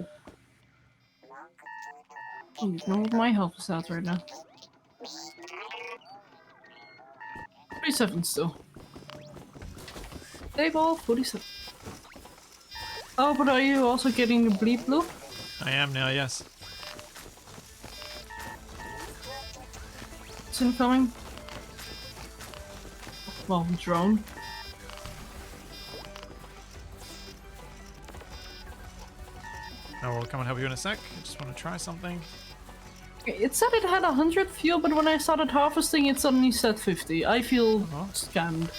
You know what my health is at right now. 47 still. Stable, 47. Oh, but are you also getting the bleep loop? I am now, yes. It's incoming. Well, drone. I will come and help you in a sec. I just want to try something. It said it had 100 fuel, but when I started harvesting, it suddenly said 50. I feel scammed.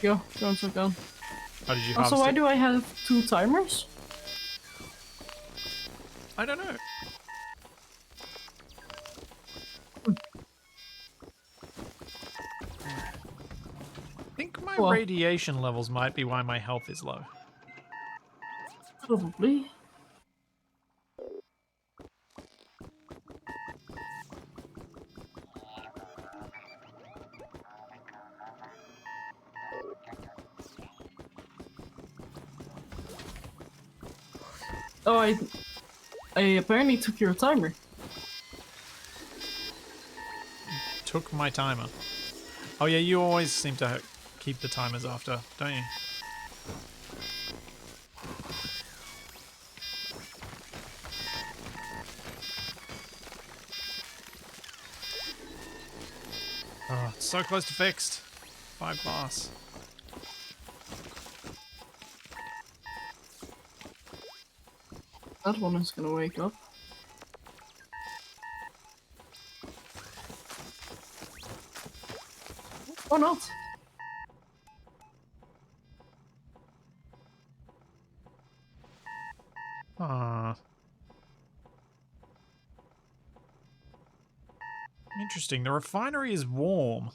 Yo, drones are gone. How did you Also, why do I have 2 timers? I don't know. I think my radiation levels might be why my health is low. Probably. Oh, I apparently took your timer. Took my timer. Oh yeah, you always seem to keep the timers after, don't you? Oh, it's so close to fixed. 5 glass. That one is gonna wake up. Or not. Ah. Interesting. The refinery is warm.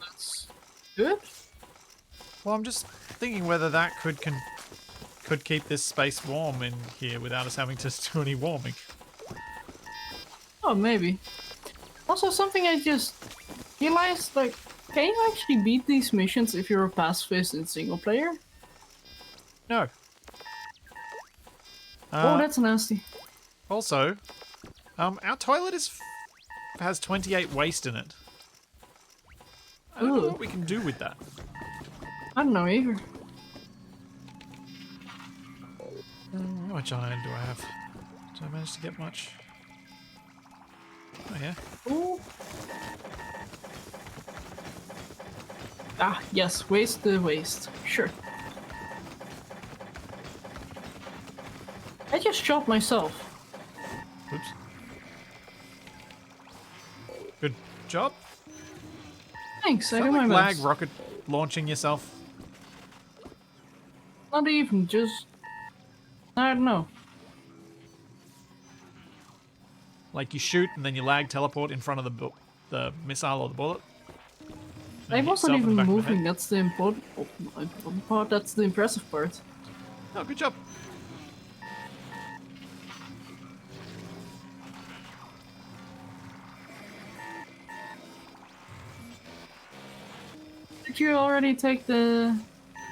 That's good. Well, I'm just thinking whether that could keep this space warm in here without us having to do any warming. Oh, maybe. Also, something I just realized, like, can you actually beat these missions if you're a pacifist in single player? No. Oh, that's nasty. Also, our toilet has 28 waste in it. I don't know Ugh. what we can do with that. I don't know either. How much iron do I have? Did I manage to get much? Oh yeah. Ooh. Ah, yes, waste the waste. Sure. I just shot myself. Oops. Good job. Thanks, I Is do that my like lag best. rocket launching yourself? Not even, just... I don't know. Like you shoot and then you lag teleport in front of the missile or the bullet? And I you hit wasn't yourself in the even back of the moving, head? that's the important part, that's the impressive part. Oh, good job. Did you already take the...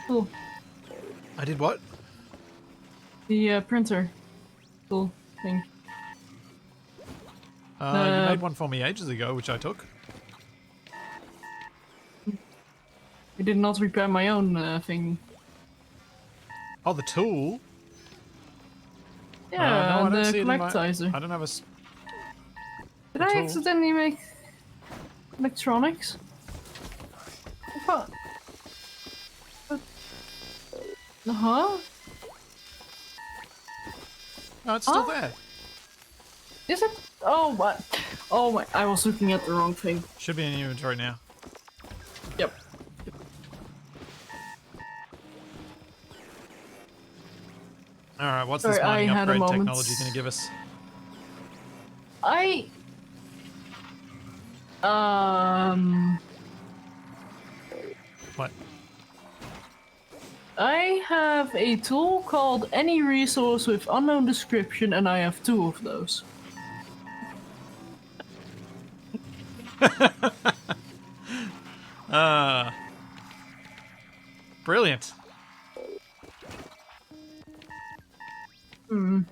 tool? I did what? The printer tool thing? You made one for me ages ago, which I took. I did not repair my own thing. Oh, the tool? Yeah, no, I don't the see it in my... collectizer. I don't have a... Did the I tool. accidentally make electronics? I thought... Huh? No, it's still Huh? there. Is it? Oh my! Oh my! I was looking at the wrong thing. Should be in your inventory now. Yep. Alright, what's Sorry, this mining I had a upgrade moment. technology going to give us? What? I have a tool called Any Resource with Unknown Description, and I have 2 of those. Brilliant. And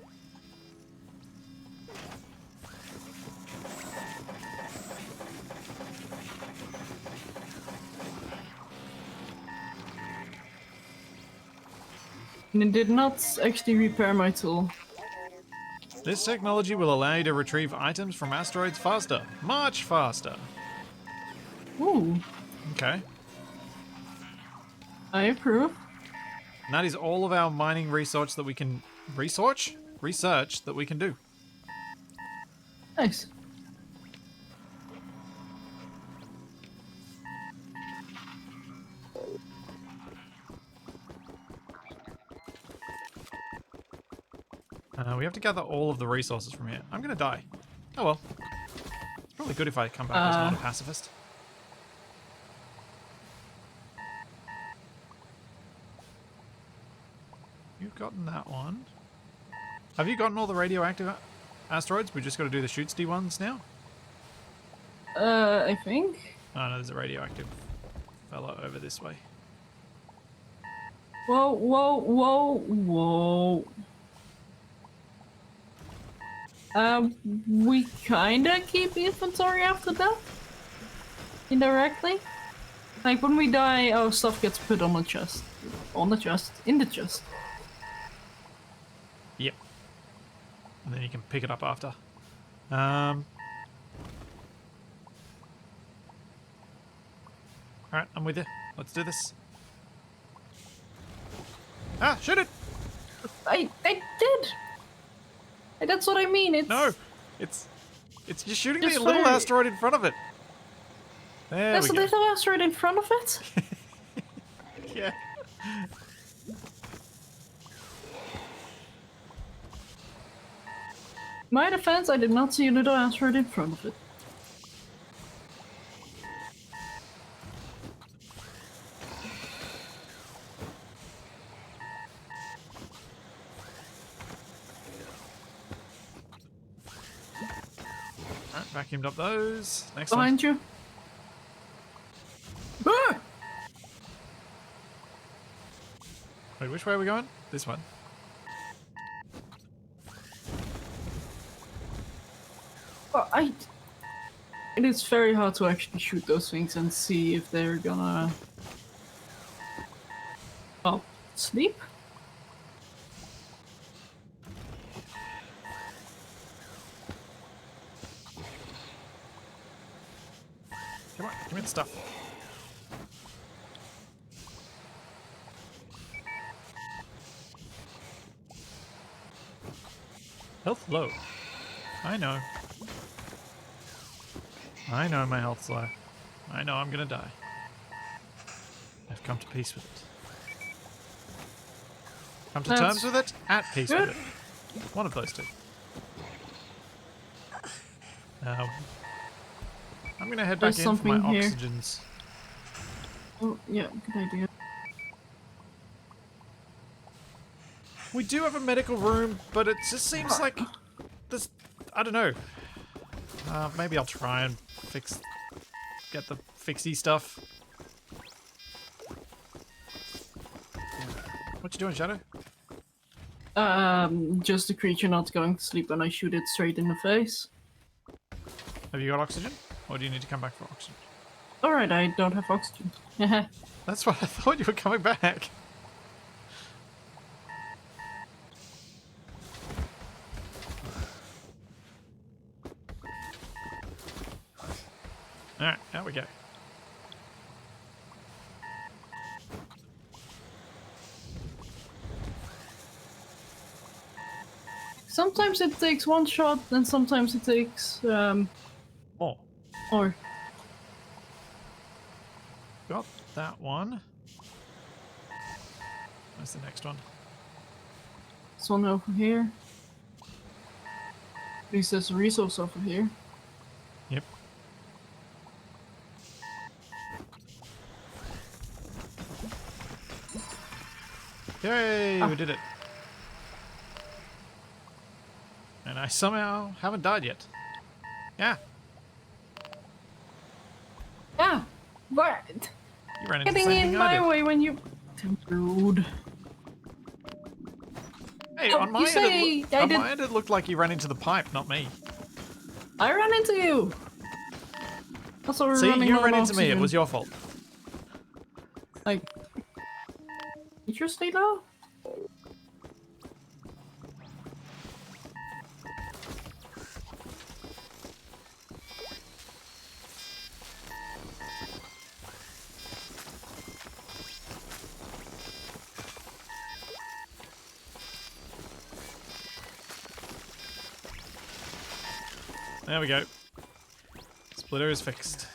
it did not actually repair my tool. This technology will allow you to retrieve items from asteroids faster. Much faster. Ooh, Okay. I approve. And that is all of our mining research that we can... Research? Research that we can do. Nice. We have to gather all of the resources from here. I'm gonna die. Oh well. It's probably good if I come back as not a pacifist. You've gotten that one. Have you gotten all the radioactive asteroids? We just got to do the shootsty ones now? I think. Oh no, there's a radioactive fella over this way. Whoa, whoa, whoa, whoa. We kinda keep inventory after that? Indirectly? Like, when we die, our stuff gets put on the chest. On the chest? In the chest. Yep. And then you can pick it up after. Alright, I'm with you. Let's do this. Ah, shoot it! I did! That's what I mean, it's... No! It's just shooting me Just a little fire. asteroid in front of it. There There's a we go. little asteroid in front of it? Yeah. My defense, I did not see a little asteroid in front of it. Vacuumed up those. Next Behind you. Ah! one. Wait, which way are we going? This one. Well, it is very hard to actually shoot those things and see if they're gonna... well, sleep? Come on, give me the stuff. Health low. I know. I know my health's low. I know I'm gonna die. I've come to peace with it. Come to terms with it, at peace good. with it. One of those two. I'm gonna head back There's in for my something here. oxygens. Oh, yeah, good idea. We do have a medical room, but it just seems like this. I don't know. Maybe I'll try and get the fixie stuff. What you doing, Shadow? Just a creature not going to sleep when I shoot it straight in the face. Have you got oxygen? Or do you need to come back for oxygen? Alright, I don't have oxygen. That's what I thought you were coming back. Alright, out we go. Sometimes it takes one shot, and sometimes it takes, Oh, or... got that one. Where's the next one? this one over here. At least there's a resource over here. Yep. Yay, we did it. And I somehow haven't died yet. Yeah, Yeah! What? you ran into the Getting same in thing my I did. way when you... Rude. Hey, Oh, on my you end, say I did- my end it looked like you ran into the pipe, not me. I ran into you! Also, we're See, running you low ran on into me, it oxygen. was your fault. Like... Interesting though? There we go. Splitter is fixed.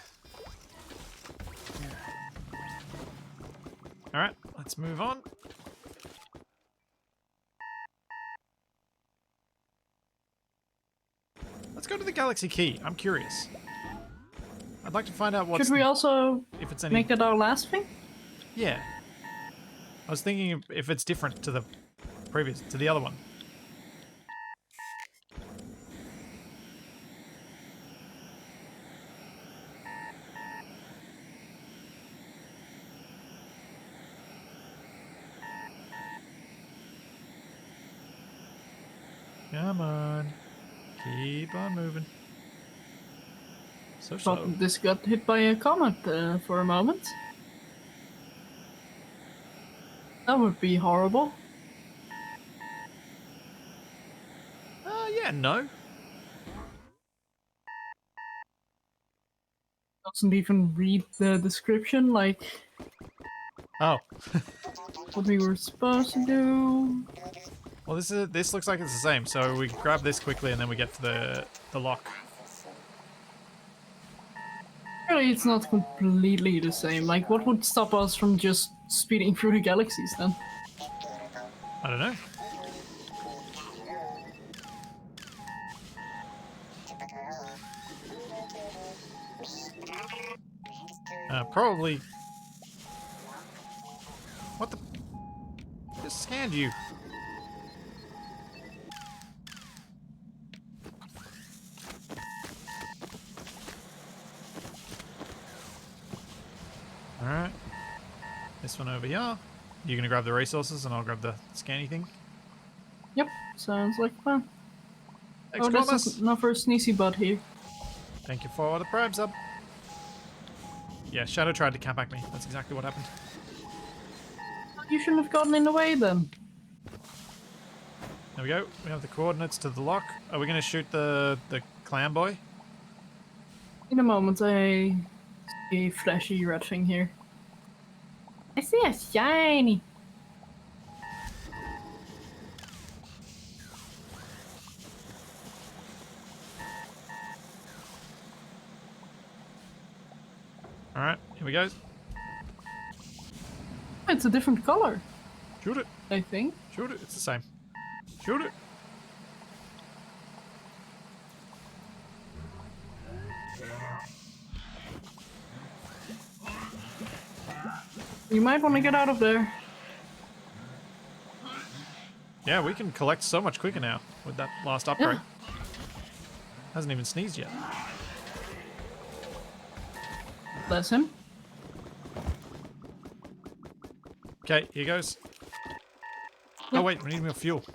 Alright, let's move on. Let's go to the Galaxy Key. I'm curious. I'd like to find out what's... Should we also if it's any... make that our last thing? Yeah. I was thinking if it's different to the previous, to the other one. Come on. Keep on moving. So slow. Thought this got hit by a comet for a moment. That would be horrible. Yeah, no. Doesn't even read the description, like Oh. what we were supposed to do. Well, this looks like it's the same. So we grab this quickly and then we get to the lock. Really, it's not completely the same. Like, what would stop us from just speeding through the galaxies then? I don't know. Probably. What the? Just scanned you. Alright. This one over here. You're going to grab the resources and I'll grab the scanny thing. Yep, sounds like fun. Thanks, Oh, there's Cormus. another sneezy butt here. Thank you for the Prime sub. Yeah, Shadow tried to catback me. That's exactly what happened. You shouldn't have gotten in the way then. There we go. We have the coordinates to the lock. Are we going to shoot the clam boy? In a moment, I see a flashy red thing here. I see a shiny. Alright, here we go. It's a different color, Shoot it. I think. Shoot it. It's the same. Shoot it. You might want to get out of there. Yeah, we can collect so much quicker now with that last upgrade. Hasn't even sneezed yet. Bless him. Okay, here goes. Oh wait, we need more fuel.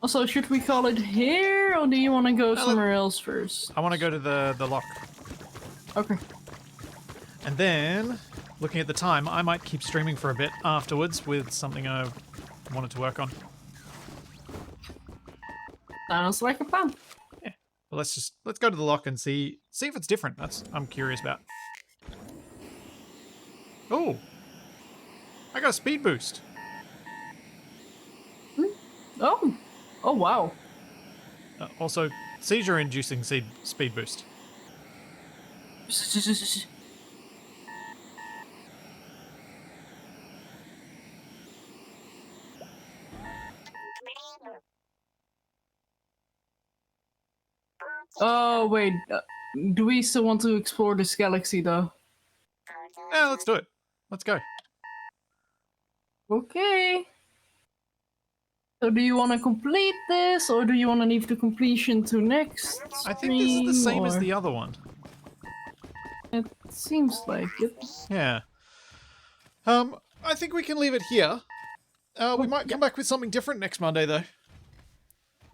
Also, should we call it here, or do you want to go somewhere else first? I want to go to the lock. Okay. And then, looking at the time, I might keep streaming for a bit afterwards with something I wanted to work on. Sounds like a plan. Yeah. Well, let's go to the lock and see if it's different. I'm curious about. Oh, I got a speed boost. Oh. Oh, wow. Also, seizure-inducing speed boost. Oh, wait. Do we still want to explore this galaxy, though? Yeah, let's do it. Let's go. Okay. So do you want to complete this, or do you want to leave the completion to next I think this is the stream, same as or- the other one. It seems like it. Yeah. I think we can leave it here. We might come back with something different next Monday, though.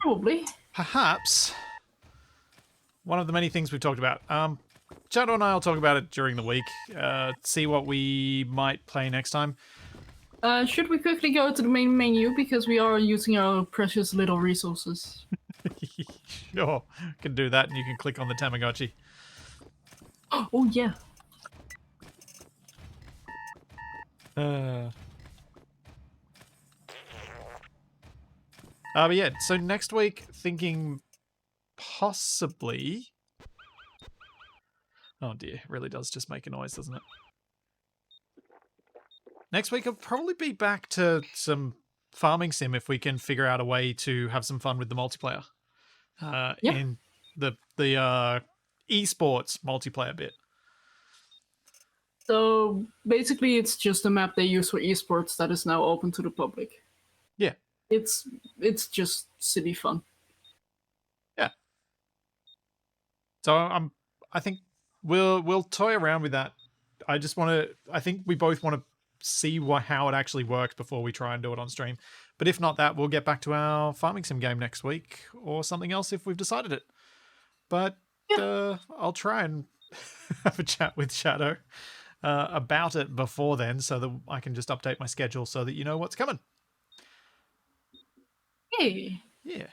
Probably. Perhaps one of the many things we've talked about. Shadow and I will talk about it during the week. See what we might play next time. Should we quickly go to the main menu, because we are using our precious little resources? Sure, can do that, and you can click on the Tamagotchi. Oh, yeah. But yeah, so next week, thinking possibly... Oh dear, it really does just make a noise, doesn't it? Next week, I'll probably be back to some farming sim if we can figure out a way to have some fun with the multiplayer. In the esports multiplayer bit. So basically, it's just a map they use for esports that is now open to the public. Yeah. It's just silly fun. Yeah. So I think we'll toy around with that. I think we both want to see how it actually works before we try and do it on stream. But if not that, we'll get back to our farming sim game next week or something else if we've decided it. But I'll try and have a chat with Shadow about it before then so that I can just update my schedule so that you know what's coming. Hey. Yeah.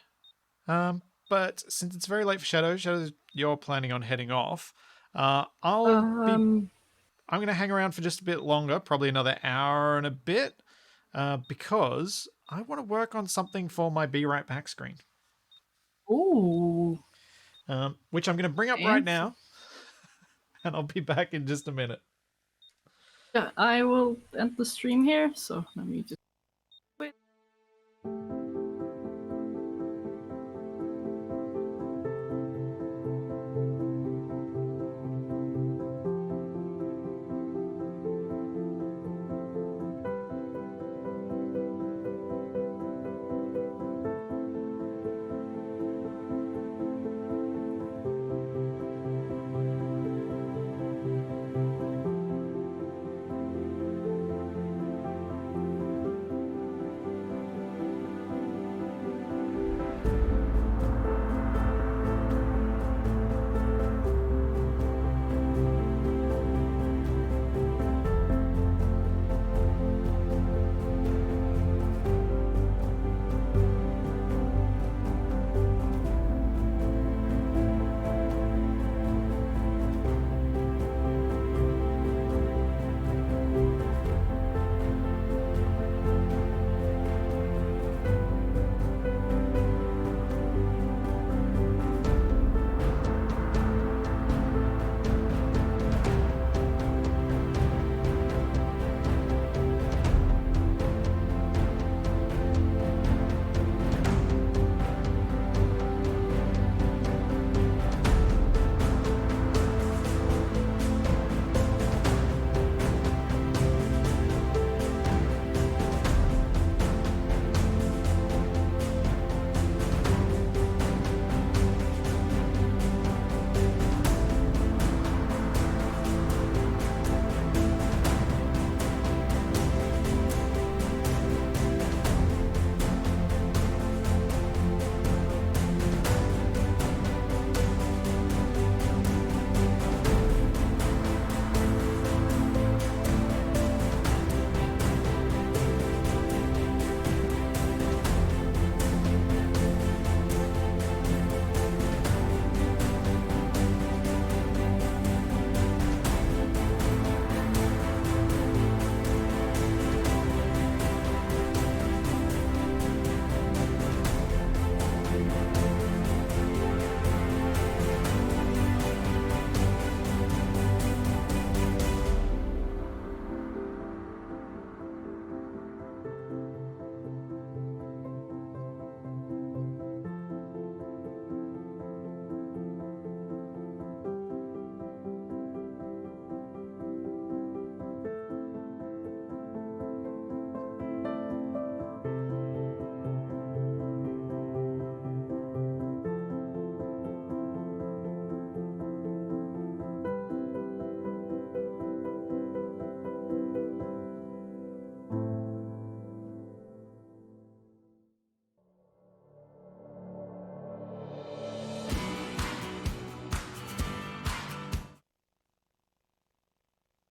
But since it's very late for Shadow, you're planning on heading off. I'm going to hang around for just a bit longer, probably another hour and a bit, because I want to work on something for my Be Right Back screen. Ooh. Which I'm going to bring up right now, and I'll be back in just a minute. Yeah, I will end the stream here, so let me just... Wait.